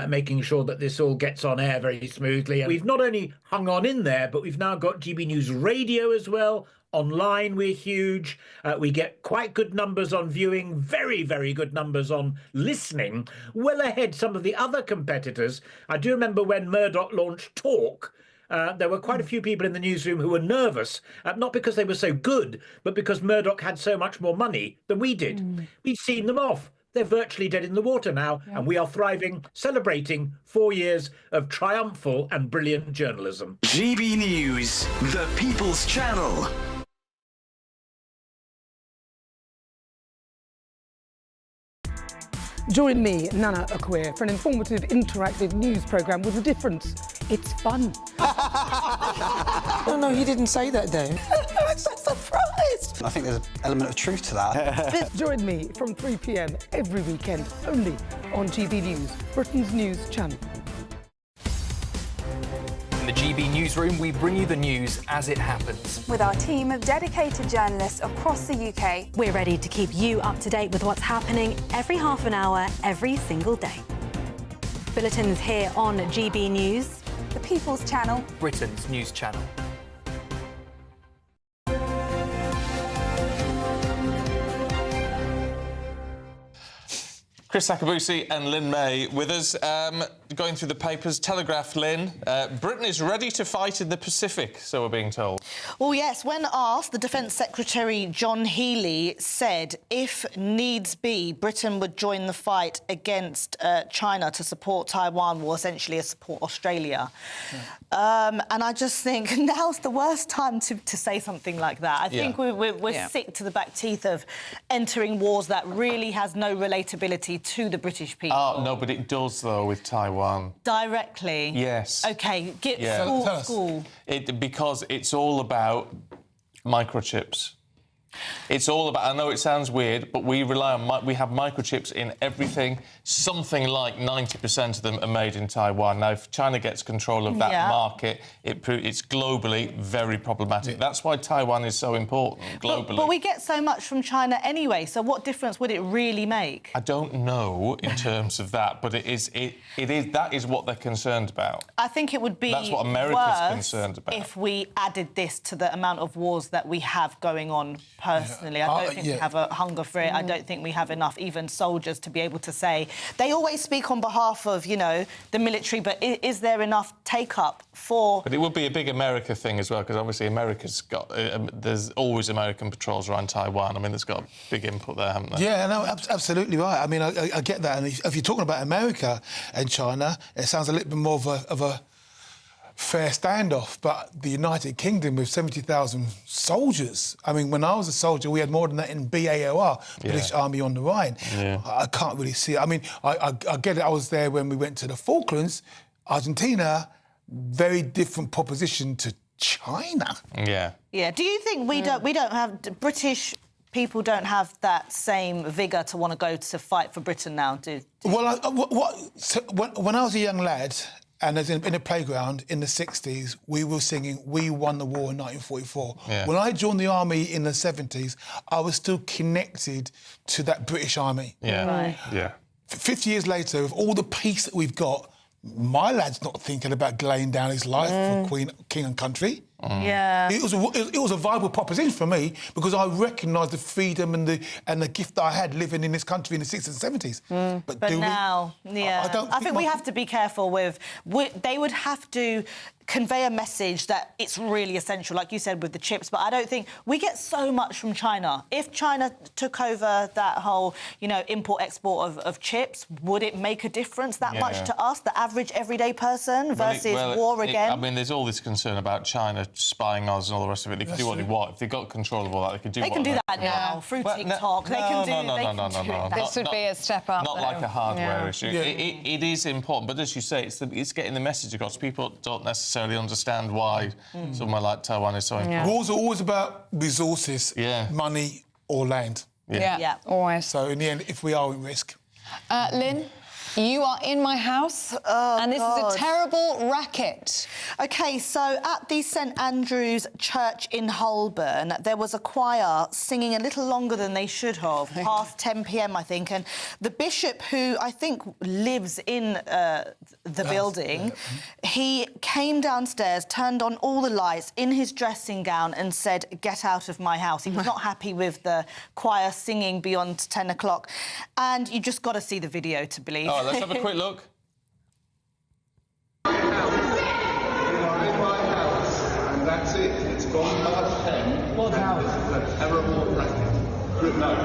making sure that this all gets on air very smoothly. And we've not only hung on in there, but we've now got GB News Radio as well. Online, we're huge. We get quite good numbers on viewing, very, very good numbers on listening, well ahead some of the other competitors. I do remember when Murdoch launched Talk, there were quite a few people in the newsroom who were nervous, not because they were so good, but because Murdoch had so much more money than we did. We've seen them off. They're virtually dead in the water now, and we are thriving, celebrating 4 years of triumphal and brilliant journalism. GB News, the People's Channel. Join me, Nana Akwe, for an informative, interactive news programme with a difference. It's fun. No, he didn't say that, Dave. I'm so surprised. I think there's an element of truth to that. Join me from 3 p.m. every weekend, only on GB News, Britain's news channel. In the GB Newsroom, we bring you the news as it happens. With our team of dedicated journalists across the UK, we're ready to keep you up to date with what's happening every half an hour, every single day. Bulletins here on GB News, the People's Channel, Britain's news channel. Chris Sakabusi and Lynn May with us, going through the papers. Telegraph, Lynn. Britain is ready to fight in the Pacific, so we're being told. Well, yes, when asked, the Defence Secretary John Healey said if needs be, Britain would join the fight against China to support Taiwan, or essentially support Australia. And I just think now's the worst time to say something like that. I think we're sick to the back teeth of entering wars that really has no relatability to the British people. Oh, no, but it does, though, with Taiwan. Directly? Yes. OK, school. Because it's all about microchips. It's all about, I know it sounds weird, but we rely on, we have microchips in everything. Something like 90% of them are made in Taiwan. Now, if China gets control of that market, it's globally very problematic. That's why Taiwan is so important globally. But we get so much from China anyway, so what difference would it really make? I don't know in terms of that, but that is what they're concerned about. I think it would be That's what America's concerned about. If we added this to the amount of wars that we have going on personally. I don't think we have a hunger for it. I don't think we have enough even soldiers to be able to say... They always speak on behalf of, you know, the military, but is there enough take-up for... But it would be a big America thing as well, because obviously America's got... there's always American patrols around Taiwan. I mean, there's got a big input there, haven't they? Yeah, no, absolutely right. I mean, I get that. And if you're talking about America and China, it sounds a little bit more of a fair standoff, but the United Kingdom with 70,000 soldiers. I mean, when I was a soldier, we had more than that in BAOR, British Army on the Rhine. I can't really see it. I mean, I get it. I was there when we went to the Falklands. Argentina, very different proposition to China. Yeah. Yeah. Do you think we don't have... British people don't have that same vigour to want to go to fight for Britain now, Well, when I was a young lad... And as in a playground in the 60s, we were singing "We Won the War" in 1944. Yeah. When I joined the army in the 70s, I was still connected to that British army. Yeah. Right. Yeah. 50 years later, with all the peace that we've got, my lad's not thinking about laying down his life for king and country. Yeah. It was a viable proposition for me because I recognised the freedom and the gift that I had living in this country in the 60s and 70s. But now, I think we have to be careful with... They would have to convey a message that it's really essential, like you said, with the chips, but I don't think... We get so much from China. If China took over that whole, you know, import-export of chips, would it make a difference that much to us, the average everyday person, versus war again? I mean, there's all this concern about China spying us and all the rest of it. They can do what they want. If they got control of all that, they could do They can do that now, through TikTok. No. This would be a step up. Not like a hardware issue. It is important, but as you say, it's getting the message across. People don't necessarily understand why somewhere like Taiwan is so important. Wars are always about resources, money or land. Yeah, always. So in the end, if we are at risk... Lynn? You are in my house, and this is a terrible racket. OK, so at the St Andrew's Church in Holborn, there was a choir singing a little longer than they should have, past 10 p.m, I think, and the bishop, who I think lives in the building, he came downstairs, turned on all the lights in his dressing gown and said, "Get out of my house." He was not happy with the choir singing beyond 10 o'clock. And you just got to see the video to believe. Oh, let's have a quick look. And that's it. It's gone past 10. What house? A terrible racket. Good night.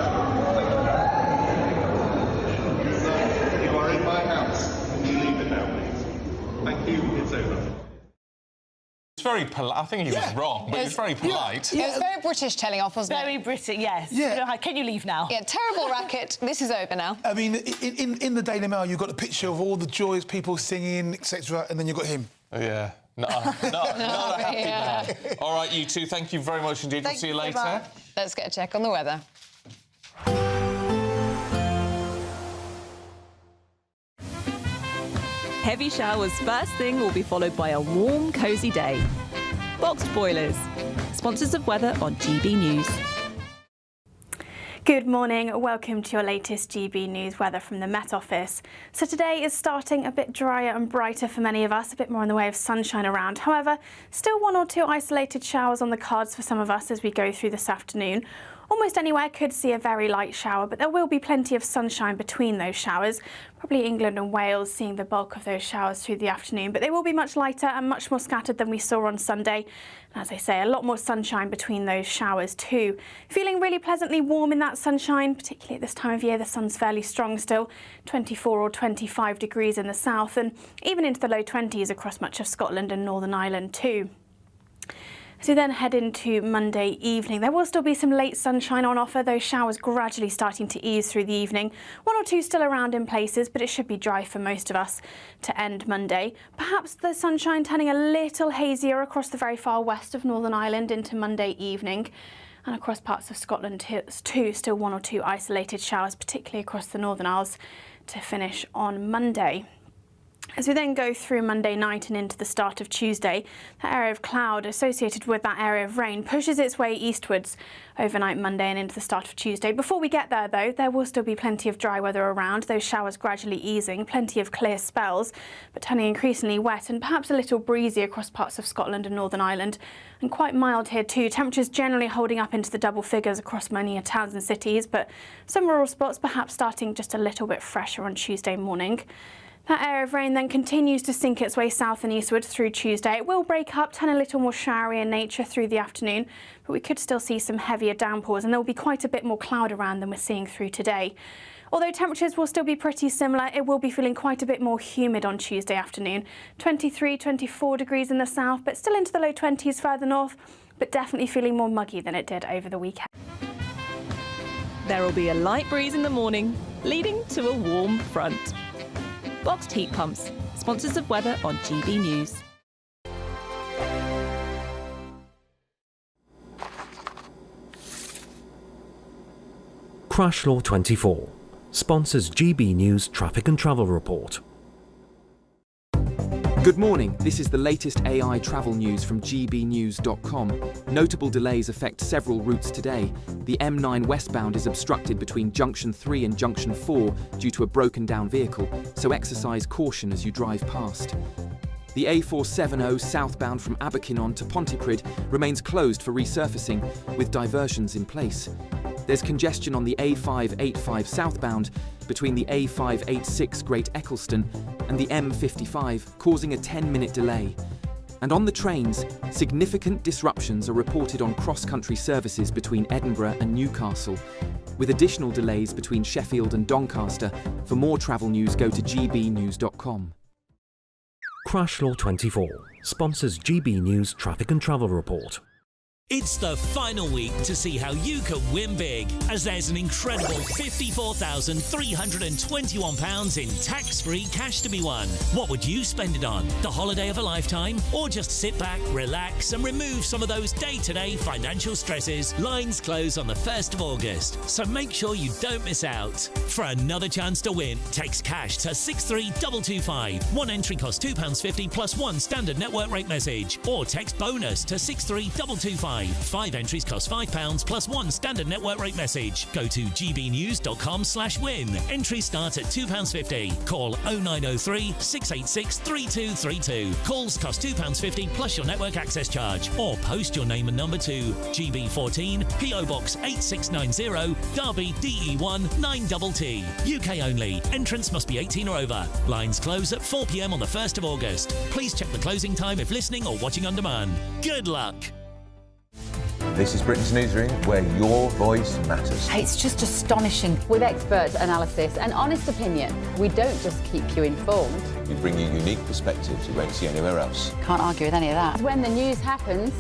You are in my house. Can you leave it now, please? Thank you. It's over. It's very polite. I think he was wrong, but it's very polite. It was very British telling off, wasn't it? Very British, yes. Yeah. Can you leave now? Yeah, terrible racket. This is over now. I mean, in the Daily Mail, you've got a picture of all the joyous people singing, etc., and then you've got him. Yeah. Not a happy man. All right, you two, thank you very much indeed. We'll see you later. Let's get a check on the weather. Heavy showers first thing will be followed by a warm, cosy day. Boxed Boilers, sponsors of weather on GB News. Good morning, welcome to your latest GB News weather from the Met Office. So today is starting a bit drier and brighter for many of us, a bit more in the way of sunshine around. However, still one or two isolated showers on the cards for some of us as we go through this afternoon. Almost anywhere could see a very light shower, but there will be plenty of sunshine between those showers. Probably England and Wales seeing the bulk of those showers through the afternoon, but they will be much lighter and much more scattered than we saw on Sunday. And as I say, a lot more sunshine between those showers too. Feeling really pleasantly warm in that sunshine, particularly at this time of year. The sun's fairly strong still, 24 or 25 degrees in the south, and even into the low 20s across much of Scotland and Northern Ireland too. As we then head into Monday evening, there will still be some late sunshine on offer, those showers gradually starting to ease through the evening. One or two still around in places, but it should be dry for most of us to end Monday. Perhaps the sunshine turning a little hazier across the very far west of Northern Ireland into Monday evening. And across parts of Scotland too, still one or two isolated showers, particularly across the Northern Isles, to finish on Monday. As we then go through Monday night and into the start of Tuesday, that area of cloud associated with that area of rain pushes its way eastwards overnight Monday and into the start of Tuesday. Before we get there, though, there will still be plenty of dry weather around, those showers gradually easing, plenty of clear spells, but turning increasingly wet and perhaps a little breezy across parts of Scotland and Northern Ireland. And quite mild here too, temperatures generally holding up into the double figures across many towns and cities, but some rural spots perhaps starting just a little bit fresher on Tuesday morning. That area of rain then continues to sink its way south and eastward through Tuesday. It will break up, turn a little more showery in nature through the afternoon, but we could still see some heavier downpours and there will be quite a bit more cloud around than we're seeing through today. Although temperatures will still be pretty similar, it will be feeling quite a bit more humid on Tuesday afternoon. 23, 24 degrees in the south, but still into the low 20s further north, but definitely feeling more muggy than it did over the weekend. There will be a light breeze in the morning, leading to a warm front. Boxed Heat Pumps, sponsors of weather on GB News. Crash Law 24 sponsors GB News Traffic and Travel Report. Good morning, this is the latest AI travel news from gbnews.com. Notable delays affect several routes today. The M9 westbound is obstructed between Junction 3 and Junction 4 due to a broken down vehicle, so exercise caution as you drive past. The A470 southbound from Abercynon to Pontypridd remains closed for resurfacing, with diversions in place. There's congestion on the A585 southbound between the A586 Great Eccleston and the M55, causing a 10-minute delay. And on the trains, significant disruptions are reported on cross-country services between Edinburgh and Newcastle, with additional delays between Sheffield and Doncaster. For more travel news, go to gbnews.com. Crash Law 24 sponsors GB News Traffic and Travel Report. It's the final week to see how you can win big, as there's an incredible £54,321 in tax-free cash to be won. What would you spend it on? The holiday of a lifetime? Or just sit back, relax and remove some of those day-to-day financial stresses? Lines close on the 1st of August, so make sure you don't miss out. For another chance to win, text cash to 63225. One entry costs £2.50 plus one standard network rate message, or text bonus to 63225. 5 entries cost £5 plus one standard network rate message. Go to gbnews.com/win. Entries start at £2.50. Call 0903 686 3232. Calls cost £2.50 plus your network access charge. Or post your name and number to GB14 PO Box 8690 Derby DE1 9TT. UK only. Entrance must be 18 or over. Lines close at 4 p.m. on the 1st of August. Please check the closing time if listening or watching on demand. Good luck. This is Britain's Newsroom, where your voice matters. It's just astonishing. With expert analysis and honest opinion, we don't just keep you informed. We bring you unique perspectives you won't see anywhere else. Can't argue with any of that. When the news happens,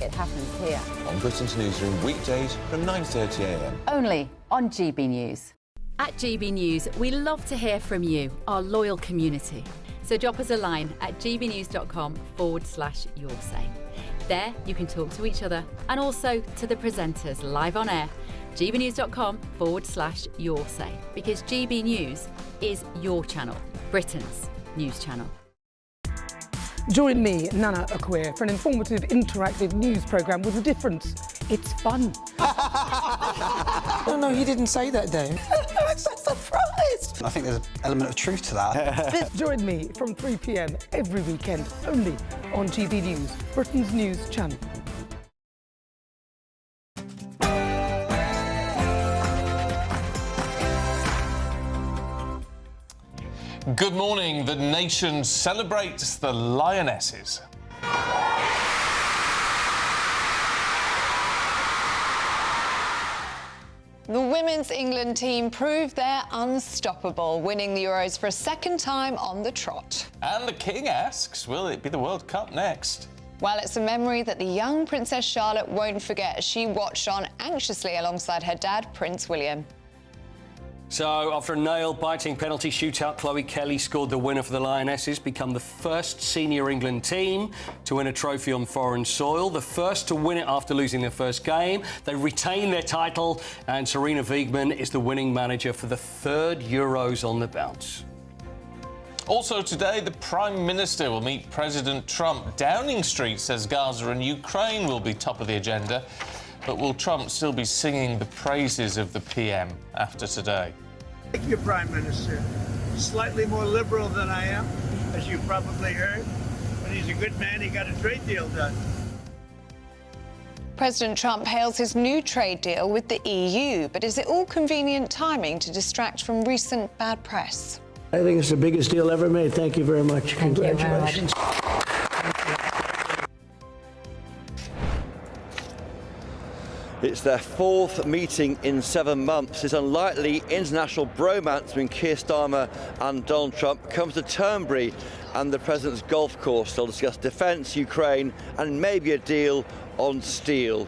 it happens here. On Britain's Newsroom, weekdays from 9:30 a.m. Only on GB News. At GB News, we love to hear from you, our loyal community. So drop us a line at gbnews.com/yoursay. There, you can talk to each other and also to the presenters live on air. gbnews.com/yoursay, because GB News is your channel, Britain's news channel. Join me, Nana Akwe, for an informative, interactive news programme with a difference. It's fun. No, he didn't say that, Dave. I'm so surprised. I think there's an element of truth to that. Join me from 3 p.m. every weekend, only on GB News, Britain's news channel. Good morning. The nation celebrates the Lionesses. The Women's England team proved they're unstoppable, winning the Euros for a second time on the trot. And the King asks, will it be the World Cup next? Well, it's a memory that the young Princess Charlotte won't forget. She watched on anxiously alongside her dad, Prince William. So, after a nail-biting penalty shootout, Chloe Kelly scored the winner for the Lionesses, become the first senior England team to win a trophy on foreign soil, the first to win it after losing their first game. They retain their title, and Serena Wiegmann is the winning manager for the 3rd Euros on the bounce. Also today, the Prime Minister will meet President Trump. Downing Street says Gaza and Ukraine will be top of the agenda. But will Trump still be singing the praises of the PM after today? Thank you, Prime Minister. Slightly more liberal than I am, as you probably heard. But he's a good man. He got a trade deal done. President Trump hails his new trade deal with the EU. But is it all convenient timing to distract from recent bad press? I think it's the biggest deal ever made. Thank you very much. Congratulations. It's their 4th meeting in 7 months. This unlikely international bromance between Keir Starmer and Donald Trump comes to Turnberry and the president's golf course. They'll discuss defence, Ukraine, and maybe a deal on steel.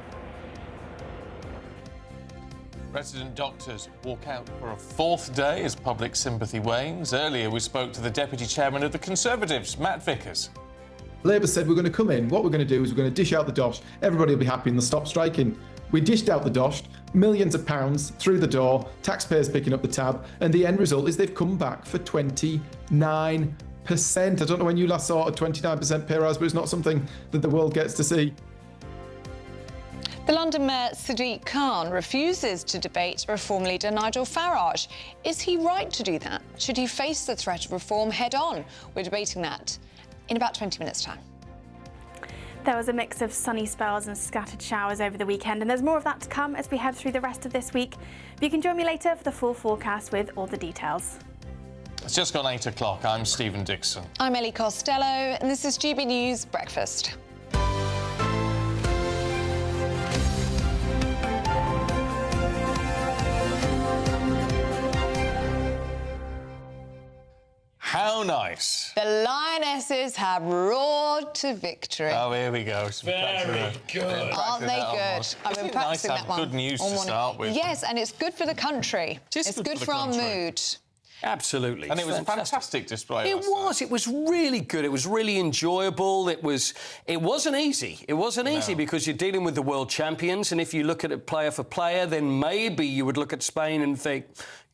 Resident doctors walk out for a 4th day as public sympathy wanes. Earlier, we spoke to the Deputy Chairman of the Conservatives, Matt Vickers. Labour said we're going to come in. What we're going to do is we're going to dish out the dosh. Everybody will be happy and they'll stop striking. We dished out the dosh, millions of pounds through the door, taxpayers picking up the tab, and the end result is they've come back for 29%. I don't know when you last saw a 29% pay rise, but it's not something that the world gets to see. The London Mayor Sadiq Khan refuses to debate Reform leader Nigel Farage. Is he right to do that? Should he face the threat of reform head on? We're debating that in about 20 minutes' time. There was a mix of sunny spells and scattered showers over the weekend, and there's more of that to come as we head through the rest of this week. But you can join me later for the full forecast with all the details. It's just gone 8 o'clock. I'm Stephen Dixon. I'm Ellie Costello, and this is GB News Breakfast. How How nice. The Lionesses have roared to victory. Oh, here we go. Very good. Aren't they good? I've been practicing nice to that have one good news all to morning. start with. Yes, and it's good for the country. It's good for our mood. Absolutely. And it was a fantastic display. It was. It was really good. It was really enjoyable. It wasn't easy. It wasn't easy because you're dealing with the world champions, and if you look at it player for player, then maybe you would look at Spain and think,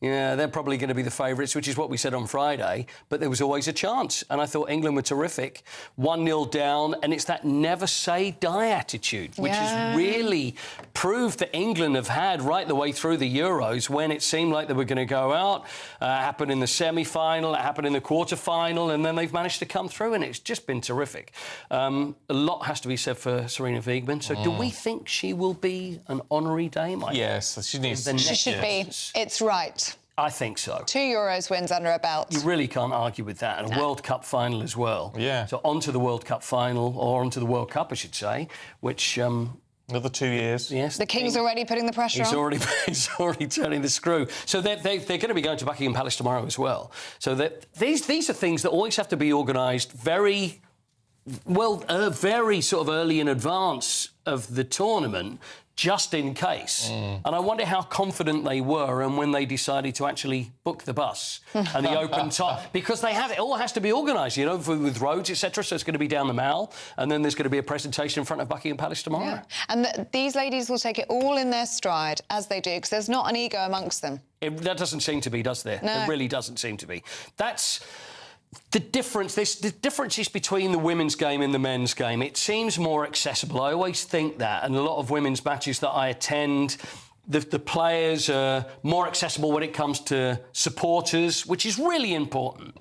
yeah, they're probably going to be the favourites, which is what we said on Friday. But there was always a chance. And I thought England were terrific. 1-0 down. And it's that never say die attitude, which has really proved that England have had right the way through the Euros when it seemed like they were going to go out. Happened in the semi-final, it happened in the quarter-final, and then they've managed to come through, and it's just been terrific. A lot has to be said for Serena Wiegmann. So do we think she will be an honorary dame? Yes, she needs to. She should be. It's right. I think so. 2 Euros wins under her belt. You really can't argue with that. And a World Cup final as well. Yeah. So on to the World Cup final, or on to the World Cup, I should say, which... Another 2 years. Yes. The King's already putting the pressure on. He's already turning the screw. So they're going to be going to Buckingham Palace tomorrow as well. So these are things that always have to be organised very... well, very sort of early in advance of the tournament, just in case. And I wonder how confident they were and when they decided to actually book the bus and the open time. Because it all has to be organised, you know, with roads, etc. So it's going to be down the Mall, and then there's going to be a presentation in front of Buckingham Palace tomorrow. Yeah. And these ladies will take it all in their stride, as they do, because there's not an ego amongst them. That doesn't seem to be, does there? No. It really doesn't seem to be. That's... the differences between the women's game and the men's game. It seems more accessible. I always think that, and a lot of women's matches that I attend, the players are more accessible when it comes to supporters, which is really important.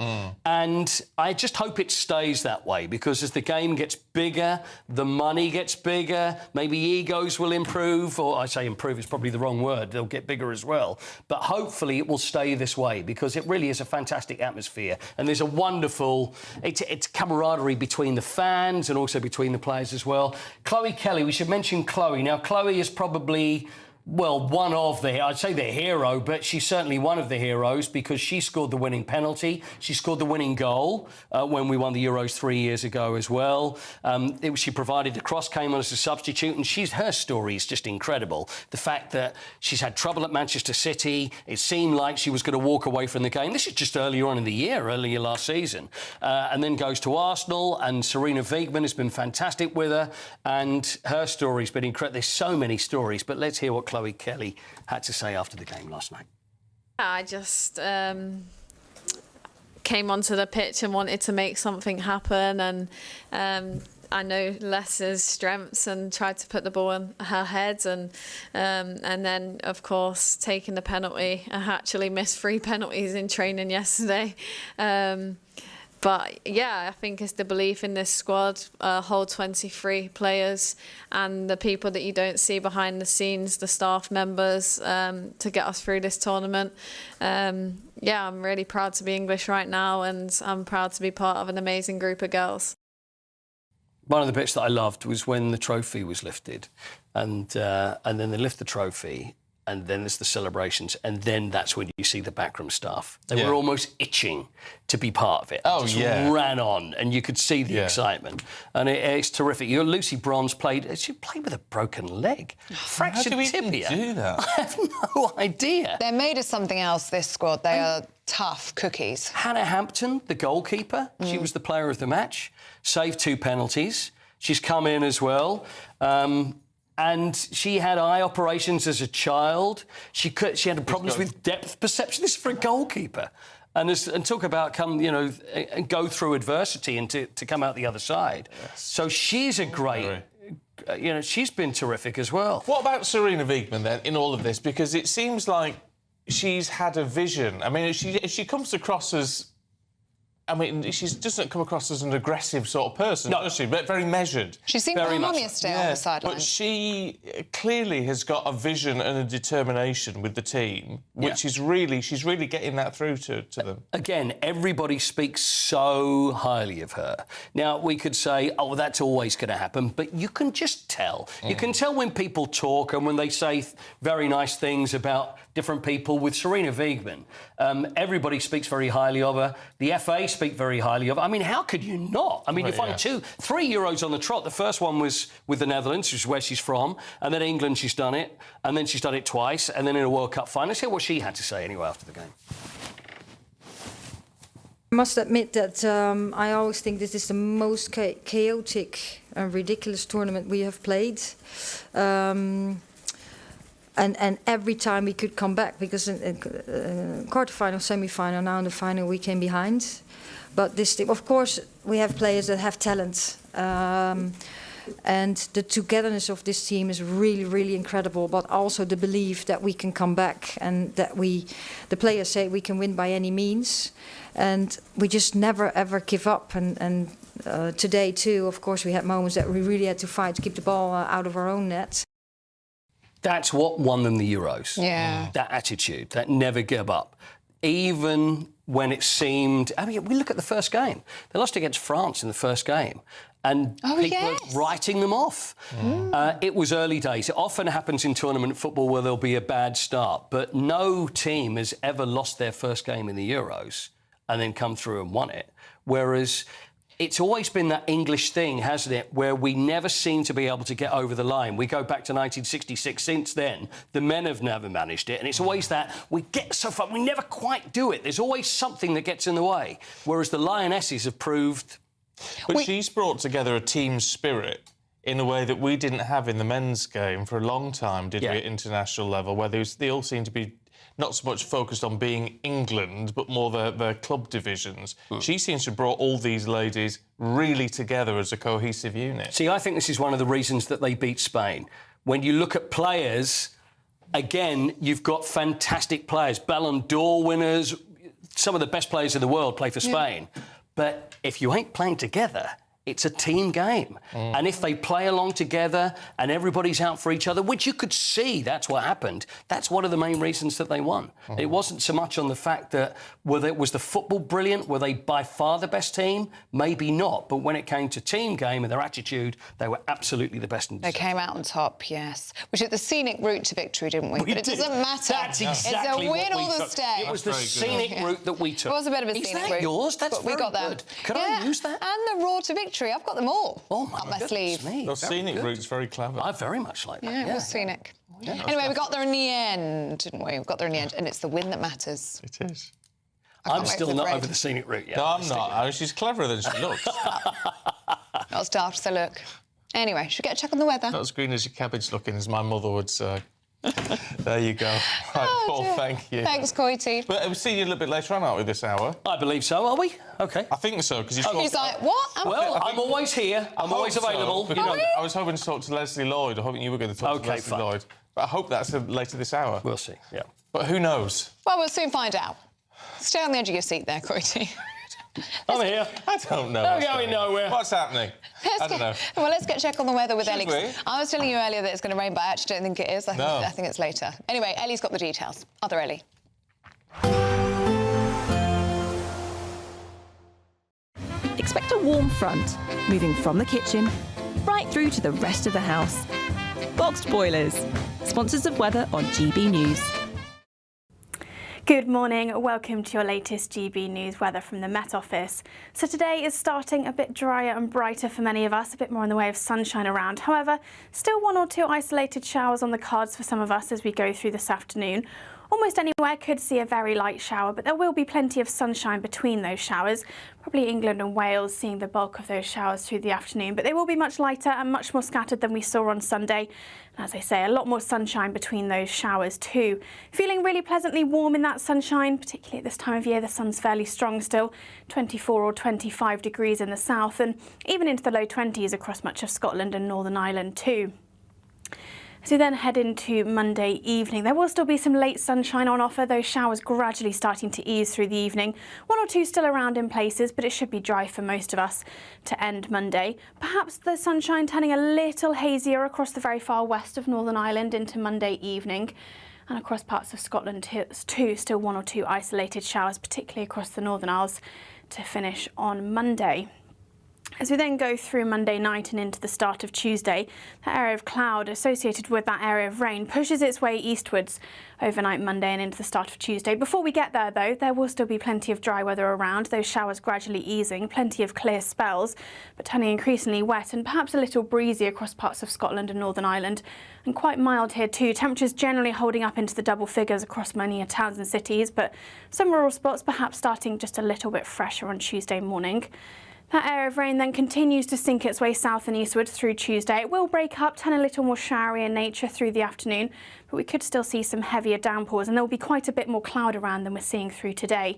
And I just hope it stays that way, because as the game gets bigger, the money gets bigger, maybe egos will improve, or I say improve is probably the wrong word, they'll get bigger as well. But hopefully it will stay this way, because it really is a fantastic atmosphere. And there's a wonderful... It's camaraderie between the fans and also between the players as well. Chloe Kelly, we should mention Chloe. Now, Chloe is probably... well, one of I'd say the hero, but she's certainly one of the heroes, because she scored the winning penalty. She scored the winning goal when we won the Euros 3 years ago as well. She provided the cross, came on as a substitute, and her story is just incredible. The fact that she's had trouble at Manchester City, it seemed like she was going to walk away from the game. This is just earlier on in the year, earlier last season. And then goes to Arsenal, and Serena Wiegmann has been fantastic with her, and her story's been incredible. There's so many stories, but let's hear what Chloe Kelly had to say after the game last night. I just came onto the pitch and wanted to make something happen, and I know Lester's strengths and tried to put the ball in her head, and then of course taking the penalty. I actually missed 3 penalties in training yesterday. But, yeah, I think it's the belief in this squad, whole 23 players, and the people that you don't see behind the scenes, the staff members, to get us through this tournament. Yeah, I'm really proud to be English right now, and I'm proud to be part of an amazing group of girls. One of the bits that I loved was when the trophy was lifted, and then they lift the trophy, and then there's the celebrations, and then that's when you see the backroom staff. They were almost itching to be part of it. Oh, just yeah. ran on, and you could see the excitement. And it's terrific. Lucy Bronze she played with a broken leg. Fractured How do we tibia. even do that? I have no idea. They're made of something else, this squad. They are tough cookies. Hannah Hampton, the goalkeeper, she was the player of the match, saved 2 penalties. She's come in as well. And she had eye operations as a child. She had problems with depth perception. This is for a goalkeeper. And talk about and go through adversity and to come out the other side. Yes. So she's a great... she's been terrific as well. What about Serena Wiegmann, then, in all of this? Because it seems like she's had a vision. I mean, she comes across as... I mean, she doesn't come across as an aggressive sort of person, does she? But very measured. She seemed very calm yesterday on the sideline. But she clearly has got a vision and a determination with the team, which is really... she's really getting that through to them. Again, everybody speaks so highly of her. Now, we could say, oh, that's always going to happen, but you can just tell. You can tell when people talk and when they say very nice things about different people. With Serena Wiegmann, everybody speaks very highly of her. The FA speak very highly of her. I mean, how could you not? I mean, you've won 3 Euros on the trot. The first one was with the Netherlands, which is where she's from, and then England, she's done it, and then she's done it twice, and then in a World Cup final. Let's hear what she had to say anyway after the game. I must admit that I always think this is the most chaotic and ridiculous tournament we have played. And every time we could come back, because in quarterfinal, semi-final, now in the final we came behind. But this team, of course, we have players that have talent. And the togetherness of this team is really, really incredible. But also the belief that we can come back and that the players say we can win by any means. And we just never, ever give up. And today, too, of course, we had moments that we really had to fight to keep the ball out of our own net. That's what won them the Euros. Yeah. That attitude, that never give up. Even when it seemed... I mean, we look at the first game. They lost against France in the first game. And people are writing them off. It was early days. It often happens in tournament football where there'll be a bad start. But no team has ever lost their first game in the Euros and then come through and won it. Whereas it's always been that English thing, hasn't it, where we never seem to be able to get over the line. We go back to 1966. Since then, the men have never managed it. And it's always that we get so far, we never quite do it. There's always something that gets in the way. Whereas the Lionesses have proved... But she's brought together a team spirit in a way that we didn't have in the men's game for a long time, did we, at international level, where they all seem to be not so much focused on being England, but more their club divisions. She seems to have brought all these ladies really together as a cohesive unit. See, I think this is one of the reasons that they beat Spain. When you look at players, again, you've got fantastic players. Ballon d'Or winners, some of the best players in the world play for Spain. But if you ain't playing together, it's a team game. And if they play along together and everybody's out for each other, which you could see that's what happened, that's one of the main reasons that they won. It wasn't so much on the fact that was the football brilliant, were they by far the best team? Maybe not. But when it came to team game and their attitude, they were absolutely the best in the They came out on top, yes. We took the scenic route to victory, didn't we? But it doesn't matter. That's exactly it's a win what we or the took. stay. It was the scenic route that we took. It was a bit of a scenic route. Is that yours? That's but we got that. good. Can I use that? And the raw to victory. I've got them all up my sleeve. The scenic route's very clever. I very much like that. Yeah, it was scenic. Anyway, we got there in the end, didn't we? We got there in the end, and it's the win that matters. It is. I'm still not over the scenic route yet. No, I'm not. I mean, she's cleverer than she looks. Not as daft as they look. Anyway, should we get a check on the weather? Not as green as your cabbage looking, as my mother would say. There you go. Right, Paul, thank you. Thanks, Coity. But we'll see you a little bit later on, aren't we, this hour? I believe so, are we? OK. I think so, because He's like, what? I'm always here. I'm always available. You know, I was hoping to talk to Leslie Lloyd. I hoping you were going to talk to Leslie Lloyd. But I hope that's later this hour. We'll see, yeah. But who knows? Well, we'll soon find out. Stay on the edge of your seat there, Coity. I'm here. I don't know. I'm going nowhere. What's happening? I don't know. Well, let's get a check on the weather with Ellie. we? I was telling you earlier that it's going to rain, but I actually don't think it is. I think it's later. Anyway, Ellie's got the details. Other Ellie. Expect a warm front, moving from the kitchen right through to the rest of the house. Boxed Boilers, sponsors of weather on GB News. Good morning, welcome to your latest GB News weather from the Met Office. So today is starting a bit drier and brighter for many of us, a bit more in the way of sunshine around. However, still 1 or 2 isolated showers on the cards for some of us as we go through this afternoon. Almost anywhere could see a very light shower, but there will be plenty of sunshine between those showers. Probably England and Wales seeing the bulk of those showers through the afternoon, but they will be much lighter and much more scattered than we saw on Sunday. And as I say, a lot more sunshine between those showers too. Feeling really pleasantly warm in that sunshine, particularly at this time of year. The sun's fairly strong still, 24 or 25 degrees in the south, and even into the low 20s across much of Scotland and Northern Ireland too. As we then head into Monday evening, there will still be some late sunshine on offer, those showers gradually starting to ease through the evening. 1 or 2 still around in places, but it should be dry for most of us to end Monday. Perhaps the sunshine turning a little hazier across the very far west of Northern Ireland into Monday evening. And across parts of Scotland too, still 1 or 2 isolated showers, particularly across the Northern Isles, to finish on Monday. As we then go through Monday night and into the start of Tuesday, that area of cloud associated with that area of rain pushes its way eastwards overnight Monday and into the start of Tuesday. Before we get there, though, there will still be plenty of dry weather around, those showers gradually easing, plenty of clear spells, but turning increasingly wet and perhaps a little breezy across parts of Scotland and Northern Ireland. And quite mild here too. Temperatures generally holding up into the double figures across many towns and cities, but some rural spots perhaps starting just a little bit fresher on Tuesday morning. That area of rain then continues to sink its way south and eastward through Tuesday. It will break up, turn a little more showery in nature through the afternoon, but we could still see some heavier downpours and there will be quite a bit more cloud around than we're seeing through today.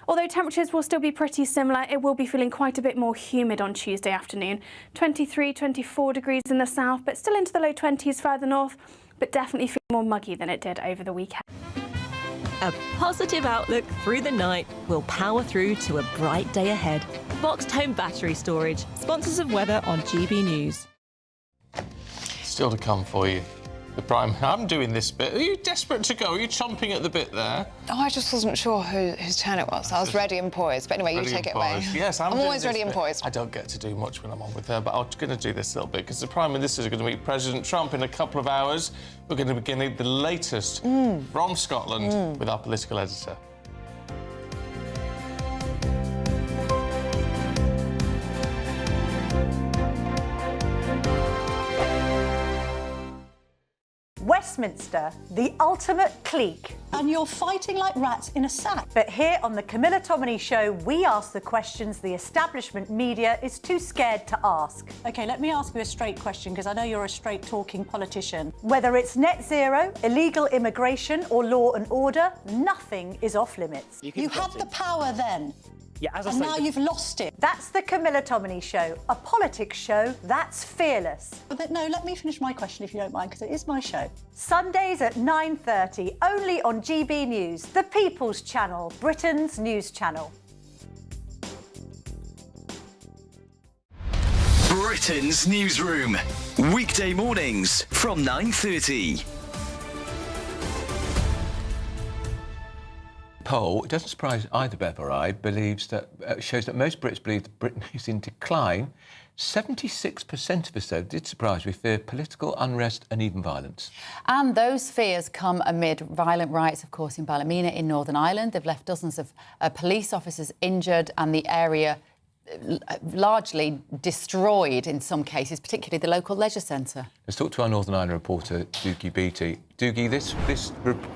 Although temperatures will still be pretty similar, it will be feeling quite a bit more humid on Tuesday afternoon. 23, 24 degrees in the south, but still into the low 20s further north, but definitely feel more muggy than it did over the weekend. A positive outlook through the night will power through to a bright day ahead. Boxed Home Battery Storage, sponsors of weather on GB News. Still to come for you. The Prime. I'm doing this bit. Are you desperate to go? Are you chomping at the bit there? Oh, I just wasn't sure whose turn it was. I was ready and poised. But anyway, you take it away. Yes, I'm always ready and poised. I don't get to do much when I'm on with her, but I'm going to do this little bit because the Prime Minister is going to meet President Trump in a couple of hours. We're going to begin the latest from Scotland with our political editor. Westminster, the ultimate clique. And you're fighting like rats in a sack. But here on the Camilla Tominey Show, we ask the questions the establishment media is too scared to ask. OK, let me ask you a straight question, because I know you're a straight-talking politician. Whether it's net zero, illegal immigration or law and order, nothing is off-limits. You had the power then. Yeah, as I and say, now you've lost it. That's the Camilla Tominey Show, a politics show that's fearless. But no, let me finish my question if you don't mind, because it is my show. Sundays at 9:30, only on GB News, the People's Channel, Britain's news channel. Britain's newsroom, weekday mornings from 9:30. Poll, it doesn't surprise either Beth or I, shows that most Brits believe that Britain is in decline. 76% of us, though, did surprise. We fear political unrest and even violence. And those fears come amid violent riots, of course, in Ballymena in Northern Ireland. They've left dozens of police officers injured and the area largely destroyed in some cases, particularly the local leisure centre. Let's talk to our Northern Ireland reporter, Doogie Beattie. Doogie,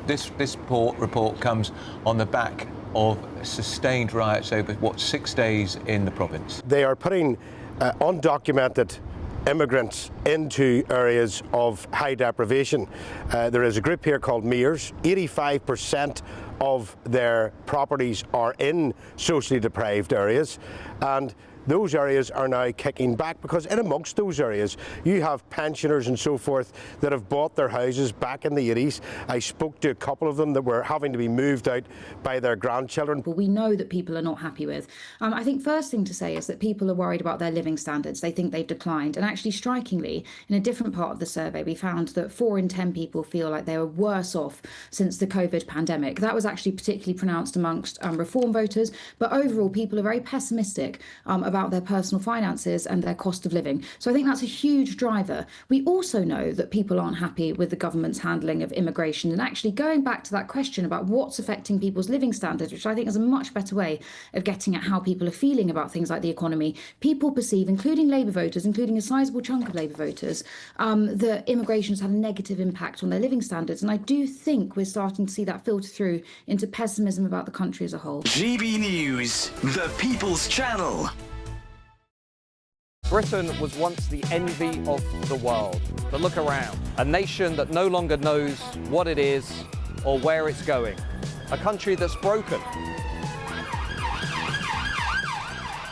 this report comes on the back of sustained riots over, 6 days in the province? They are putting undocumented immigrants into areas of high deprivation. There is a group here called Mears. 85% of their properties are in socially deprived areas, and those areas are now kicking back because in amongst those areas you have pensioners and so forth that have bought their houses back in the 80s. I spoke to a couple of them that were having to be moved out by their grandchildren. We know that people are not happy with. I think first thing to say is that people are worried about their living standards. They think they've declined, and actually strikingly in a different part of the survey we found that 4 in 10 people feel like they were worse off since the COVID pandemic. That was actually particularly pronounced amongst reform voters, but overall people are very pessimistic about their personal finances and their cost of living. So I think that's a huge driver. We also know that people aren't happy with the government's handling of immigration, and actually going back to that question about what's affecting people's living standards, which I think is a much better way of getting at how people are feeling about things like the economy. People perceive, including Labour voters, including a sizable chunk of Labour voters, that immigration has had a negative impact on their living standards. And I do think we're starting to see that filter through into pessimism about the country as a whole. GB News, the People's Channel. Britain was once the envy of the world. But look around. A nation that no longer knows what it is or where it's going. A country that's broken.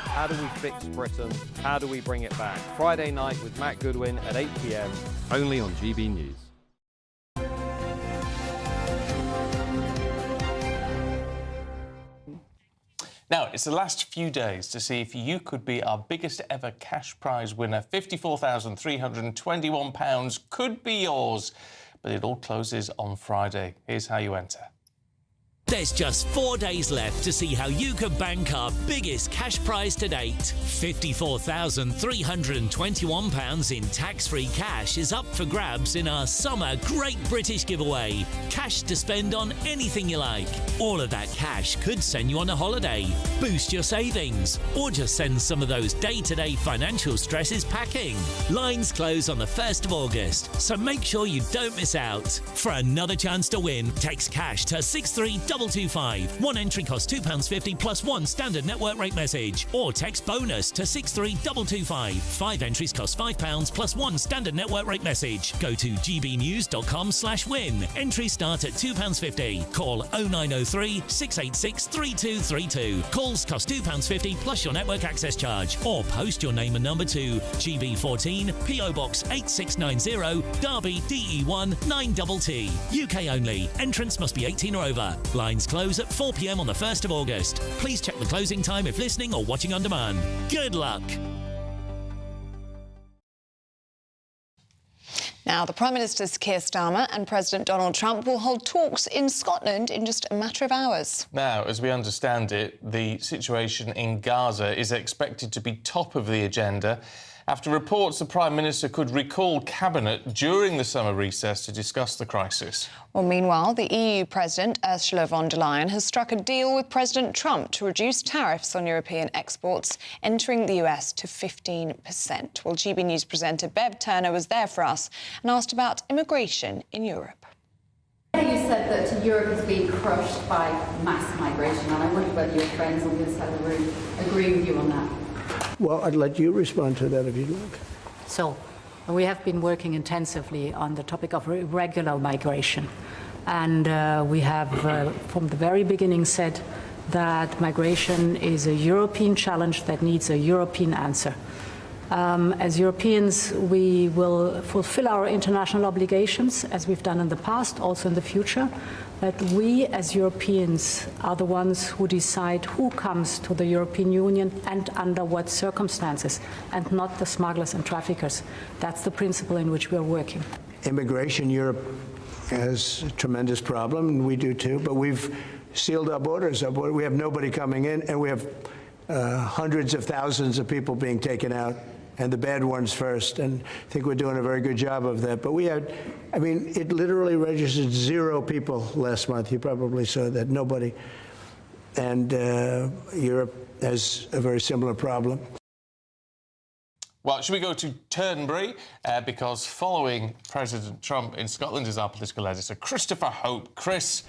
How do we fix Britain? How do we bring it back? Friday night with Matt Goodwin at 8 p.m. only on GB News. Now, it's the last few days to see if you could be our biggest ever cash prize winner. £54,321 could be yours, but it all closes on Friday. Here's how you enter. There's just 4 days left to see how you could bank our biggest cash prize to date. £54,321 in tax-free cash is up for grabs in our summer Great British giveaway. Cash to spend on anything you like. All of that cash could send you on a holiday, boost your savings, or just send some of those day-to-day financial stresses packing. Lines close on the 1st of August, so make sure you don't miss out. For another chance to win, text cash to 63225. One entry costs £2.50 plus one standard network rate message, or text bonus to 63225. 5 entries cost £5 plus one standard network rate message. Go to gbnews.com/win. Entries start at £2.50. Call 0903 686 3232. Calls cost £2.50 plus your network access charge, or post your name and number to GB14 PO Box 8690 Derby DE1 9TT. UK only. Entrance must be 18 or over. Lines close at 4 p.m. on the 1st of August. Please check the closing time if listening or watching on demand. Good luck. Now, the Prime Minister's Keir Starmer and President Donald Trump will hold talks in Scotland in just a matter of hours. Now, as we understand it, the situation in Gaza is expected to be top of the agenda after reports the Prime Minister could recall Cabinet during the summer recess to discuss the crisis. Well, meanwhile, the EU President, Ursula von der Leyen, has struck a deal with President Trump to reduce tariffs on European exports entering the US to 15%. Well, GB News presenter Bev Turner was there for us and asked about immigration in Europe. You said that Europe is being crushed by mass migration, and I wonder whether your friends on the other side of the room agree with you on that. Well, I'd let you respond to that if you'd like. So, we have been working intensively on the topic of irregular migration. And we have, from the very beginning, said that migration is a European challenge that needs a European answer. As Europeans, we will fulfill our international obligations, as we've done in the past, also in the future. But we, as Europeans, are the ones who decide who comes to the European Union and under what circumstances, and not the smugglers and traffickers. That's the principle in which we are working. Immigration, Europe has a tremendous problem, and we do too, but we've sealed our borders. We have nobody coming in, and we have hundreds of thousands of people being taken out, and the bad ones first, and I think we're doing a very good job of that. But we had, I mean, it literally registered 0 people last month. You probably saw that, nobody. And Europe has a very similar problem. Well, should we go to Turnberry? Because following President Trump in Scotland is our political editor, Christopher Hope. Chris,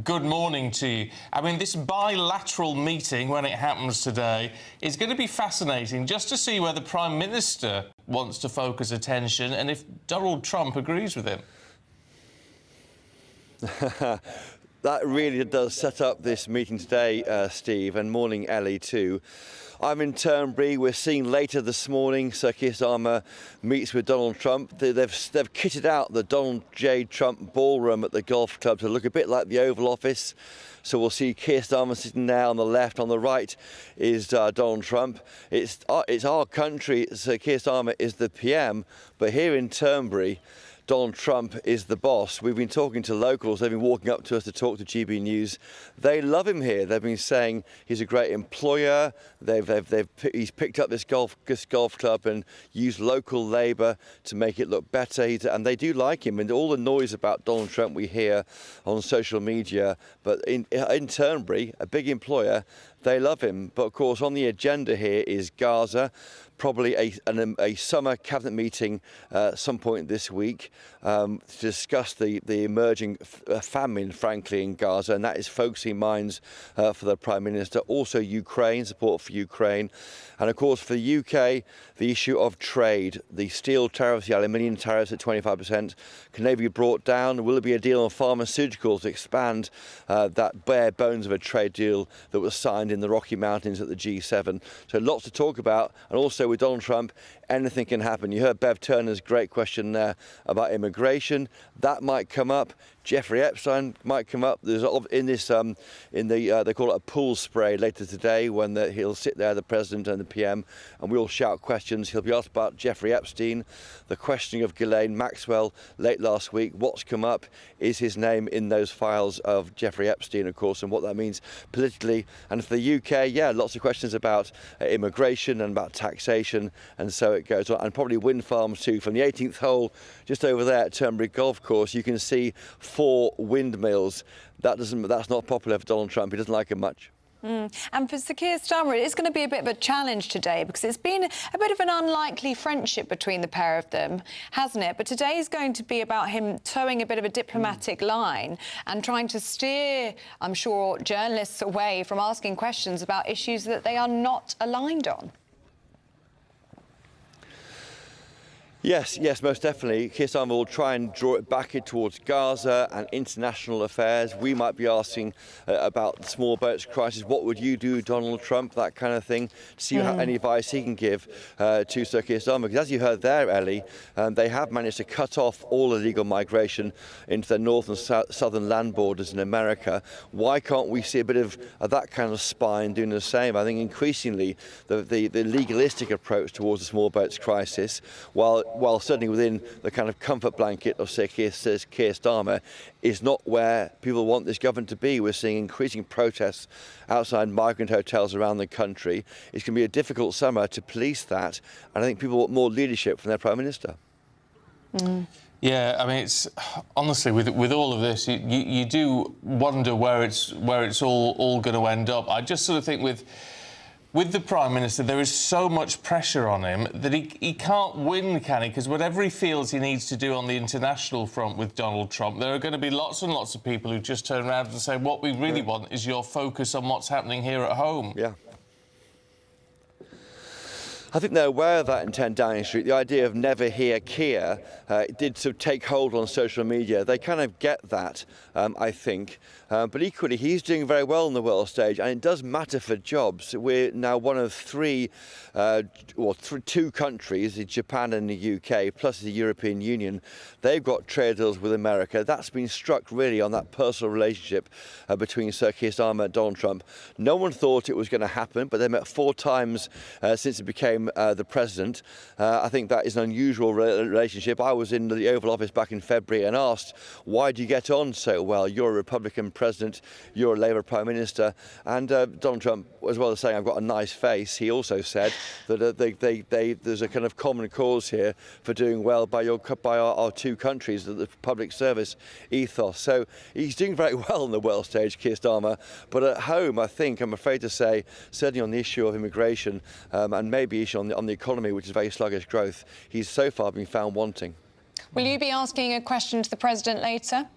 good morning to you. I mean, this bilateral meeting, when it happens today, is going to be fascinating just to see where the Prime Minister wants to focus attention and if Donald Trump agrees with him. That really does set up this meeting today, Steve, and morning, Ellie, too. I'm in Turnberry. We're seeing later this morning Sir Keir Starmer meets with Donald Trump. They've kitted out the Donald J. Trump ballroom at the golf club to look a bit like the Oval Office. So we'll see Keir Starmer sitting there on the left. On the right is Donald Trump. It's our country. Sir Keir Starmer is the PM. But here in Turnberry, Donald Trump is the boss. We've been talking to locals. They've been walking up to us to talk to GB News. They love him here. They've been saying he's a great employer. He's picked up this golf club and used local labour to make it look better. And they do like him. And all the noise about Donald Trump we hear on social media, but in Turnberry, a big employer, they love him. But of course, on the agenda here is Gaza. Probably a summer cabinet meeting some point this week to discuss the emerging famine, frankly, in Gaza, and that is focusing minds for the Prime Minister. Also Ukraine, support for Ukraine. And of course, for the UK, the issue of trade, the steel tariffs, the aluminium tariffs at 25%, can they be brought down? Will there be a deal on pharmaceuticals to expand that bare bones of a trade deal that was signed in the Rocky Mountains at the G7? So lots to talk about. And also with Donald Trump, anything can happen. You heard Bev Turner's great question there about immigration. That might come up. Jeffrey Epstein might come up. There's in this they call it a pool spray later today when he'll sit there, the president and the PM, and we'll shout questions. He'll be asked about Jeffrey Epstein, the questioning of Ghislaine Maxwell late last week. What's come up is his name in those files of Jeffrey Epstein, of course, and what that means politically. And for the UK, yeah, lots of questions about immigration and about taxation, and so it goes on. And probably wind farms too. From the 18th hole, just over there at Turnberry Golf Course, you can see 4 windmills. That's not popular for Donald Trump. He doesn't like it much. And for Sir Keir Starmer, it is going to be a bit of a challenge today because it's been a bit of an unlikely friendship between the pair of them, hasn't it? But today is going to be about him towing a bit of a diplomatic line and trying to steer, I'm sure, journalists away from asking questions about issues that they are not aligned on. Yes, most definitely. Keir Starmer will try and draw it back towards Gaza and international affairs. We might be asking about the small boats crisis. What would you do, Donald Trump? That kind of thing. To see any advice he can give to Sir Keir Starmer. Because as you heard there, Ellie, they have managed to cut off all illegal migration into the north and southern land borders in America. Why can't we see a bit of that kind of spine doing the same? I think increasingly the legalistic approach towards the small boats crisis, while certainly within the kind of comfort blanket of, say, Keir Starmer, is not where people want this government to be. We're seeing increasing protests outside migrant hotels around the country. It's going to be a difficult summer to police that, and I think people want more leadership from their Prime Minister. Yeah, I mean, it's honestly with all of this, you do wonder where it's all going to end up. I just sort of think with the Prime Minister, there is so much pressure on him that he can't win, can he? Because whatever he feels he needs to do on the international front with Donald Trump, there are going to be lots and lots of people who just turn around and say, what we really want is your focus on what's happening here at home. Yeah. I think they're aware of that in 10 Downing Street. The idea of never hear Keir did sort of take hold on social media. They kind of get that, I think. But equally, he's doing very well on the world stage, and it does matter for jobs. We're now one of 2 countries, Japan and the UK, plus the European Union. They've got trade deals with America. That's been struck really on that personal relationship between Sir Keir Starmer and Donald Trump. No one thought it was going to happen, but they met 4 times since he became the president. I think that is an unusual relationship. I was in the Oval Office back in February and asked, why do you get on so well? You're a Republican president, you're a Labour Prime Minister. And Donald Trump, as well as saying, I've got a nice face, he also said that there's a kind of common cause here for doing well by our 2 countries, the public service ethos. So he's doing very well on the world stage, Keir Starmer. But at home, I think, I'm afraid to say, certainly on the issue of immigration and maybe issue on the economy, which is very sluggish growth, he's so far been found wanting. Will you be asking a question to the President later?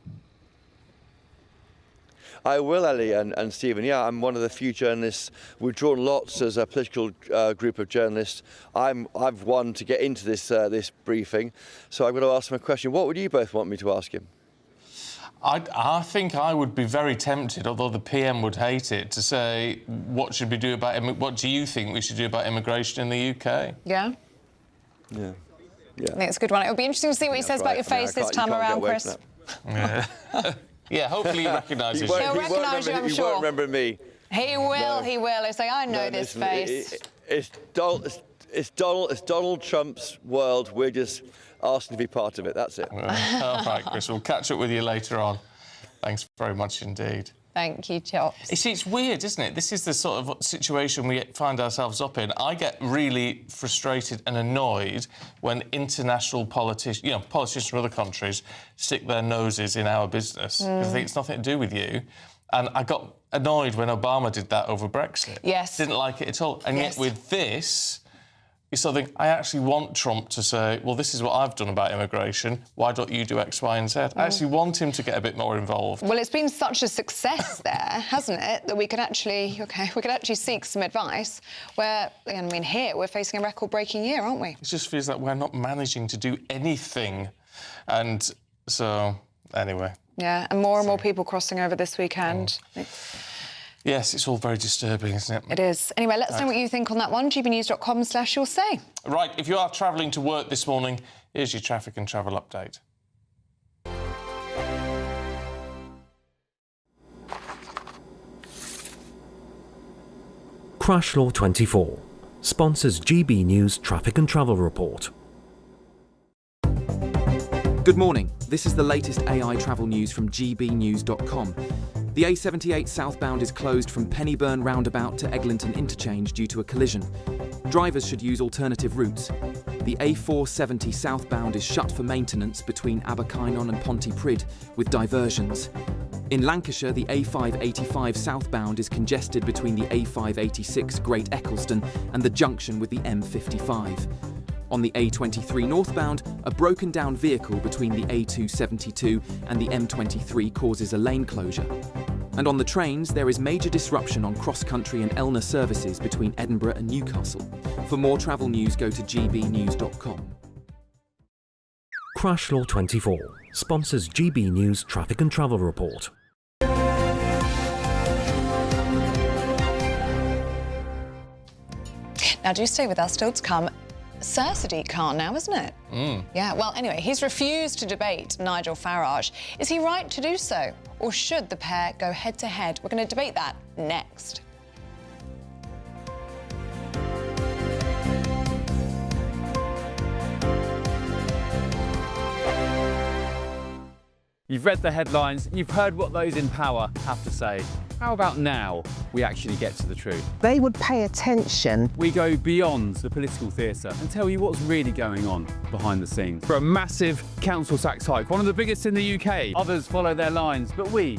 I will, Ellie and Stephen. Yeah, I'm one of the few journalists. We've drawn lots as a political group of journalists. I've won to get into this briefing, so I'm going to ask him a question. What would you both want me to ask him? I think I would be very tempted, although the PM would hate it, to say, what should we do about what do you think we should do about immigration in the UK? Yeah? Yeah. I think it's a good one. It'll be interesting to see what he says about your face this time around, Chris. Yeah. Yeah, hopefully he recognises you. He'll recognise you, I'm sure. He won't remember me. He will, he will. He'll say, I know this face. It's Donald Trump's world. We're just asking to be part of it. That's it. All right, Chris, we'll catch up with you later on. Thanks very much indeed. Thank you, Chops. You see, it's weird, isn't it? This is the sort of situation we find ourselves up in. I get really frustrated and annoyed when international politicians from other countries stick their noses in our business because I think it's nothing to do with you. And I got annoyed when Obama did that over Brexit. Yes. Didn't like it at all. And yet with this, you sort of think, I actually want Trump to say, well, this is what I've done about immigration. Why don't you do X, Y and Z? I actually want him to get a bit more involved. Well, it's been such a success there, hasn't it, that we could actually seek some advice where, I mean, here we're facing a record-breaking year, aren't we? It just feels like we're not managing to do anything. And so, anyway. Yeah, and more people crossing over this weekend. Yes, it's all very disturbing, isn't it? It is. Anyway, let's know what you think on that one. gbnews.com/you'll say. Right, if you are travelling to work this morning, here's your traffic and travel update. Crash Law 24 sponsors GB News Traffic and Travel Report. Good morning. This is the latest AI travel news from gbnews.com. The A78 southbound is closed from Pennyburn roundabout to Eglinton interchange due to a collision. Drivers should use alternative routes. The A470 southbound is shut for maintenance between Abercynon and Pontypridd, with diversions. In Lancashire, the A585 southbound is congested between the A586 Great Eccleston and the junction with the M55. On the A23 northbound, a broken down vehicle between the A272 and the M23 causes a lane closure. And on the trains, there is major disruption on cross-country and Elna services between Edinburgh and Newcastle. For more travel news, go to gbnews.com. Crash Law 24 sponsors GB News Traffic and Travel Report. Now, do stay with us. Still to come. Sir Sadiq Khan now, isn't it? Yeah, well, anyway, he's refused to debate Nigel Farage. Is he right to do so? Or should the pair go head-to-head? We're going to debate that next. You've read the headlines, you've heard what those in power have to say. How about now we actually get to the truth? They would pay attention. We go beyond the political theatre and tell you what's really going on behind the scenes. For a massive council tax hike, one of the biggest in the UK. Others follow their lines, but we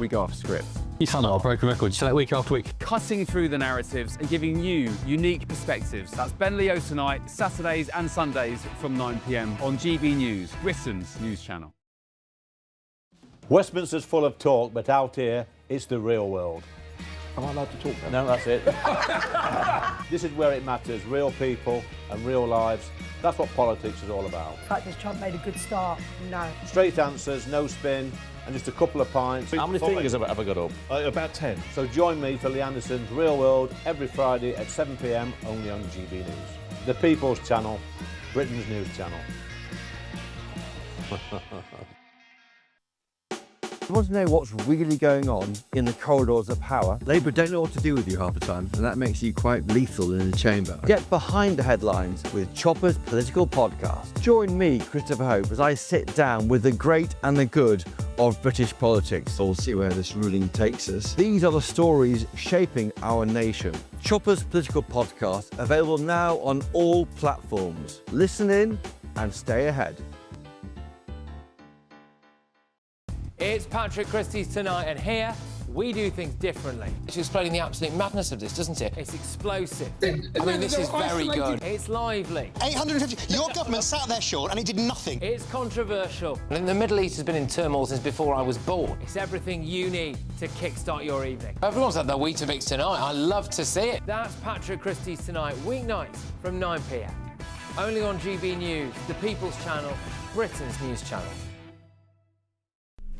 go off script. You sound like a broken record. You say that week after week. Cutting through the narratives and giving you unique perspectives. That's Ben Leo tonight, Saturdays and Sundays from 9 p.m. on GB News, Britain's news channel. Westminster's full of talk, but out here, it's the real world. Am I allowed to talk then? No, that's it. This is where it matters, real people and real lives. That's what politics is all about. In fact, has Trump made a good start? No. Straight answers, no spin, and just a couple of pints. How many fingers have I got up? About 10. So join me for Lee Anderson's Real World every Friday at 7 p.m, only on GB News. The People's Channel, Britain's news channel. You want to know what's really going on in the corridors of power? Labour don't know what to do with you half the time, and that makes you quite lethal in the chamber. Get behind the headlines with Chopper's Political Podcast. Join me, Christopher Hope, as I sit down with the great and the good of British politics. We'll see where this ruling takes us. These are the stories shaping our nation. Chopper's Political Podcast, available now on all platforms. Listen in and stay ahead. It's Patrick Christie's Tonight, and here we do things differently. It's explaining the absolute madness of this, doesn't it? It's explosive. I mean, this is very good. It's lively. 850. Your government sat there, Sean, and it did nothing. It's controversial. And the Middle East has been in turmoil since before I was born. It's everything you need to kickstart your evening. Everyone's had their Weetabix tonight. I love to see it. That's Patrick Christie's Tonight, weeknights from 9 p.m. Only on GB News, the People's Channel, Britain's news channel.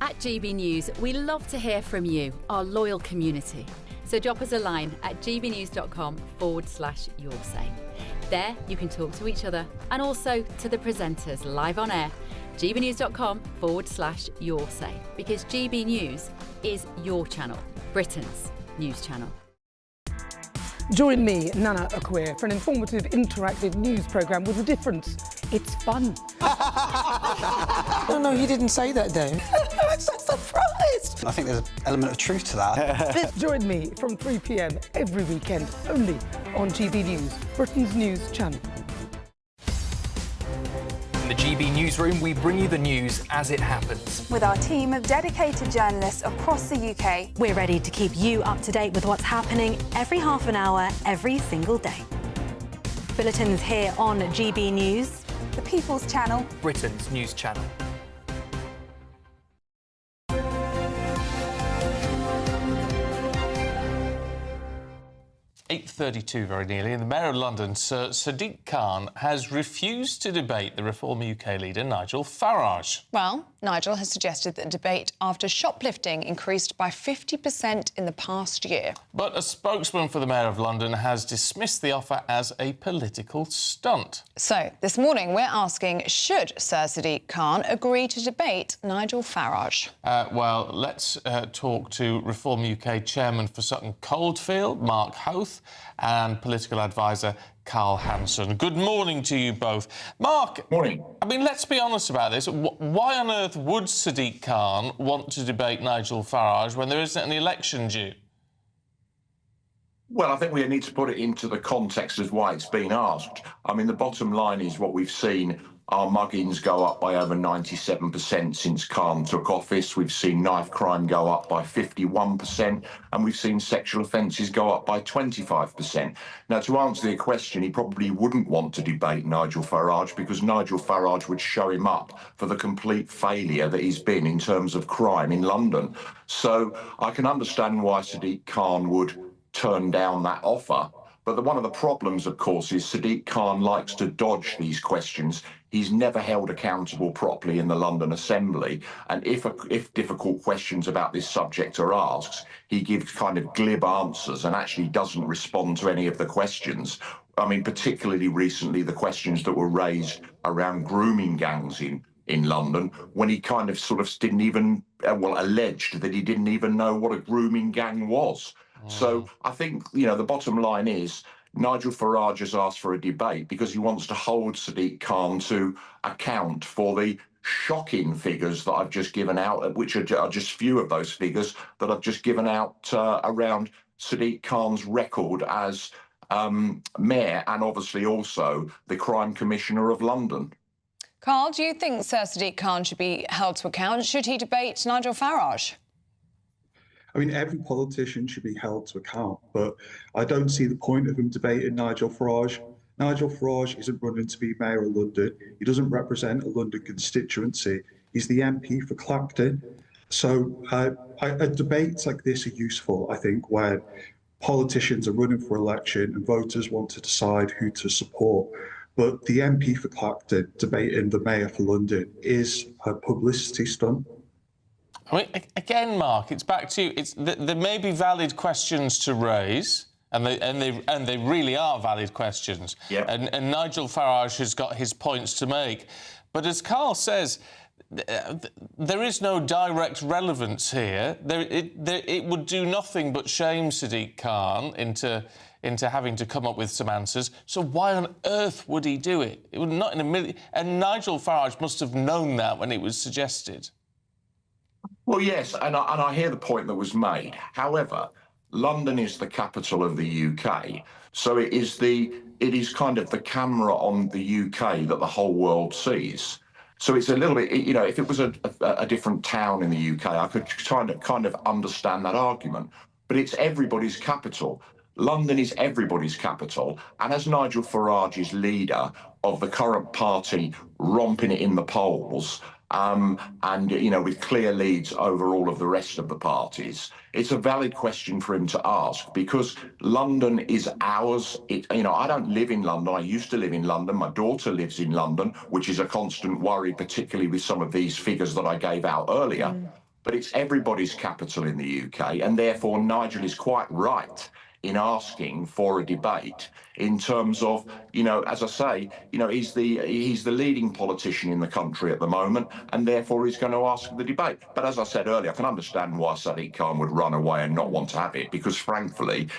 At GB News, we love to hear from you, our loyal community. So drop us a line at gbnews.com/yoursay. There you can talk to each other and also to the presenters live on air. gbnews.com/yoursay, because GB News is your channel, Britain's news channel. Join me, Nana Akweer, for an informative, interactive news programme with a difference. It's fun. No, he didn't say that, though. I'm so surprised. I think there's an element of truth to that. Join me from 3 p.m. every weekend, only on GB News, Britain's news channel. In the GB Newsroom, we bring you the news as it happens. With our team of dedicated journalists across the UK, we're ready to keep you up to date with what's happening every half an hour, every single day. Bulletins here on GB News, the People's Channel, Britain's news channel. 8:32 very nearly, and the Mayor of London, Sir Sadiq Khan, has refused to debate the Reform UK leader Nigel Farage. Well, Nigel has suggested that debate after shoplifting increased by 50% in the past year. But a spokesman for the Mayor of London has dismissed the offer as a political stunt. So, this morning we're asking, should Sir Sadiq Khan agree to debate Nigel Farage? Well, let's talk to Reform UK Chairman for Sutton Coldfield, Mark Hoth. and political advisor Carl Hansen. Good morning to you both. Mark. Morning. I mean, let's be honest about this. Why on earth would Sadiq Khan want to debate Nigel Farage when there isn't an election due? Well, I think we need to put it into the context of why it's been asked. I mean, the bottom line is what we've seen. Our muggings go up by over 97% since Khan took office. We've seen knife crime go up by 51%, and we've seen sexual offences go up by 25%. Now, to answer your question, he probably wouldn't want to debate Nigel Farage because Nigel Farage would show him up for the complete failure that he's been in terms of crime in London. So I can understand why Sadiq Khan would turn down that offer. But one of the problems, of course, is Sadiq Khan likes to dodge these questions. He's never held accountable properly in the London Assembly. And if difficult questions about this subject are asked, he gives kind of glib answers and actually doesn't respond to any of the questions. I mean, particularly recently, the questions that were raised around grooming gangs in London, when he kind of sort of didn't even, alleged that he didn't even know what a grooming gang was. So I think, you know, the bottom line is Nigel Farage has asked for a debate because he wants to hold Sadiq Khan to account for the shocking figures that I've just given out, which are just few of those figures that I've just given out around Sadiq Khan's record as mayor and obviously also the crime commissioner of London. Carl, do you think Sir Sadiq Khan should be held to account? Should he debate Nigel Farage? I mean, every politician should be held to account, but I don't see the point of him debating Nigel Farage. Nigel Farage isn't running to be Mayor of London. He doesn't represent a London constituency. He's the MP for Clacton. So debates like this are useful, I think, when politicians are running for election and voters want to decide who to support. But the MP for Clacton debating the Mayor for London is a publicity stunt. I mean, again, Mark, it's back to you. There may be valid questions to raise, and they really are valid questions. Yep. And Nigel Farage has got his points to make. But as Carl says, there is no direct relevance here. It would do nothing but shame Sadiq Khan into having to come up with some answers. So why on earth would he do it? It would not in a million. And Nigel Farage must have known that when it was suggested. Well, yes, and I hear the point that was made. However, London is the capital of the UK, so it is kind of the camera on the UK that the whole world sees. So it's a little bit, you know, if it was a different town in the UK, I could kind of understand that argument. But it's everybody's capital. London is everybody's capital, and as Nigel Farage is leader of the current party romping it in the polls, and, you know, with clear leads over all of the rest of the parties, it's a valid question for him to ask because London is ours. You know, I don't live in London. I used to live in London. My daughter lives in London, which is a constant worry, particularly with some of these figures that I gave out earlier. But it's everybody's capital in the UK, and therefore Nigel is quite right in asking for a debate in terms of, you know, as I say, you know, he's the leading politician in the country at the moment, and therefore he's going to ask for the debate. But as I said earlier, I can understand why Sadiq Khan would run away and not want to have it, because frankly,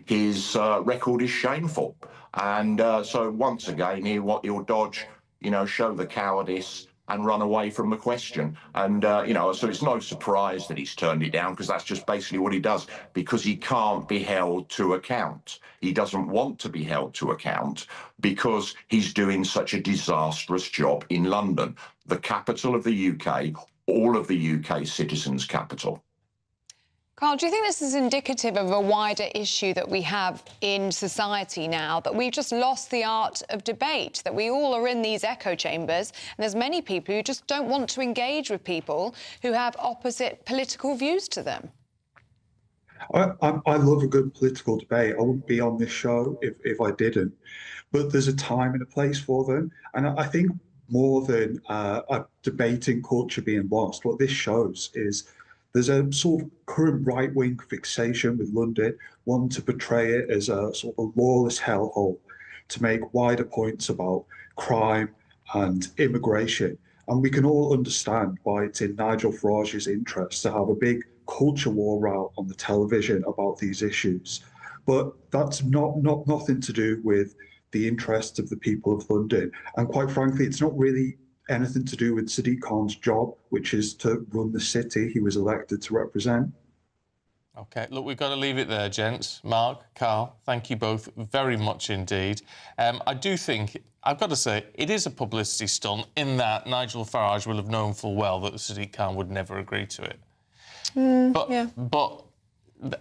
his record is shameful. And so once again, he'll dodge, you know, show the cowardice and run away from the question. And, you know, so it's no surprise that he's turned it down, because that's just basically what he does, because he can't be held to account. He doesn't want to be held to account because he's doing such a disastrous job in London, the capital of the UK, all of the UK citizens' capital. Carl, do you think this is indicative of a wider issue that we have in society now, that we've just lost the art of debate, that we all are in these echo chambers, and there's many people who just don't want to engage with people who have opposite political views to them? I love a good political debate. I wouldn't be on this show if I didn't. But there's a time and a place for them. And I think more than a debating culture being lost, what this shows is there's a sort of current right-wing fixation with London, wanting to portray it as a sort of a lawless hellhole, to make wider points about crime and immigration. And we can all understand why it's in Nigel Farage's interest to have a big culture war out on the television about these issues. but that's nothing to do with the interests of the people of London. And quite frankly, it's not really anything to do with Sadiq Khan's job, which is to run the city he was elected to represent. OK, look, we've got to leave it there, gents. Mark, Carl, thank you both very much indeed. I do think, I've got to say, it is a publicity stunt in that Nigel Farage will have known full well that Sadiq Khan would never agree to it. But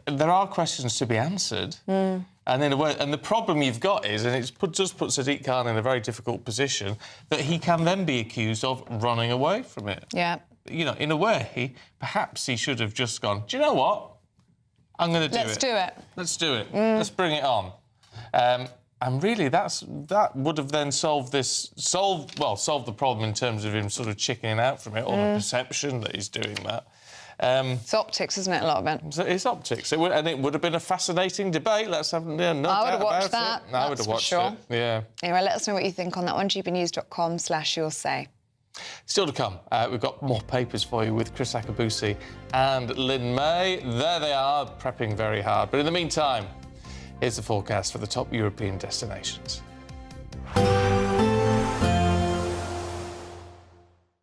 there are questions to be answered. And in a way, and the problem you've got is, and it does put Sadiq Khan in a very difficult position, that he can then be accused of running away from it. Yeah. You know, in a way, perhaps he should have just gone, do you know what? I'm going to do it. Let's do it. Let's do it. Let's bring it on. And really, that would have then solved the problem in terms of him sort of chickening out from it, or the perception that he's doing that. It's optics, isn't it, a lot of it? So it's optics. It would have been a fascinating debate. Let's have no doubt about it. I would have watched that. I would have watched it. Yeah. Anyway, let us know what you think on that one. gbnews.com/you'll say. Still to come, we've got more papers for you with Chris Akabusi and Lynn May. There they are, prepping very hard. But in the meantime, here's the forecast for the top European destinations.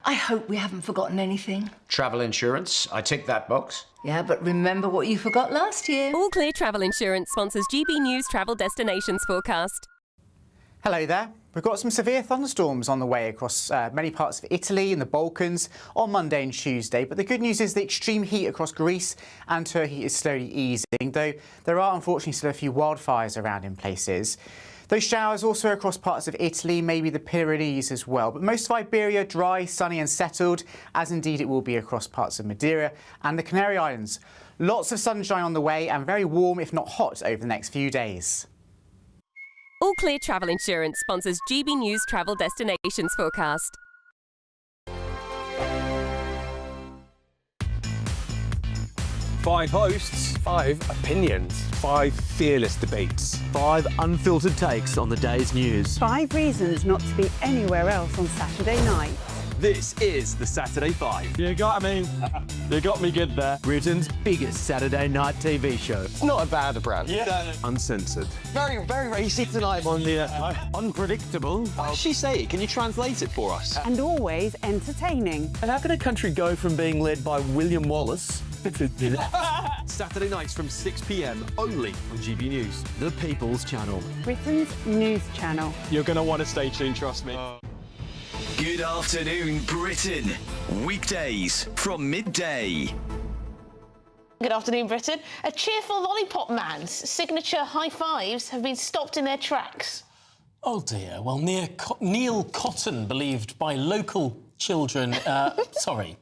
I hope we haven't forgotten anything. Travel insurance, I tick that box. Yeah, but remember what you forgot last year. All Clear Travel Insurance sponsors GB News Travel Destinations forecast. Hello there. We've got some severe thunderstorms on the way across many parts of Italy and the Balkans on Monday and Tuesday. But the good news is the extreme heat across Greece and Turkey is slowly easing, though there are unfortunately still a few wildfires around in places. Those showers also across parts of Italy, maybe the Pyrenees as well. But most of Iberia dry, sunny and settled, as indeed it will be across parts of Madeira and the Canary Islands. Lots of sunshine on the way and very warm, if not hot, over the next few days. All Clear Travel Insurance sponsors GB News Travel Destinations forecast. 5 hosts, 5 opinions, 5 fearless debates, 5 unfiltered takes on the day's news. 5 reasons not to be anywhere else on Saturday night. This is the Saturday 5. You got me good there. Britain's biggest Saturday night TV show. It's not a bad brand. Yeah. Uncensored. Very, very racy tonight. On the unpredictable. What did she say? Can you translate it for us? And always entertaining. And how can a country go from being led by William Wallace to Saturday nights from 6 p.m. only on GB News. The People's Channel. Britain's news channel. You're going to want to stay tuned, trust me. Good afternoon, Britain. Weekdays from midday. Good afternoon, Britain. A cheerful lollipop man's signature high fives have been stopped in their tracks. Oh dear. Well, Neil Cotton, believed by local children... sorry.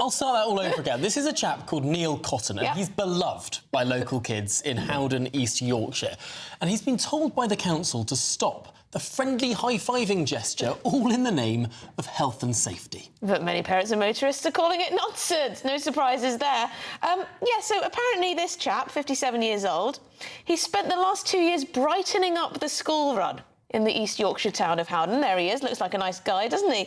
I'll start that all over again. This is a chap called Neil Cotton, and he's beloved by local kids in Howden, East Yorkshire. And he's been told by the council to stop the friendly high-fiving gesture, all in the name of health and safety. But many parents and motorists are calling it nonsense. No surprises there. So apparently this chap, 57 years old, he spent the last 2 years brightening up the school run in the East Yorkshire town of Howden. There he is, looks like a nice guy, doesn't he?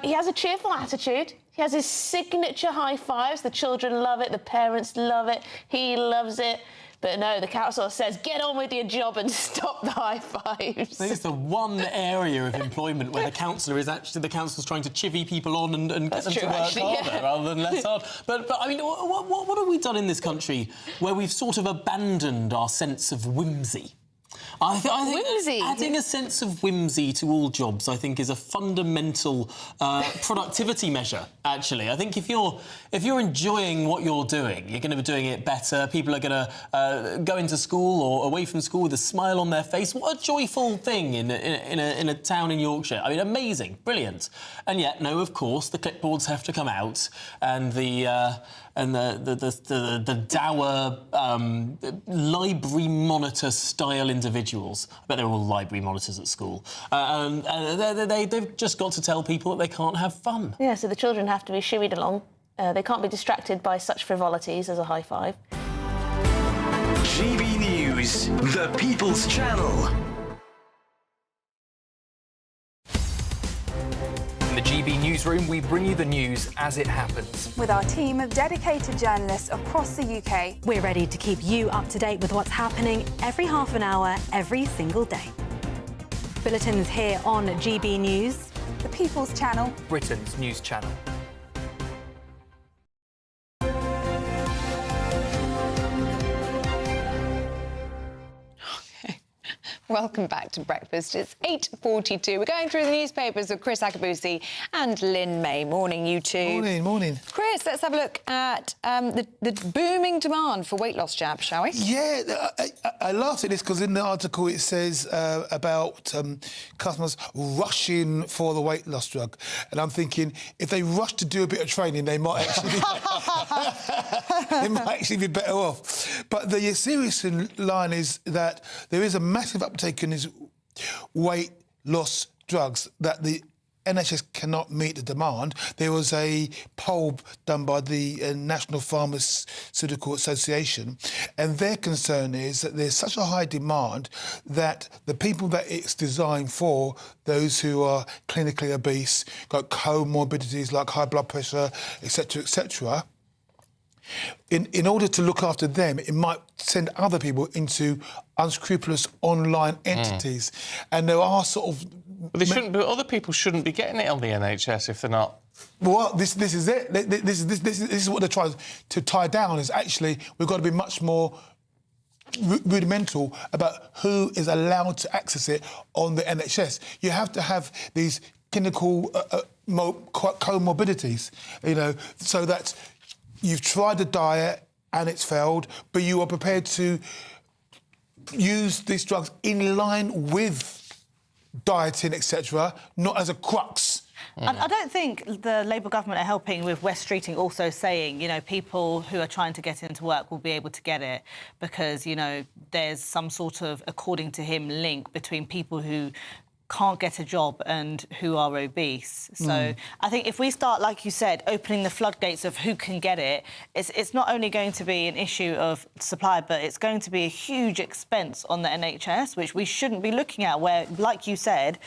He has a cheerful attitude. He has his signature high fives. The children love it, the parents love it, he loves it. But no, the council says, get on with your job and stop the high fives. This is the one area of employment where the councillor's trying to chivvy people on and get them to work harder rather than less hard. But I mean, what have we done in this country where we've sort of abandoned our sense of whimsy? I think adding a sense of whimsy to all jobs, I think, is a fundamental productivity measure, actually. I think if you're enjoying what you're doing, you're going to be doing it better. People are going to go into school or away from school with a smile on their face. What a joyful thing in a town in Yorkshire. I mean, amazing, brilliant. And yet, no, of course, the clipboards have to come out and the dour library monitor style individuals. I bet they're all library monitors at school. They've just got to tell people that they can't have fun. Yeah, so the children have to be shooed along. They can't be distracted by such frivolities as a high five. GB News, the People's Channel. From the GB Newsroom, we bring you the news as it happens. With our team of dedicated journalists across the UK, we're ready to keep you up to date with what's happening every half an hour, every single day. Bulletins here on GB News, the People's Channel, Britain's news channel. Welcome back to Breakfast. It's 8:42. We're going through the newspapers with Chris Akabusi and Lynn May. Morning, you two. Morning. Chris, let's have a look at the booming demand for weight loss jabs, shall we? Yeah, I laughed at this because in the article it says about customers rushing for the weight loss drug. And I'm thinking, if they rush to do a bit of training, they might actually be better off. But the serious line is that there is a massive uptake in these weight loss drugs that the NHS cannot meet the demand. There was a poll done by the National Pharmaceutical Association, and their concern is that there's such a high demand that the people that it's designed for, those who are clinically obese, got comorbidities like high blood pressure, etc., in order to look after them, it might send other people into unscrupulous online entities. And there are sort of... But other people shouldn't be getting it on the NHS if they're not. Well, this is it. This is what they're trying to tie down, is actually we've got to be much more rudimental about who is allowed to access it on the NHS. You have to have these clinical comorbidities, so that you've tried the diet and it's failed, but you are prepared to use these drugs in line with dieting, etc., not as a crux. I don't think the Labour government are helping with West Streeting also saying, people who are trying to get into work will be able to get it because, there's some sort of, according to him, link between people who can't get a job and who are obese. So I think if we start, like you said, opening the floodgates of who can get it, it's not only going to be an issue of supply, but it's going to be a huge expense on the NHS, which we shouldn't be looking at, where, like you said,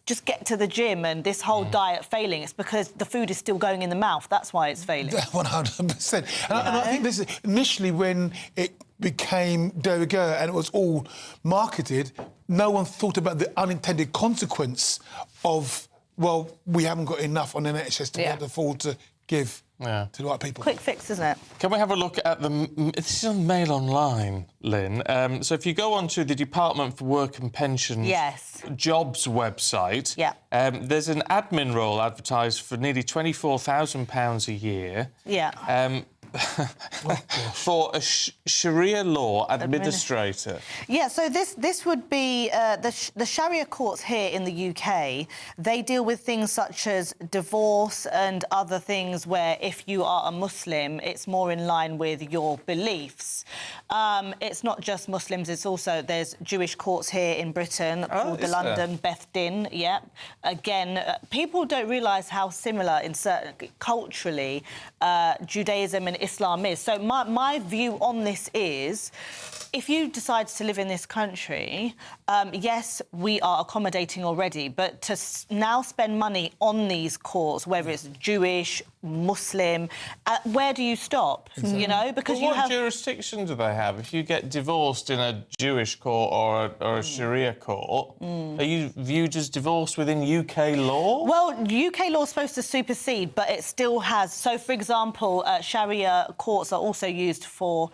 just get to the gym and this whole diet failing, it's because the food is still going in the mouth. That's why it's failing. 100%. And I think this is initially when it became de rigueur and it was all marketed, no one thought about the unintended consequence of, well, we haven't got enough on the NHS to be able to afford to give to the right people. Quick fix, isn't it? Can we have a look at this is on Mail Online, Lynn. So if you go onto the Department for Work and Pensions jobs website, there's an admin role advertised for nearly £24,000 a year. For a Sharia law administrator. Yeah, so this would be the Sharia courts here in the UK. They deal with things such as divorce and other things where if you are a Muslim, it's more in line with your beliefs. It's not just Muslims, it's also, there's Jewish courts here in Britain called the London Beth Din. Again, people don't realise how similar in certain culturally Judaism and Islam is. So my view on this is, if you decide to live in this country, yes, we are accommodating already, but to now spend money on these courts, whether it's Jewish, Muslim, where do you stop? Exactly. Because what jurisdiction do they have? If you get divorced in a Jewish court or a Sharia court, are you viewed as divorced within UK law? Well, UK law is supposed to supersede, but it still has. So, for example, Sharia courts are also used for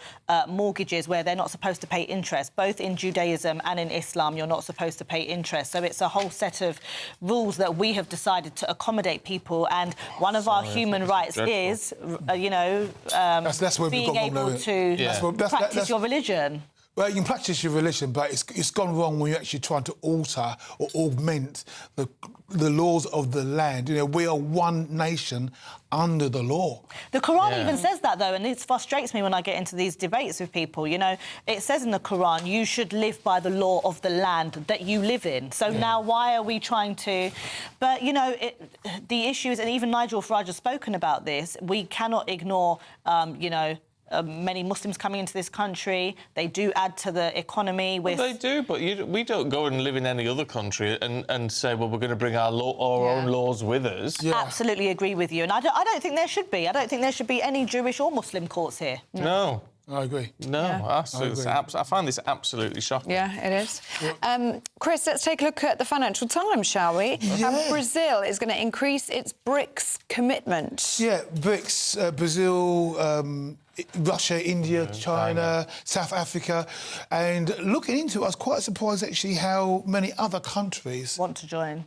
mortgages where they're not supposed to pay interest. Both in Judaism and in Islam, you're not supposed to pay interest. So it's a whole set of rules that we have decided to accommodate people. And one of our human rights is, that's where being able to practice your religion. Well, you can practice your religion, but it's gone wrong when you're actually trying to alter or augment the laws of the land. We are one nation under the law. The Quran even says that, though, and it frustrates me when I get into these debates with people. It says in the Quran, you should live by the law of the land that you live in. So now why are we trying to... But, the issue is, and even Nigel Farage has spoken about this, we cannot ignore, many Muslims coming into this country. They do add to the economy. Well, they do, but we don't go and live in any other country and say, well, we're going to bring our own laws with us. Absolutely agree with you. And I don't think there should be. I don't think there should be any Jewish or Muslim courts here. No. I agree. No, absolutely. I find this absolutely shocking. Yeah, it is. Chris, let's take a look at the Financial Times, shall we? Brazil is going to increase its BRICS commitment. Yeah, BRICS, Brazil, Russia, India, China, South Africa. And looking into it, I was quite surprised, actually, how many other countries... want to join.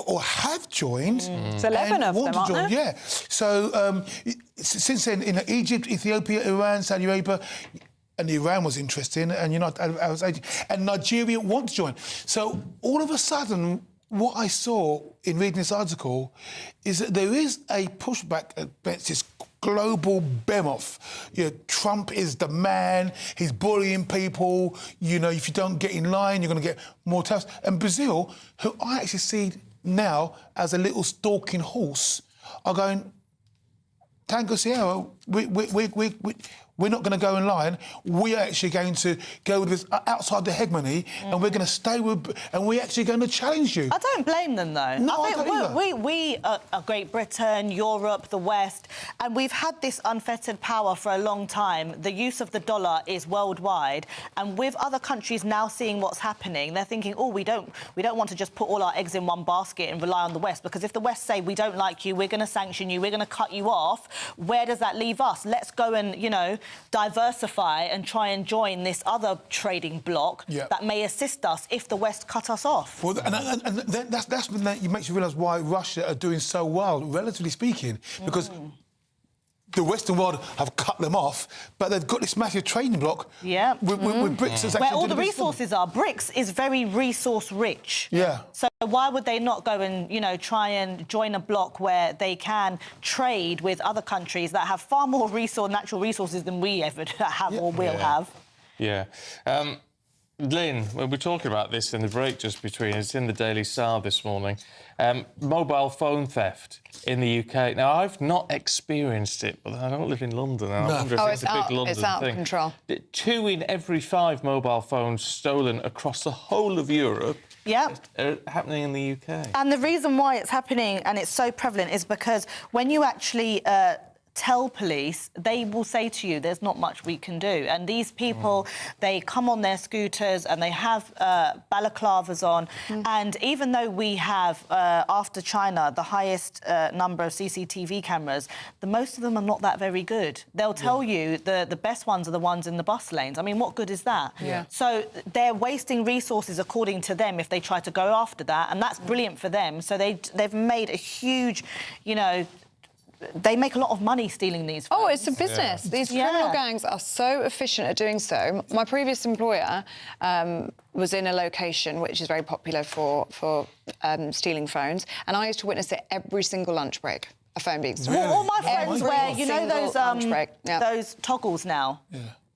Or have joined. It's 11 of them, aren't there? Yeah. So, since then, in Egypt, Ethiopia, Iran, Saudi Arabia... And Iran was interesting, and and Nigeria want to join. So all of a sudden, what I saw in reading this article is that there is a pushback against this global behemoth. You know, Trump is the man. He's bullying people. You know, if you don't get in line, you're going to get more tariffs. And Brazil, who I actually see now as a little stalking horse, are going, Tango Sierra, we're not going to go in line. We're actually going to go with this outside the hegemony, and we're going to stay with... And we're actually going to challenge you. I don't blame them, though. No, I think we are Great Britain, Europe, the West, and we've had this unfettered power for a long time. The use of the dollar is worldwide, and with other countries now seeing what's happening, they're thinking, oh, we don't want to just put all our eggs in one basket and rely on the West, because if the West say, we don't like you, we're going to sanction you, we're going to cut you off, where does that leave us? Let's go and, you know, diversify and try and join this other trading bloc that may assist us if the West cut us off. Well, and that's when that makes you realise why Russia are doing so well, relatively speaking, because the Western world have cut them off, but they've got this massive trading bloc with BRICS. Where all the resources are. BRICS is very resource-rich. Yeah. So why would they not go and, you know, try and join a bloc where they can trade with other countries that have far more natural resources than we ever have or will have? Yeah. Lynn, we were talking about this in the break just between us. It's in the Daily Star this morning. Mobile phone theft in the UK. Now, I've not experienced it, but I don't live in London, and I wonder if it's a big London thing. It's out of control. 2 in every 5 mobile phones stolen across the whole of Europe. Are happening in the UK. And the reason why it's happening and it's so prevalent is because when you actually tell police, they will say to you, there's not much we can do. And these people, they come on their scooters and they have balaclavas on. And even though we have, after China, the highest number of CCTV cameras, most of them are not that very good. They'll tell you the best ones are the ones in the bus lanes. I mean, what good is that? So they're wasting resources, according to them, if they try to go after that. And that's brilliant for them. So they've made a huge, you know, they make a lot of money stealing these phones. Oh, it's a business. These criminal gangs are so efficient at doing so. My previous employer was in a location which is very popular for stealing phones, and I used to witness it every single lunch break, a phone being stolen. Well, all my friends wear, you know, those toggles now.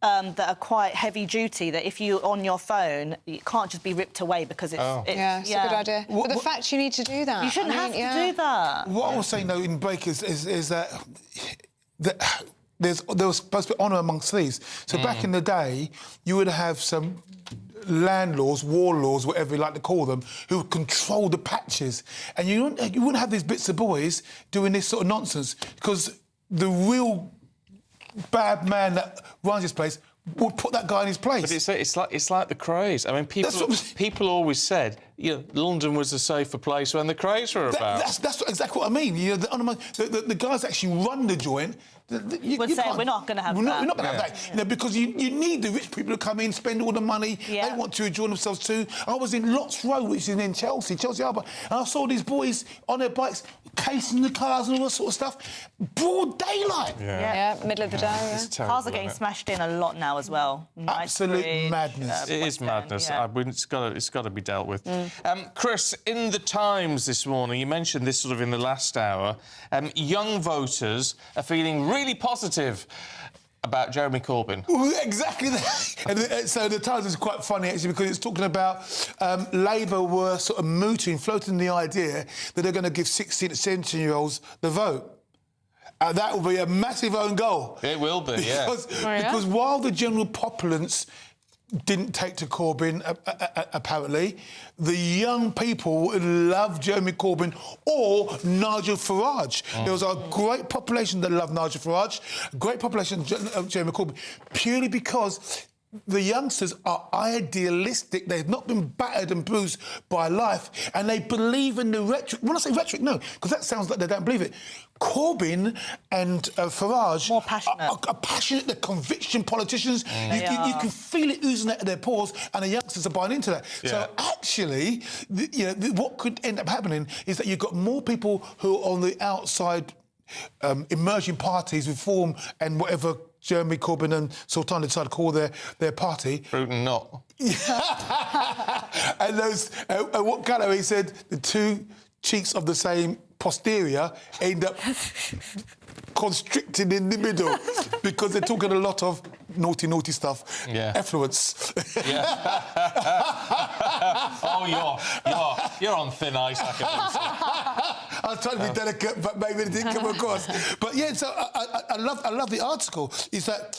That are quite heavy duty, that if you're on your phone, it can't just be ripped away because it's... it's a good idea. But the fact you need to do that... You shouldn't have to do that. What I was saying, though, in break is that there was supposed to be honour amongst thieves. So back in the day, you would have some landlords, warlords, whatever you like to call them, who would control the patches. And you wouldn't have these bits of boys doing this sort of nonsense, because the real bad man that runs this place would put that guy in his place. But it's like the Krays. I mean, people always said, you know, London was a safer place when the Krays were about. That's exactly what I mean. You know, the guys that actually run the joint. We're saying we're not going to have that. We're not going to have that. You know, because you need the rich people to come in, spend all the money. They want to enjoy themselves too. I was in Lots Road, which is in Chelsea Harbour, and I saw these boys on their bikes casing the cars and all that sort of stuff. Broad daylight. Middle of the day. Cars are getting smashed in a lot now as well. Absolute madness. It is madness. It's got to be dealt with. Chris, in the Times this morning, you mentioned this sort of in the last hour. Young voters are feeling really positive about Jeremy Corbyn. Exactly that. And so the Times is quite funny, actually, because it's talking about Labour were sort of floating the idea that they're going to give 16 to 17-year-olds the vote. That will be a massive own goal. It will be, yeah. Because while the general populace didn't take to Corbyn, apparently, the young people love Jeremy Corbyn or Nigel Farage. There was a great population that loved Nigel Farage, a great population of Jeremy Corbyn, purely because the youngsters are idealistic. They've not been battered and bruised by life, and they believe in the rhetoric. When I say rhetoric, no, because that sounds like they don't believe it. Corbyn and Farage more passionate. Are passionate. They're conviction politicians. You can feel it oozing out of their pores, and the youngsters are buying into that. Yeah. So actually, what could end up happening is that you've got more people who are on the outside, emerging parties, Reform and whatever Jeremy Corbyn and Sultana decide to call their party. Fruit and nut. And those, what Galloway said, the two cheeks of the same posterior end up constricting in the middle because they're talking a lot of naughty stuff. Yeah. Effluence. Yeah. Oh, you're on thin ice, I can say. I was trying to be delicate, but maybe it didn't come across. But yeah, so I love the article. Is that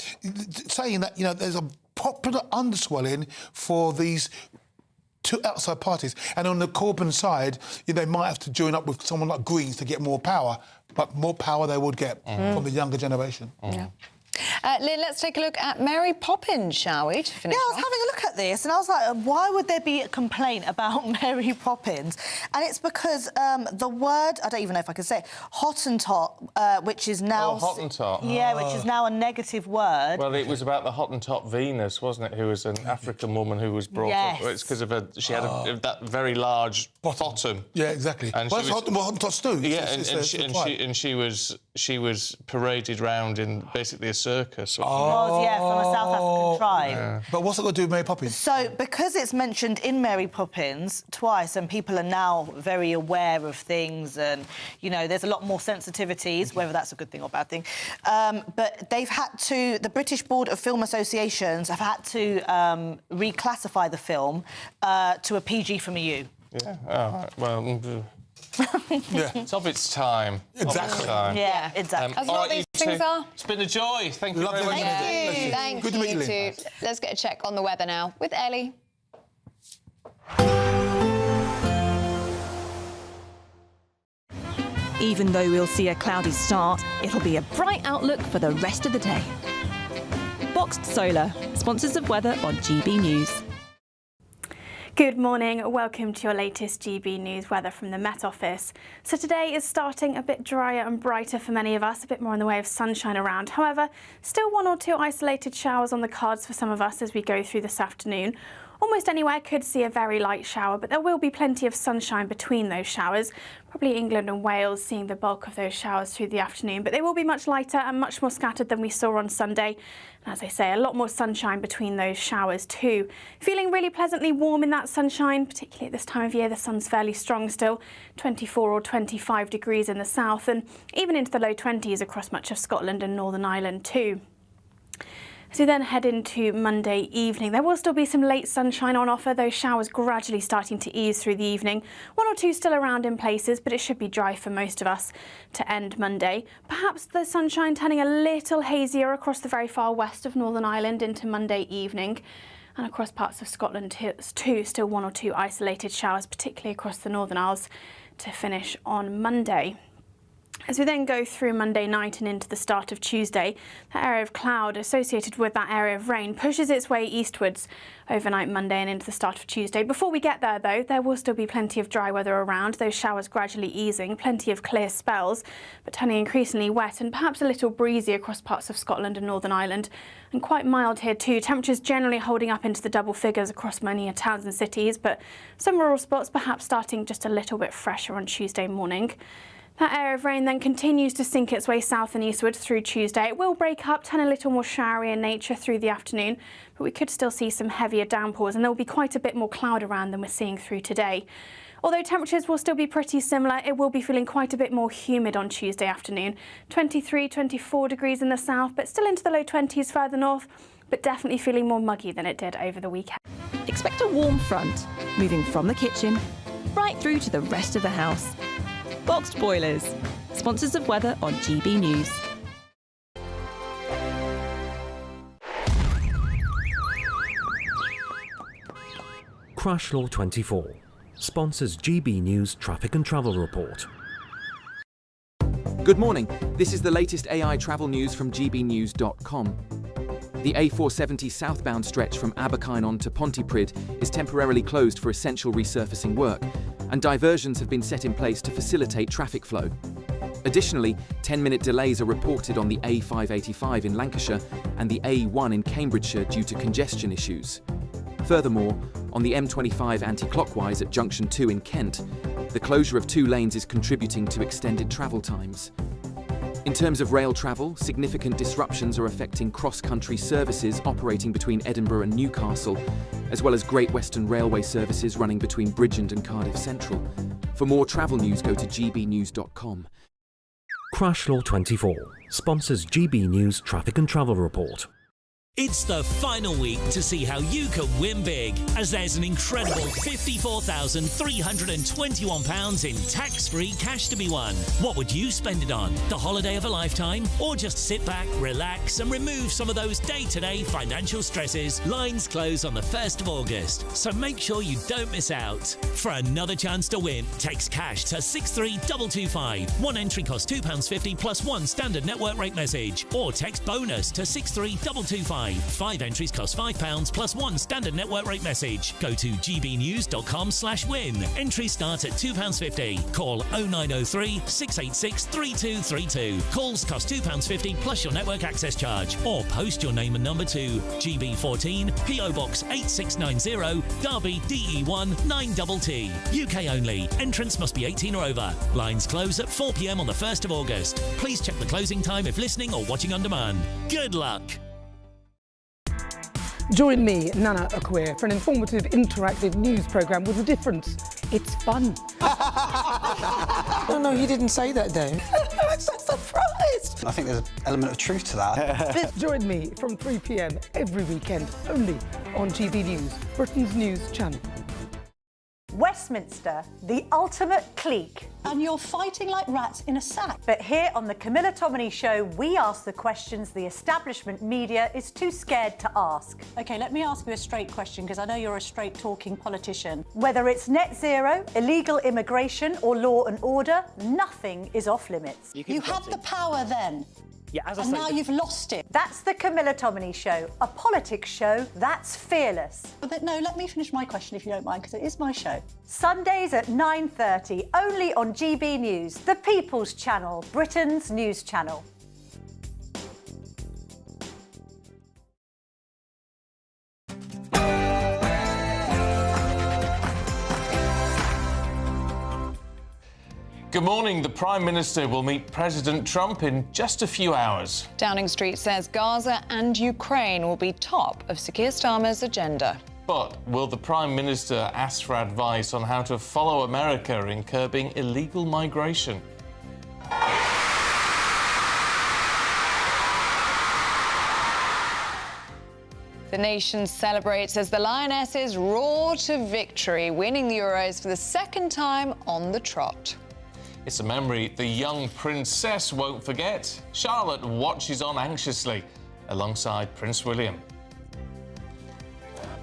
saying that there's a popular underswelling for these two outside parties, and on the Corbyn side, they might have to join up with someone like Greens to get more power, but more power they would get from the younger generation. Yeah. Lynn, let's take a look at Mary Poppins, shall we, to finish I was having a look at this and I was like, why would there be a complaint about Mary Poppins? And it's because the word, I don't even know if I can say it, Hottentot, which is now... Oh, Hottentot. Yeah, which is now a negative word. Well, it was about the Hottentot Venus, wasn't it, who was an African woman who was brought up... It's because of she had that very large bottom. Yeah, exactly. And well, that's what Hottentots do. Yeah, and she was paraded round in basically a circus. From a South African tribe. Yeah. But what's it got to do with Mary Poppins? So, because it's mentioned in Mary Poppins twice, and people are now very aware of things, and, there's a lot more sensitivities, whether that's a good thing or bad thing. But they've had to... The British Board of Film Associations have had to reclassify the film to a PG from EU. Yeah, right. Well... Yeah. It's of its time. Exactly. Yeah, exactly. As what these things are. It's been a joy. Thank you very much. Thank you. Good to meet you. Let's get a check on the weather now with Ellie. Even though we'll see a cloudy start, it'll be a bright outlook for the rest of the day. Boxed Solar, sponsors of weather on GB News. Good morning, welcome to your latest GB News weather from the Met Office. So today is starting a bit drier and brighter for many of us, a bit more in the way of sunshine around. However, still one or two isolated showers on the cards for some of us as we go through this afternoon. Almost anywhere could see a very light shower, but there will be plenty of sunshine between those showers. Probably England and Wales seeing the bulk of those showers through the afternoon, but they will be much lighter and much more scattered than we saw on Sunday. And as I say, a lot more sunshine between those showers too. Feeling really pleasantly warm in that sunshine, particularly at this time of year. The sun's fairly strong still, 24 or 25 degrees in the south, and even into the low 20s across much of Scotland and Northern Ireland too. As we then head into Monday evening, there will still be some late sunshine on offer, those showers gradually starting to ease through the evening. One or two still around in places, but it should be dry for most of us to end Monday. Perhaps the sunshine turning a little hazier across the very far west of Northern Ireland into Monday evening. And across parts of Scotland too, still one or two isolated showers, particularly across the Northern Isles, to finish on Monday. As we then go through Monday night and into the start of Tuesday, that area of cloud associated with that area of rain pushes its way eastwards overnight Monday and into the start of Tuesday. Before we get there, though, there will still be plenty of dry weather around, those showers gradually easing, plenty of clear spells, but turning increasingly wet and perhaps a little breezy across parts of Scotland and Northern Ireland. And quite mild here too, temperatures generally holding up into the double figures across many towns and cities, but some rural spots perhaps starting just a little bit fresher on Tuesday morning. That area of rain then continues to sink its way south and eastward through Tuesday. It will break up, turn a little more showery in nature through the afternoon, but we could still see some heavier downpours and there will be quite a bit more cloud around than we're seeing through today. Although temperatures will still be pretty similar, it will be feeling quite a bit more humid on Tuesday afternoon. 23, 24 degrees in the south, but still into the low 20s further north, but definitely feeling more muggy than it did over the weekend. Expect a warm front, moving from the kitchen right through to the rest of the house. Boxed boilers, sponsors of weather on GB News. Crash Law 24 sponsors GB News Traffic and Travel Report. Good morning. This is the latest AI travel news from gbnews.com. The A470 southbound stretch from Abercynon to Pontypridd is temporarily closed for essential resurfacing work, and diversions have been set in place to facilitate traffic flow. Additionally, 10-minute delays are reported on the A585 in Lancashire and the A1 in Cambridgeshire due to congestion issues. Furthermore, on the M25 anti-clockwise at Junction 2 in Kent, the closure of 2 lanes is contributing to extended travel times. In terms of rail travel, significant disruptions are affecting cross-country services operating between Edinburgh and Newcastle, as well as Great Western Railway services running between Bridgend and Cardiff Central. For more travel news, go to gbnews.com. Crash Law 24 sponsors GB News Traffic and Travel Report. It's the final week to see how you can win big, as there's an incredible £54,321 in tax-free cash to be won. What would you spend it on? The holiday of a lifetime? Or just sit back, relax and remove some of those day-to-day financial stresses? Lines close on the 1st of August, so make sure you don't miss out. For another chance to win, text cash to 63225. One entry costs £2.50 plus one standard network rate message, or text bonus to 63225. 5 entries cost £5 plus one standard network rate message. Go to gbnews.com/win. Entries start at £2.50. Call 0903 686 3232. Calls cost £2.50 plus your network access charge. Or post your name and number to GB14 PO Box 8690 Derby DE1 9TT. UK only. Entrance must be 18 or over. Lines close at 4 p.m. on the 1st of August. Please check the closing time if listening or watching on demand. Good luck. Join me, Nana Akweer, for an informative, interactive news programme with a difference. It's fun. No, he didn't say that, Dave. I'm so surprised. I think there's an element of truth to that. Join me from 3 p.m. every weekend, only on GB News, Britain's news channel. Westminster, the ultimate clique. And you're fighting like rats in a sack. But here on the Camilla Tominey Show, we ask the questions the establishment media is too scared to ask. OK, let me ask you a straight question, because I know you're a straight-talking politician. Whether it's net zero, illegal immigration or law and order, nothing is off limits. You had the power then. Yeah, as I and say, now you've lost it. That's the Camilla Tominey Show, a politics show that's fearless. But no, let me finish my question if you don't mind, because it is my show. Sundays at 9:30, only on GB News, the People's Channel, Britain's news channel. Good morning. The Prime Minister will meet President Trump in just a few hours. Downing Street says Gaza and Ukraine will be top of Sakir Starmer's agenda. But will the Prime Minister ask for advice on how to follow America in curbing illegal migration? The nation celebrates as the Lionesses roar to victory, winning the Euros for the second time on the trot. It's a memory the young princess won't forget. Charlotte watches on anxiously alongside Prince William.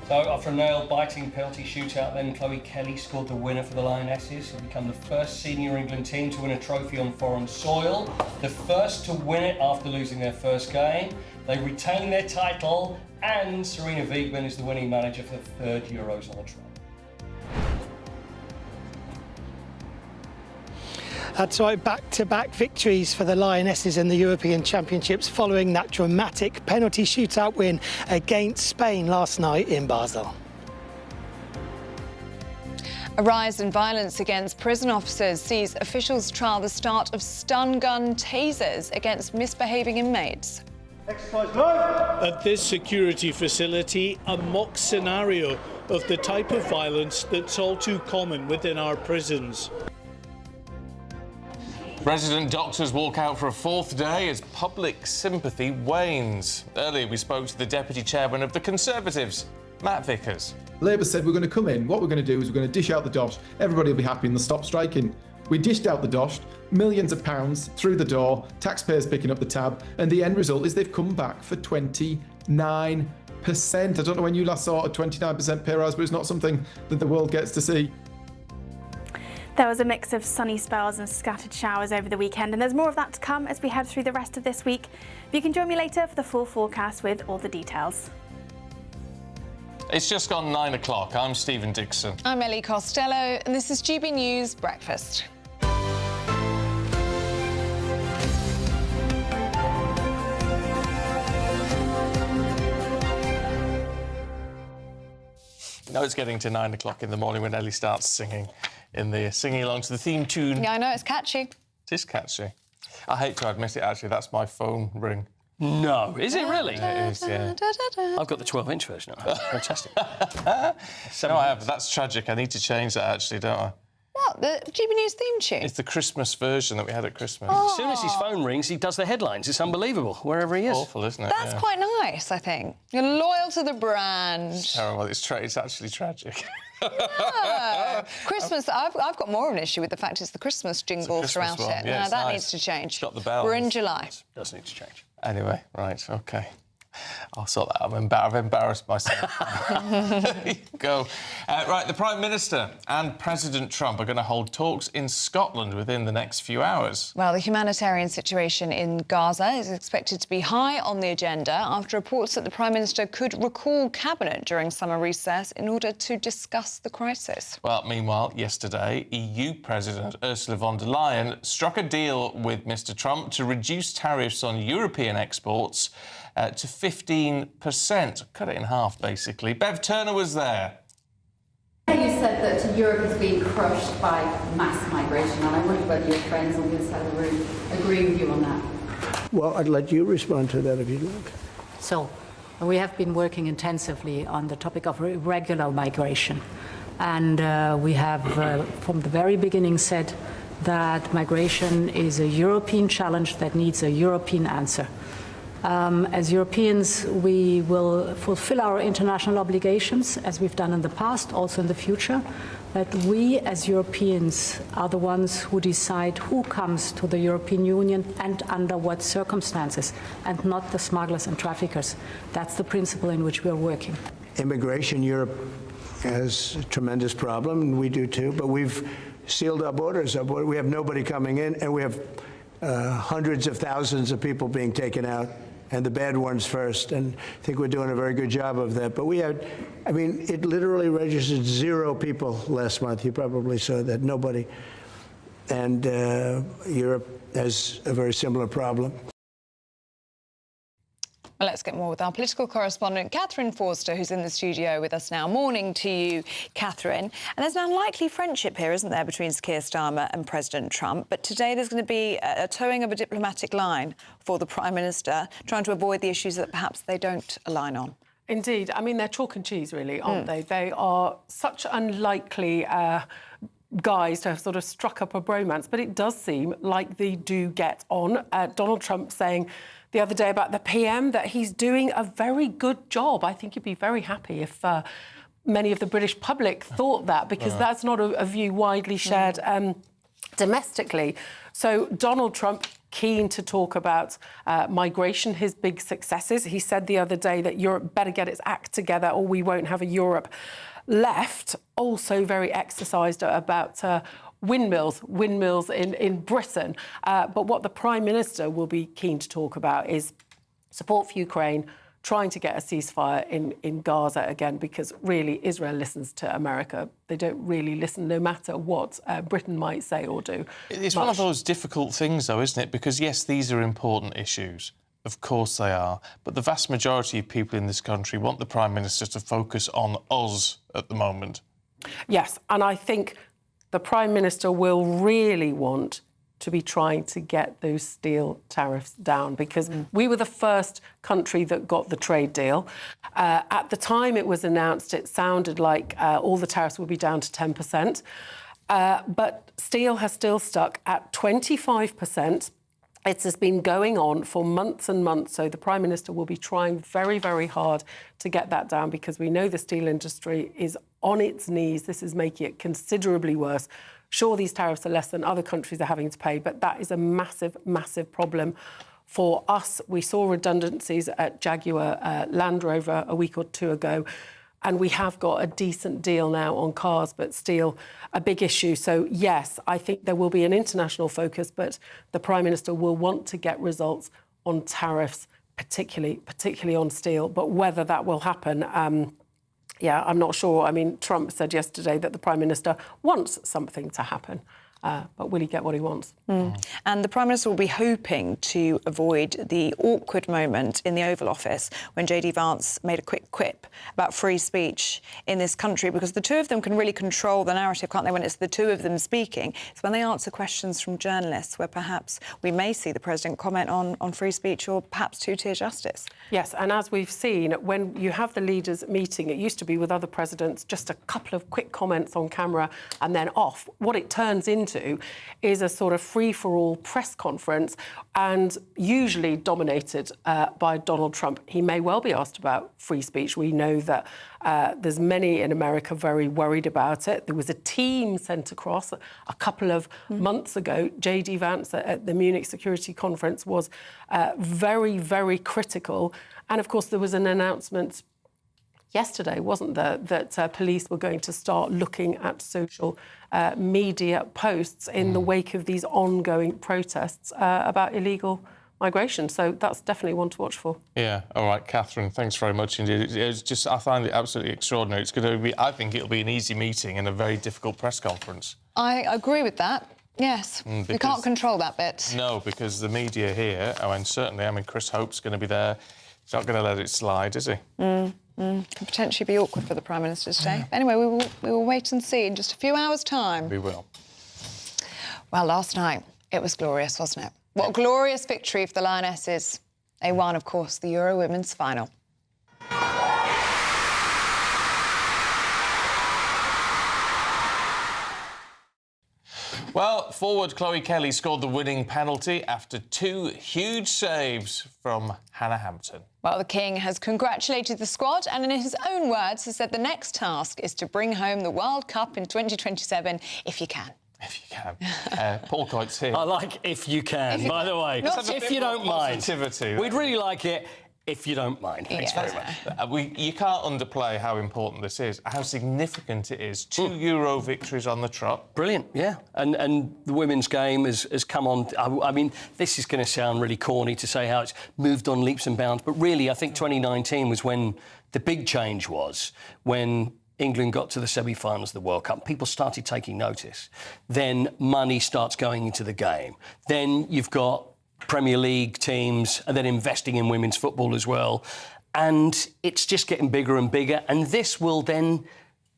So after a nail-biting penalty shootout, then Chloe Kelly scored the winner for the Lionesses and become the first senior England team to win a trophy on foreign soil, the first to win it after losing their first game. They retain their title, and Serena Wiegmann is the winning manager for the third Euros on the trot. That's right, back-to-back victories for the Lionesses in the European Championships following that dramatic penalty shootout win against Spain last night in Basel. A rise in violence against prison officers sees officials trial the start of stun gun tasers against misbehaving inmates. At this security facility, a mock scenario of the type of violence that's all too common within our prisons. Resident doctors walk out for a fourth day as public sympathy wanes. Earlier we spoke to the Deputy Chairman of the Conservatives, Matt Vickers. Labour said we're going to come in, what we're going to do is we're going to dish out the dosh, everybody will be happy and they'll stop striking. We dished out the dosh, millions of pounds through the door, taxpayers picking up the tab, and the end result is they've come back for 29%. I don't know when you last saw a 29% pay rise, but it's not something that the world gets to see. There was a mix of sunny spells and scattered showers over the weekend, and there's more of that to come as we head through the rest of this week. You can join me later for the full forecast with all the details. It's just gone 9 o'clock. I'm Stephen Dixon. I'm Ellie Costello, and this is GB News Breakfast. No, it's getting to 9 o'clock in the morning when Ellie starts singing along to the theme tune. Yeah, I know, it's catchy. It is catchy. I hate to admit it, actually, that's my phone ring. No, is it really? It is, yeah. I've got the 12-inch version. Fantastic. No, I have. That's tragic. I need to change that, actually, don't I? What, the GB News theme tune? It's the Christmas version that we had at Christmas. As soon as his phone rings, he does the headlines. It's unbelievable, wherever he is. Awful, isn't it? That's quite nice, I think. You're loyal to the brand. It's terrible. It's actually tragic. No. Christmas, I've got more of an issue with the fact it's the Christmas jingle throughout one. it. Yeah, No, that nice. needs to change. It's got the bells. We're in July. It does need to change. Anyway, right, OK. I'll sort that out. I've embarrassed myself. There you go. Right, the Prime Minister and President Trump are going to hold talks in Scotland within the next few hours. Well, the humanitarian situation in Gaza is expected to be high on the agenda after reports that the Prime Minister could recall Cabinet during summer recess in order to discuss the crisis. Well, meanwhile, yesterday, EU President Ursula von der Leyen struck a deal with Mr Trump to reduce tariffs on European exports to 15%. Cut it in half, basically. Bev Turner was there. You said that Europe is being crushed by mass migration, and I wonder whether your friends on the other side of the room agree with you on that. Well, I'd let you respond to that if you'd like. So, we have been working intensively on the topic of irregular migration. And we have, from the very beginning, said that migration is a European challenge that needs a European answer. As Europeans, we will fulfill our international obligations, as we've done in the past, also in the future. But we, as Europeans, are the ones who decide who comes to the European Union and under what circumstances, and not the smugglers and traffickers. That's the principle in which we are working. Immigration, Europe has a tremendous problem, and we do too, but we've sealed our borders. We have nobody coming in, and we have hundreds of thousands of people being taken out, and the bad ones first, and I think we're doing a very good job of that. But we had, I mean, it literally registered 0 people last month. You probably saw that, nobody. And Europe has a very similar problem. Well, let's get more with our political correspondent, Catherine Forster, who's in the studio with us now. Morning to you, Catherine. And there's an unlikely friendship here, isn't there, between Keir Starmer and President Trump? But today there's going to be a towing of a diplomatic line for the Prime Minister, trying to avoid the issues that perhaps they don't align on. Indeed. I mean, they're chalk and cheese, really, aren't they? They are such unlikely guys to have sort of struck up a bromance, but it does seem like they do get on. Donald Trump saying the other day about the PM that he's doing a very good job. I think he'd be very happy if many of the British public thought that, because that's not a view widely shared domestically. So Donald Trump keen to talk about migration, his big successes. He said the other day that Europe better get its act together or we won't have a Europe left. Also very exercised about windmills in Britain. But what the Prime Minister will be keen to talk about is support for Ukraine, trying to get a ceasefire in Gaza again, because really Israel listens to America. They don't really listen, no matter what Britain might say or do. It's one of those difficult things, though, isn't it? Because, yes, these are important issues. Of course they are. But the vast majority of people in this country want the Prime Minister to focus on us at the moment. Yes, and I think the Prime Minister will really want to be trying to get those steel tariffs down, because we were the first country that got the trade deal. At the time it was announced, it sounded like all the tariffs would be down to 10%. But steel has still stuck at 25%. It has been going on for months and months, so the Prime Minister will be trying very, very hard to get that down, because we know the steel industry is on its knees. This is making it considerably worse. Sure, these tariffs are less than other countries are having to pay, but that is a massive, massive problem for us. We saw redundancies at Jaguar Land Rover a week or two ago, and we have got a decent deal now on cars, but still a big issue. So, yes, I think there will be an international focus, but the Prime Minister will want to get results on tariffs, particularly on steel. But whether that will happen, I'm not sure. I mean, Trump said yesterday that the Prime Minister wants something to happen. But will he get what he wants? And the Prime Minister will be hoping to avoid the awkward moment in the Oval Office when JD Vance made a quick quip about free speech in this country, because the two of them can really control the narrative, can't they, when it's the two of them speaking. It's when they answer questions from journalists where perhaps we may see the President comment on free speech or perhaps two-tier justice. Yes, and as we've seen, when you have the leaders meeting, it used to be with other presidents, just a couple of quick comments on camera and then off. What it turns into is a sort of free-for-all press conference, and usually dominated by Donald Trump. He may well be asked about free speech. We know that there's many in America very worried about it. There was a team sent across a couple of months ago. JD Vance at the Munich Security Conference was very, very critical. And of course, there was an announcement yesterday, wasn't there, that police were going to start looking at social media posts in the wake of these ongoing protests about illegal migration. So that's definitely one to watch for. Yeah, all right, Catherine, thanks very much indeed. It's just, I find it absolutely extraordinary. It's going to be, I think it'll be an easy meeting and a very difficult press conference. I agree with that. Yes, we can't control that bit. No, because the media here, certainly, Chris Hope's going to be there. He's not going to let it slide, is he? Could potentially be awkward for the Prime Minister today. Anyway, we will wait and see in just a few hours' time. We will. Well, last night, it was glorious, wasn't it? What a glorious victory for the Lionesses. They won, of course, the Euro Women's final. Well, forward Chloe Kelly scored the winning penalty after two huge saves from Hannah Hampton. Well, the King has congratulated the squad and, in his own words, has said the next task is to bring home the World Cup in 2027, if you can. If you can. Paul Coyte's here. I like if you can, by the way. If you don't mind. We'd really like it if you don't mind. Thanks very much. You can't underplay how important this is, how significant it is. 2 Euro victories on the trot. Brilliant, yeah. And the women's game has come on. I mean, this is going to sound really corny to say how it's moved on leaps and bounds, but really, I think 2019 was when the big change was, when England got to the semi-finals of the World Cup. People started taking notice. Then money starts going into the game. Then you've got Premier League teams and then investing in women's football as well. And it's just getting bigger and bigger. And this will then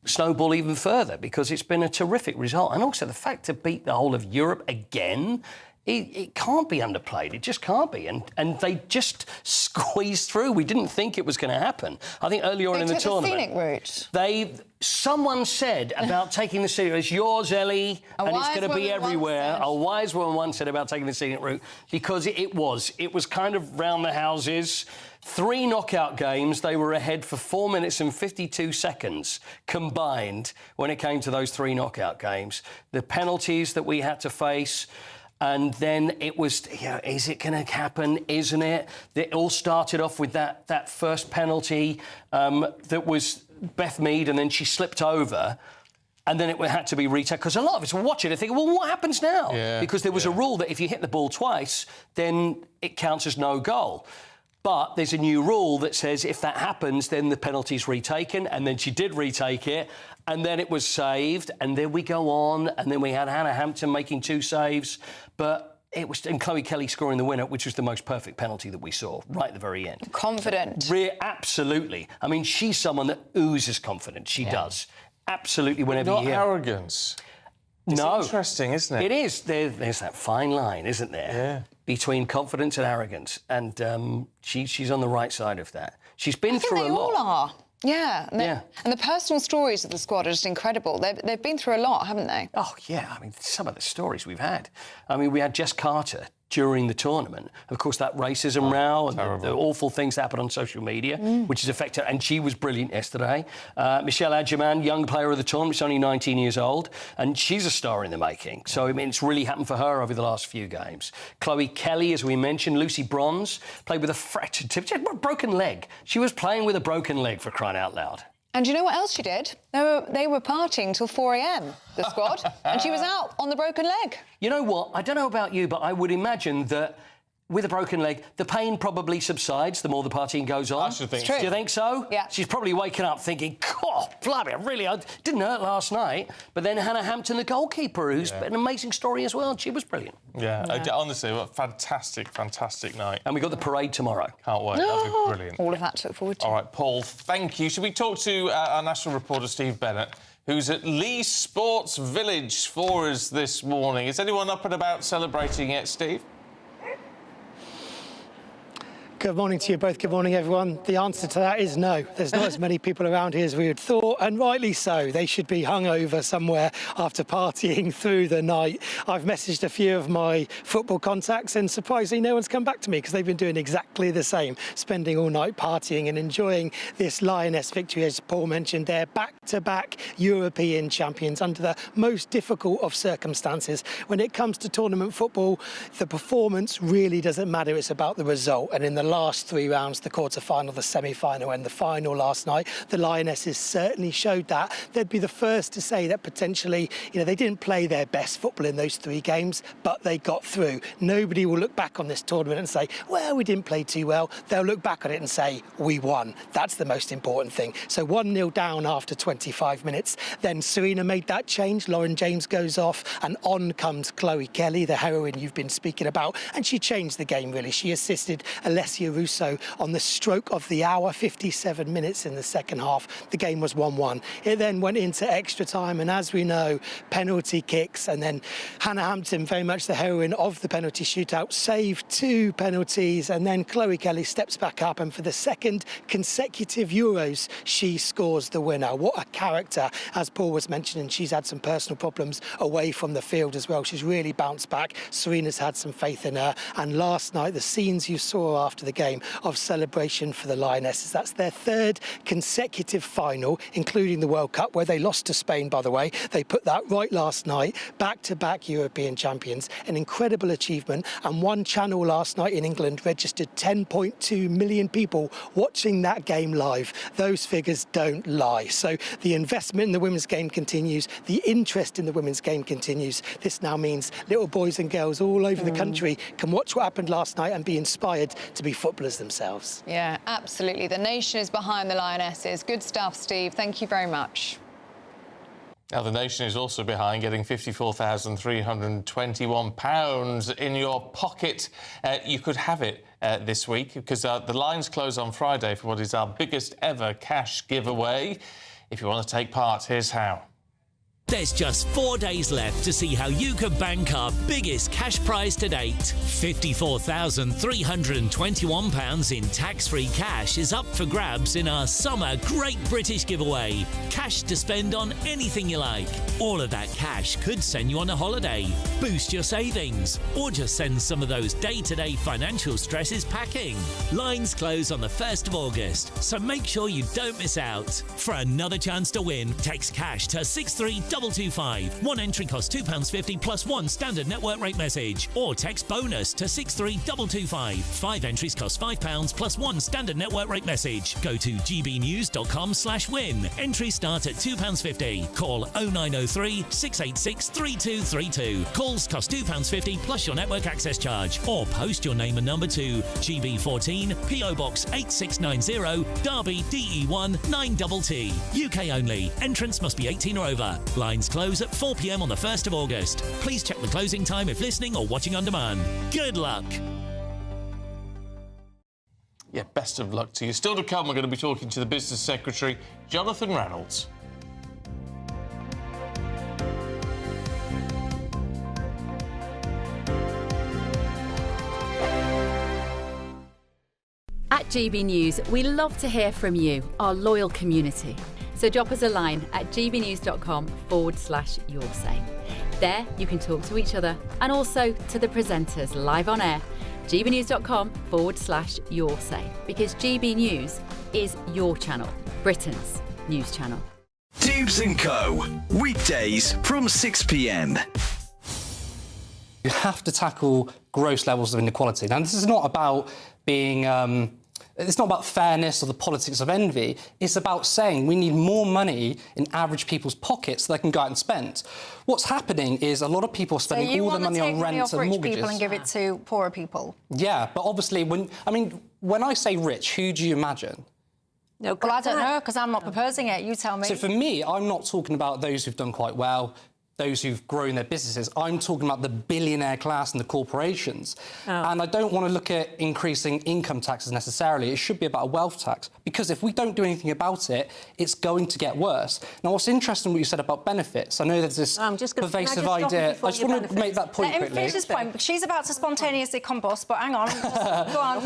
snowball even further because it's been a terrific result. And also the fact to beat the whole of Europe again, it can't be underplayed. It just can't be. And they just squeezed through. We didn't think it was going to happen. I think earlier on in the tournament, the scenic route. Someone said about taking the scenic route, it's yours, Ellie, and it's going to be everywhere. A wise woman once said about taking the scenic route, because it was kind of round the houses. 3 knockout games, they were ahead for 4 minutes and 52 seconds combined when it came to those 3 knockout games. The penalties that we had to face. And then it was, is it going to happen? Isn't it? It all started off with that first penalty that was Beth Mead, and then she slipped over. And then it had to be retaken, because a lot of us were watching it thinking, well, what happens now? Because there was a rule that if you hit the ball twice, then it counts as no goal. But there's a new rule that says if that happens, then the penalty's retaken. And then she did retake it. And then it was saved. And then we go on. And then we had Hannah Hampton making 2 saves. But it was... And Chloe Kelly scoring the winner, which was the most perfect penalty that we saw right at the very end. Confident. Absolutely. I mean, she's someone that oozes confidence. She does. Absolutely, whenever you hear... Not arrogance. It's interesting, isn't it? It is. There's that fine line, isn't there? Yeah. Between confidence and arrogance. And she's on the right side of that. She's been through a lot. They all are. Yeah. And the personal stories of the squad are just incredible. They've been through a lot, haven't they? Oh, yeah. I mean, some of the stories we've had. I mean, we had Jess Carter during the tournament. Of course, that racism row and the awful things that happen on social media, which has affected her. And she was brilliant yesterday. Michelle Adjaman, young player of the tournament, she's only 19 years old, and she's a star in the making. So, I mean, it's really happened for her over the last few games. Chloe Kelly, as we mentioned, Lucy Bronze, played with a fractured tib. She had a broken leg. She was playing with a broken leg, for crying out loud. And you know what else she did? They were partying till 4 a.m, the squad, and she was out on the broken leg. You know what? I don't know about you, but I would imagine that with a broken leg, the pain probably subsides the more the partying goes on. I should think so. Do you think so? Yeah. She's probably waking up thinking, God, blimey, it didn't hurt last night. But then Hannah Hampton, the goalkeeper, who's an amazing story as well, she was brilliant. Yeah. Honestly, what a fantastic night. And we got the parade tomorrow. Can't wait. That'll be brilliant. All of that to look forward to. All right, Paul, thank you. Should we talk to our national reporter, Steve Bennett, who's at Lee Sports Village for us this morning? Is anyone up and about celebrating yet, Steve? Good morning to you both. Good morning, everyone. The answer to that is no. There's not as many people around here as we had thought, and rightly so. They should be hungover somewhere after partying through the night. I've messaged a few of my football contacts, and surprisingly, no one's come back to me because they've been doing exactly the same, spending all night partying and enjoying this Lioness victory, as Paul mentioned. They're back-to-back European champions under the most difficult of circumstances. When it comes to tournament football, the performance really doesn't matter. It's about the result, and in the last 3 rounds, the quarter-final, the semi-final and the final last night, the Lionesses certainly showed that. They'd be the first to say that potentially, they didn't play their best football in those 3 games, but they got through. Nobody will look back on this tournament and say, well, we didn't play too well. They'll look back on it and say, we won. That's the most important thing. So 1-0 down after 25 minutes. Then Serena made that change. Lauren James goes off, and on comes Chloe Kelly, the heroine you've been speaking about, and she changed the game, really. She assisted Alessia Russo on the stroke of the hour, 57 minutes in the second half. The game was 1-1. It then went into extra time, and as we know, penalty kicks, and then Hannah Hampton, very much the heroine of the penalty shootout, saved 2 penalties, and then Chloe Kelly steps back up, and for the second consecutive Euros, she scores the winner. What a character. As Paul was mentioning, she's had some personal problems away from the field as well. She's really bounced back. Serena's had some faith in her, and last night, the scenes you saw after the game of celebration for the Lionesses. That's their 3rd consecutive final, including the World Cup, where they lost to Spain, by the way. They put that right last night. Back-to-back European champions. An incredible achievement. And one channel last night in England registered 10.2 million people watching that game live. Those figures don't lie. So the investment in the women's game continues. The interest in the women's game continues. This now means little boys and girls all over the country can watch what happened last night and be inspired to be footballers themselves. Yeah, absolutely. The nation is behind the Lionesses. Good stuff, Steve. Thank you very much. Now, the nation is also behind getting £54,321 in your pocket. You could have it this week because the lines close on Friday for what is our biggest ever cash giveaway. If you want to take part, here's how. There's just 4 days left to see how you can bank our biggest cash prize to date. £54,321 in tax-free cash is up for grabs in our summer Great British giveaway. Cash to spend on anything you like. All of that cash could send you on a holiday, boost your savings, or just send some of those day-to-day financial stresses packing. Lines close on the 1st of August, so make sure you don't miss out. For another chance to win, text cash to 63225. 1 entry costs £2.50 plus 1 standard network rate message, or text bonus to 63225. 5 entries cost £5 plus 1 standard network rate message. Go to gbnews.com/win. Entries start at £2.50. Call 0903 686 3232. Calls cost £2.50 plus your network access charge, or post your name and number to GB14 PO Box 8690 Derby DE1 9TT. UK only. Entrance must be 18 or over. Lines close at 4 p.m. on the 1st of August. Please check the closing time if listening or watching on demand. Good luck. Yeah, best of luck to you. Still to come, we're going to be talking to the Business Secretary, Jonathan Reynolds. At GB News, we love to hear from you, our loyal community. So drop us a line at gbnews.com/yoursay. There, you can talk to each other and also to the presenters live on air. gbnews.com/your say, because GB News is your channel, Britain's news channel. Dubes & Co. Weekdays from 6 p.m. You have to tackle gross levels of inequality. Now, this is not about being... it's not about fairness or the politics of envy. It's about saying we need more money in average people's pockets so they can go out and spend. What's happening is a lot of people are spending all their money on rents and mortgages. People and give it to poorer people. Yeah, but obviously, when I say rich, who do you imagine? No, well, I don't know, because I'm not proposing it. You tell me. So for me, I'm not talking about those who've done quite well, those who've grown their businesses. I'm talking about the billionaire class and the corporations. And I don't want to look at increasing income taxes necessarily. It should be about a wealth tax, because if we don't do anything about it, it's going to get worse. Now, what's interesting what you said about benefits, I know there's this pervasive idea. I just want to make that point quickly. Let him finish his point. She's about to spontaneously combust, but hang on. Go on,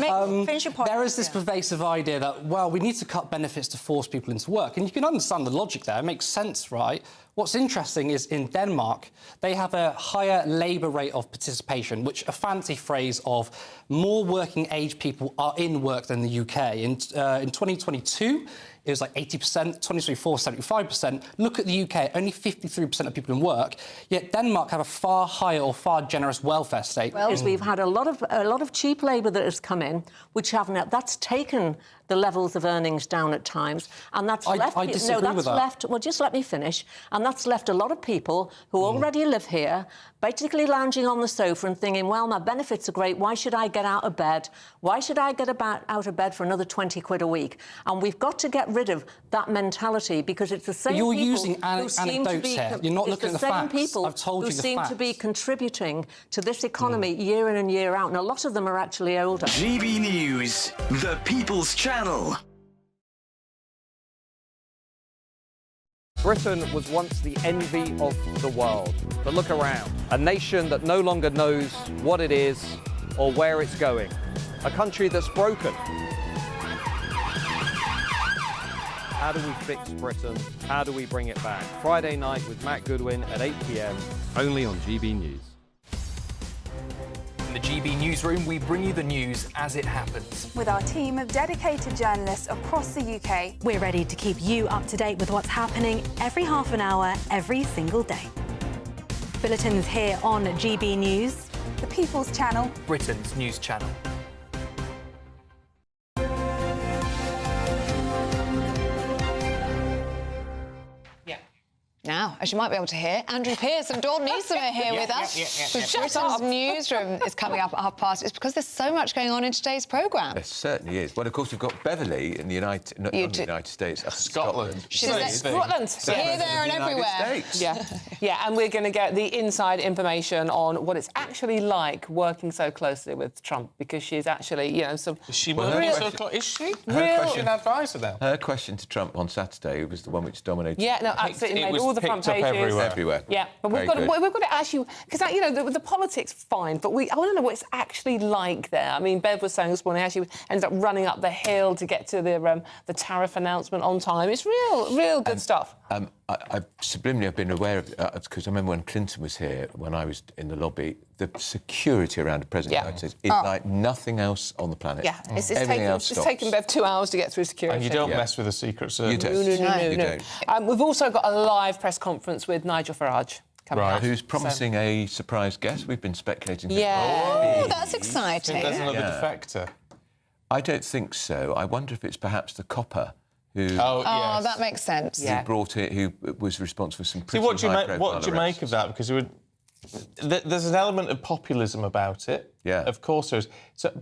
finish your point. There is this pervasive idea that, well, we need to cut benefits to force people into work. And you can understand the logic there. It makes sense, right? What's interesting is in Denmark, they have a higher labour rate of participation, which a fancy phrase of more working age people are in work than the UK. In 2022, it was like 80%, 2024, 75%. Look at the UK, only 53% of people in work, yet Denmark have a far higher or far generous welfare state. Well, we've had a lot of cheap labour that has come in, which that's taken the levels of earnings down at times, and that's left... I disagree with that. Well, just let me finish. And that's left a lot of people who already live here, basically lounging on the sofa and thinking, well, my benefits are great, why should I get out of bed? Why should I get out of bed for another 20 quid a week? And we've got to get rid of that mentality, because it's the same people... You're using anecdotes here. You're not looking at the facts. I've told you the facts. Who seem to be contributing to this economy year in and year out, and a lot of them are actually older. GB News, the People's Channel. Britain was once the envy of the world. But look around. A nation that no longer knows what it is or where it's going. A country that's broken. How do we fix Britain? How do we bring it back? Friday night with Matt Goodwin at 8 p.m. Only on GB News. In the GB Newsroom, we bring you the news as it happens. With our team of dedicated journalists across the UK, we're ready to keep you up to date with what's happening every half an hour, every single day. Bulletins here on GB News, the People's Channel, Britain's news channel. Now, as you might be able to hear, Andrew Pearce and Dawn Newsom are here with us. Britain's Newsroom is coming up at 5:30. It's because there's so much going on in today's programme. There certainly is. Well, of course, we've got Beverly in the United States, Scotland. She's in Scotland. Here, there and everywhere. Yeah, and we're going to get the inside information on what it's actually like working so closely with Trump, because she's actually, Is she working so close? Is she? Real an advisor now. Her question to Trump on Saturday was the one which dominated. Yeah, no, absolutely. Made all the front pages. Everywhere. Yeah, but we've got to actually, because the politics fine, but I want to know what it's actually like there. I mean, Bev was saying this morning how she ended up running up the hill to get to the tariff announcement on time. It's real good stuff. I subliminally have been aware of it, because I remember when Clinton was here, when I was in the lobby, the security around the President of the United States is like nothing else on the planet. Yeah, it's taken Bev 2 hours to get through security. And you don't mess with the Secret Service. You don't. No. We've also got a live press conference with Nigel Farage coming up. Who's promising a surprise guest. We've been speculating. Oh, that's exciting. There's another defector. I don't think so. I wonder if it's perhaps the copper who... yes. That makes sense. Who brought it, who was responsible for some pretty what do you make of that? Because there's an element of populism about it. Yeah. Of course there is.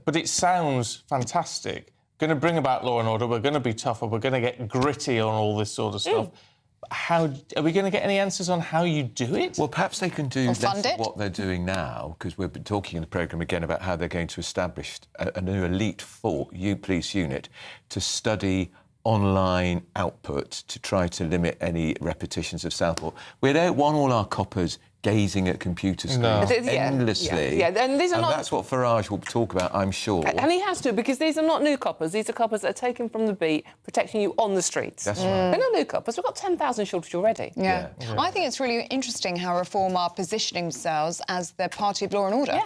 But it sounds fantastic. Going to bring about law and order, we're going to be tougher, we're going to get gritty on all this sort of stuff. How are we going to get any answers on how you do it? Well, perhaps they can do less of what they're doing now, because we've been talking in the programme again about how they're going to establish a new elite police unit to study online output to try to limit any repetitions of Southport. We don't want all our coppers gazing at computer screens endlessly. Yeah, and these are not... that's what Farage will talk about, I'm sure. And he has to, because these are not new coppers. These are coppers that are taken from the beat, protecting you on the streets. That's right. They're not new coppers. We've got 10,000 shortage already. Yeah. I think it's really interesting how Reform are positioning themselves as the party of law and order.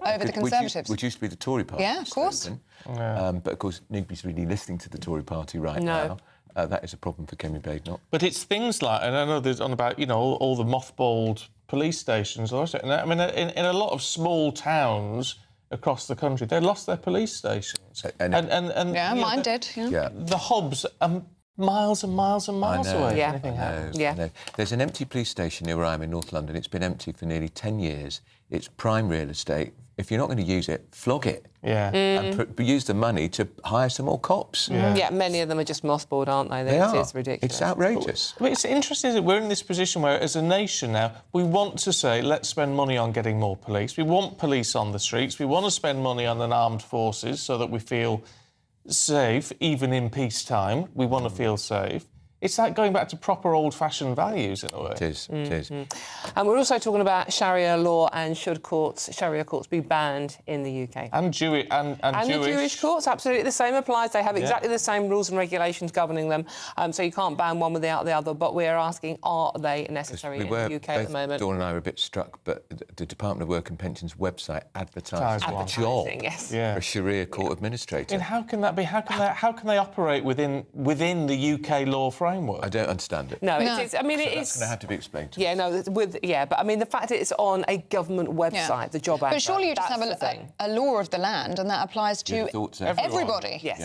Over the Conservatives. Which used to be the Tory party. Yeah, of course. But, of course, nobody's really listening to the Tory party right now. That is a problem for Kemi Badenoch. But it's things like, and I know there's on about, all the mothballed police stations. And I mean, in a lot of small towns across the country, they lost their police stations. Mine did. Yeah. The hubs are miles and miles and miles away. There's an empty police station near where I am in North London. It's been empty for nearly 10 years. It's prime real estate. If you're not going to use it, flog it. And use the money to hire some more cops. Yeah, many of them are just mothballed, aren't they? They are. It's ridiculous. It's outrageous. But it's interesting that we're in this position where, as a nation now, we want to say, let's spend money on getting more police. We want police on the streets. We want to spend money on an armed forces so that we feel safe, even in peacetime. We want to feel safe. It's like going back to proper old-fashioned values, in a way. It is, it is. And we're also talking about Sharia law and should Sharia courts be banned in the UK. And Jewish. And the Jewish courts, absolutely the same applies. They have exactly the same rules and regulations governing them, so you can't ban one without the other. But we're asking, are they necessary in the UK at the moment? Dawn and I were a bit struck, but the Department of Work and Pensions website advertised a job for a Sharia court administrator. And how can that be? How can they operate within the UK law framework? I don't understand it. No, it is. I mean, so it that's is. going to have to be explained to but I mean, the fact that it's on a government website, the job advert. But surely you just have a law of the land, and that applies to everybody. Yes.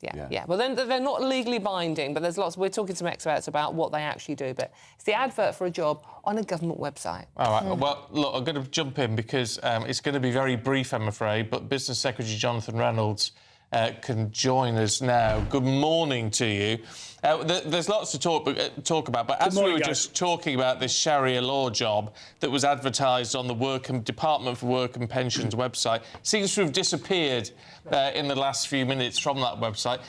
Yeah. Well, then they're not legally binding, but there's lots. We're talking to some experts about what they actually do. But it's the advert for a job on a government website. All right. Well, look, I'm going to jump in because it's going to be very brief, I'm afraid. But Business Secretary Jonathan Reynolds can join us now. Good morning to you. There's lots to talk about, but as we were just talking about this Sharia law job that was advertised on the Department for Work and Pensions website, seems to have disappeared in the last few minutes from that website.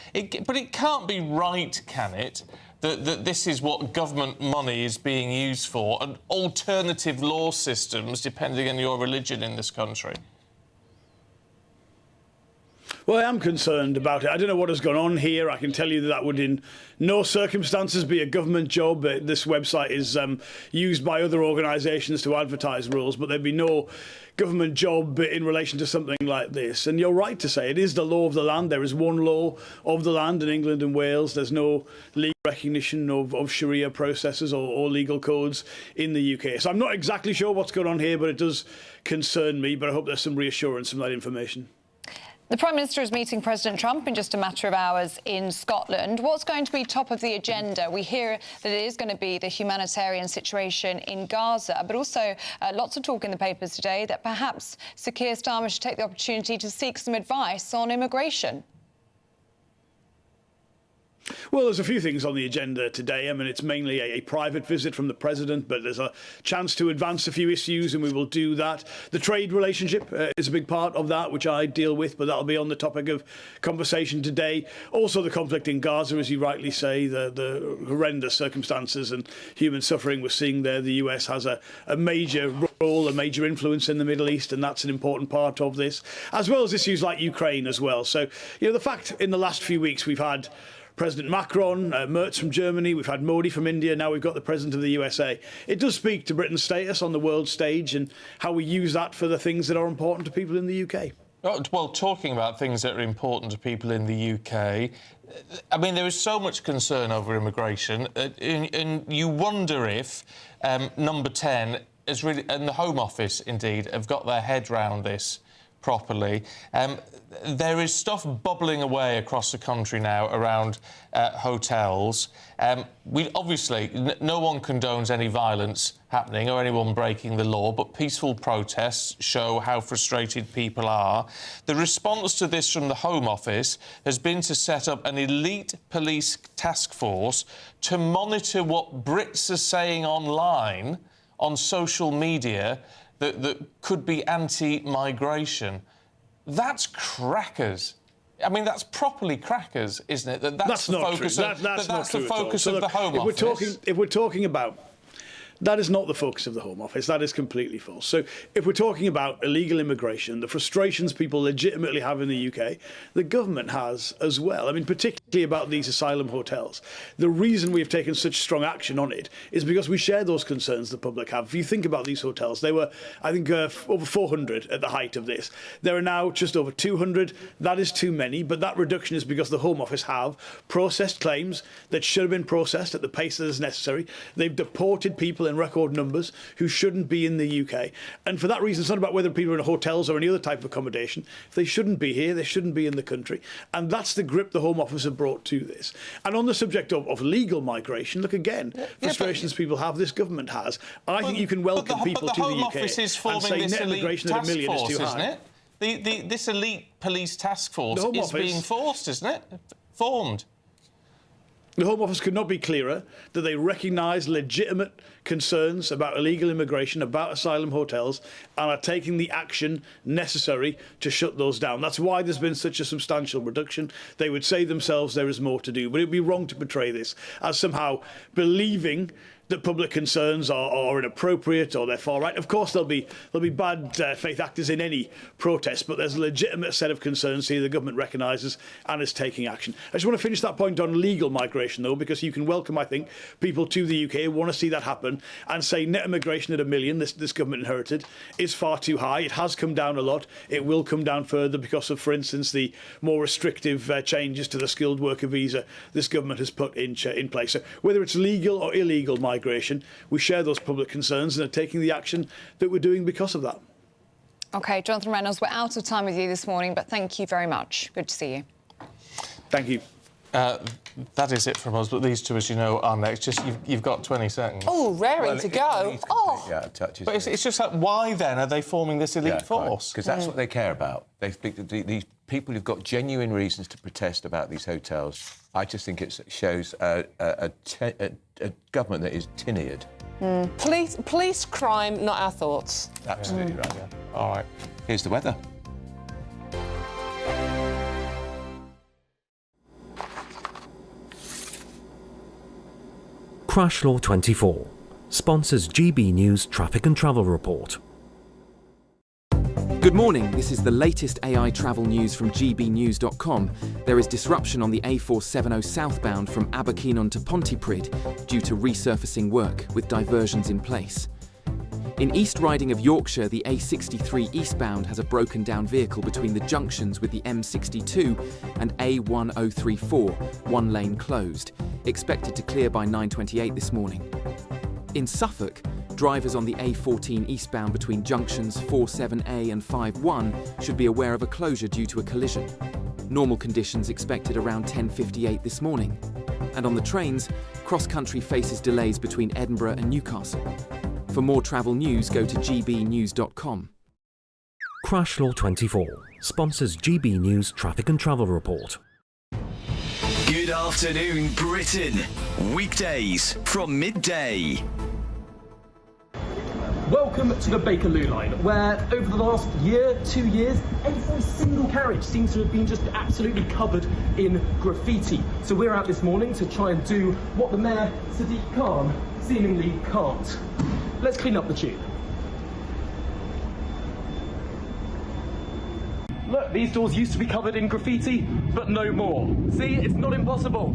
But it can't be right, can it, that this is what government money is being used for, and alternative law systems, depending on your religion in this country? Well, I am concerned about it. I don't know what has gone on here. I can tell you that would in no circumstances be a government job. This website is used by other organisations to advertise rules, but there'd be no government job in relation to something like this. And you're right to say it is the law of the land. There is one law of the land in England and Wales. There's no legal recognition of Sharia processes or legal codes in the UK. So I'm not exactly sure what's going on here, but it does concern me. But I hope there's some reassurance from that information. The Prime Minister is meeting President Trump in just a matter of hours in Scotland. What's going to be top of the agenda? We hear that it is going to be the humanitarian situation in Gaza, but also lots of talk in the papers today that perhaps Sir Keir Starmer should take the opportunity to seek some advice on immigration. Well, there's a few things on the agenda today. I mean, it's mainly a private visit from the President, but there's a chance to advance a few issues, and we will do that. The trade relationship is a big part of that, which I deal with, but that'll be on the topic of conversation today. Also, the conflict in Gaza, as you rightly say, the horrendous circumstances and human suffering we're seeing there. The US has a major role, a major influence in the Middle East, and that's an important part of this, as well as issues like Ukraine as well. So, the fact in the last few weeks we've had President Macron, Merz from Germany, we've had Modi from India, now we've got the President of the USA. It does speak to Britain's status on the world stage and how we use that for the things that are important to people in the UK. Well, talking about things that are important to people in the UK, I mean, there is so much concern over immigration, and you wonder if Number 10 is really, and the Home Office, indeed, have got their head round this properly. There is stuff bubbling away across the country now around hotels. We obviously, no one condones any violence happening or anyone breaking the law, but peaceful protests show how frustrated people are. The response to this from the Home Office has been to set up an elite police task force to monitor what Brits are saying online on social media that could be anti-migration. That's crackers. I mean, that's properly crackers, isn't it? That's the focus of the Home Office. If we're talking about That is not the focus of the Home Office. That is completely false. So if we're talking about illegal immigration, the frustrations people legitimately have in the UK, the government has as well. I mean, particularly about these asylum hotels. The reason we have taken such strong action on it is because we share those concerns the public have. If you think about these hotels, they were, I think, over 400 at the height of this. There are now just over 200. That is too many, but that reduction is because the Home Office have processed claims that should have been processed at the pace that is necessary. They've deported people in record numbers who shouldn't be in the UK. And for that reason, it's not about whether people are in hotels or any other type of accommodation. If they shouldn't be here, they shouldn't be in the country. And that's the grip the Home Office have brought to this. And on the subject of legal migration, look again, frustrations people have, this government has. And I think you can welcome people to the UK Home Office is forming and say this net elite immigration at 1 million is too isn't high. it? This elite police task force The Home is Office being forced, isn't it? Formed. The Home Office could not be clearer that they recognise legitimate concerns about illegal immigration, about asylum hotels, and are taking the action necessary to shut those down. That's why there's been such a substantial reduction. They would say themselves there is more to do, but it would be wrong to portray this as somehow believing that public concerns are inappropriate or they're far right. Of course, there'll be bad faith actors in any protest, but there's a legitimate set of concerns here the government recognises and is taking action. I just want to finish that point on legal migration, though, because you can welcome, I think, people to the UK who want to see that happen and say net immigration at 1 million, this government inherited, is far too high. It has come down a lot. It will come down further because of, for instance, the more restrictive changes to the skilled worker visa this government has put in place. So whether it's legal or illegal migration, we share those public concerns and are taking the action that we're doing because of that. OK, Jonathan Reynolds, we're out of time with you this morning, but thank you very much. Good to see you. Thank you. That is it from us, but these two, as you know, are next. Just you've got 20 seconds. Oh, raring to go. Yeah, touches. But it's just like, why then are they forming this elite force? Because that's what they care about. These people who've got genuine reasons to protest about these hotels. I just think it shows a government that is tin-eared. Police crime, not our thoughts. Absolutely right. Yeah. All right. Here's the weather. Crash Law 24 sponsors GB News Traffic and Travel Report. Good morning, this is the latest AI travel news from gbnews.com. There is disruption on the A470 southbound from Abercynon to Pontypridd due to resurfacing work, with diversions in place. In East Riding of Yorkshire, the A63 eastbound has a broken down vehicle between the junctions with the M62 and A1034, one lane closed, expected to clear by 9:28 this morning. In Suffolk, drivers on the A14 eastbound between junctions 47A and 51 should be aware of a closure due to a collision. Normal conditions expected around 10:58 this morning. And on the trains, cross-country faces delays between Edinburgh and Newcastle. For more travel news, go to gbnews.com. Crash Law 24 sponsors GB News Traffic and Travel Report. Good afternoon, Britain. Weekdays from midday. Welcome to the Bakerloo line, where over the last year, 2 years, every single carriage seems to have been just absolutely covered in graffiti. So we're out this morning to try and do what the Mayor, Sadiq Khan, seemingly can't. Let's clean up the tube. Look, these doors used to be covered in graffiti, but no more. See, it's not impossible.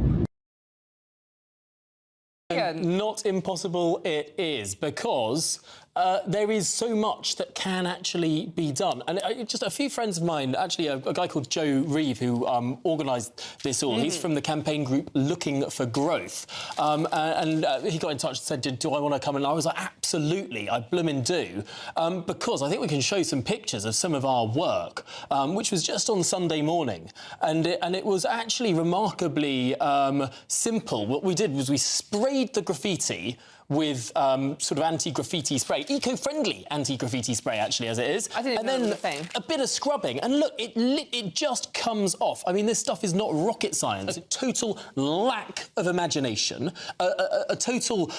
Not impossible it is, because there is so much that can actually be done. And just a few friends of mine, actually a guy called Joe Reeve, who organised this all, he's from the campaign group Looking for Growth. And he got in touch and said, do I want to come? And I was like, absolutely, I bloomin' do. Because I think we can show some pictures of some of our work, which was just on Sunday morning. And it was actually remarkably simple. What we did was we sprayed the graffiti with sort of anti-graffiti spray, eco-friendly anti-graffiti spray, actually, as it is. I didn't know that was a thing. A bit of scrubbing, and look, it just comes off. I mean, this stuff is not rocket science. A total lack of imagination, a total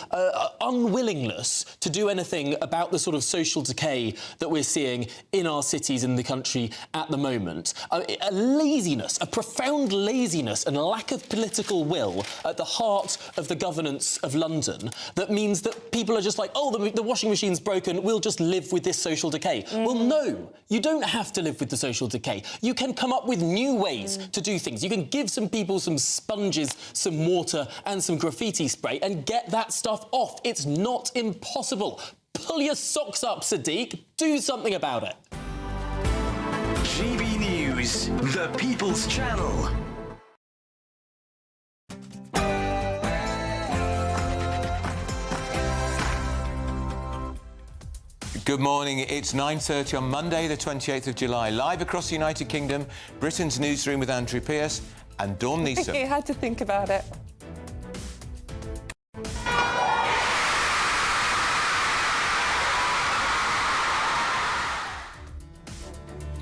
unwillingness to do anything about the sort of social decay that we're seeing in our cities in the country at the moment. A laziness, a profound laziness and a lack of political will at the heart of the governance of London that means means that people are just like, oh, the washing machine's broken, we'll just live with this social decay. Well, no, you don't have to live with the social decay. You can come up with new ways to do things. You can give some people some sponges, some water and some graffiti spray and get that stuff off. It's not impossible. Pull your socks up, Sadiq. Do something about it. GB News, the People's Channel. Good morning. It's 9:30 on Monday, the 28th of July. Live across the United Kingdom, Britain's newsroom with Andrew Pearce and Dawn Neeson. You had to think about it.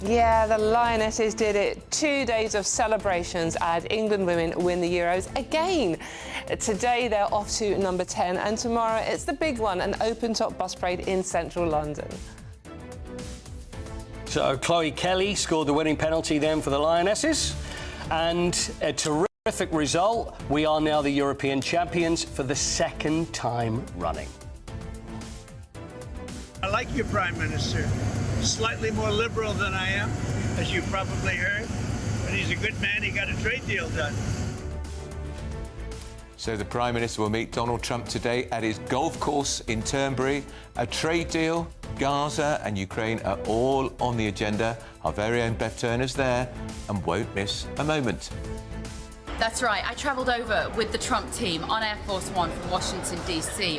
Yeah, the Lionesses did it. 2 days of celebrations as England women win the Euros again. Today they're off to number 10 and tomorrow it's the big one, an open-top bus parade in central London. So Chloe Kelly scored the winning penalty then for the Lionesses, and a terrific result. We are now the European champions for the second time running. I like your Prime Minister. Slightly more liberal than I am, as you've probably heard. But he's a good man. He got a trade deal done. So the Prime Minister will meet Donald Trump today at his golf course in Turnberry. A trade deal, Gaza and Ukraine are all on the agenda. Our very own Beth Turner's there and won't miss a moment. That's right. I travelled over with the Trump team on Air Force One from Washington, D.C.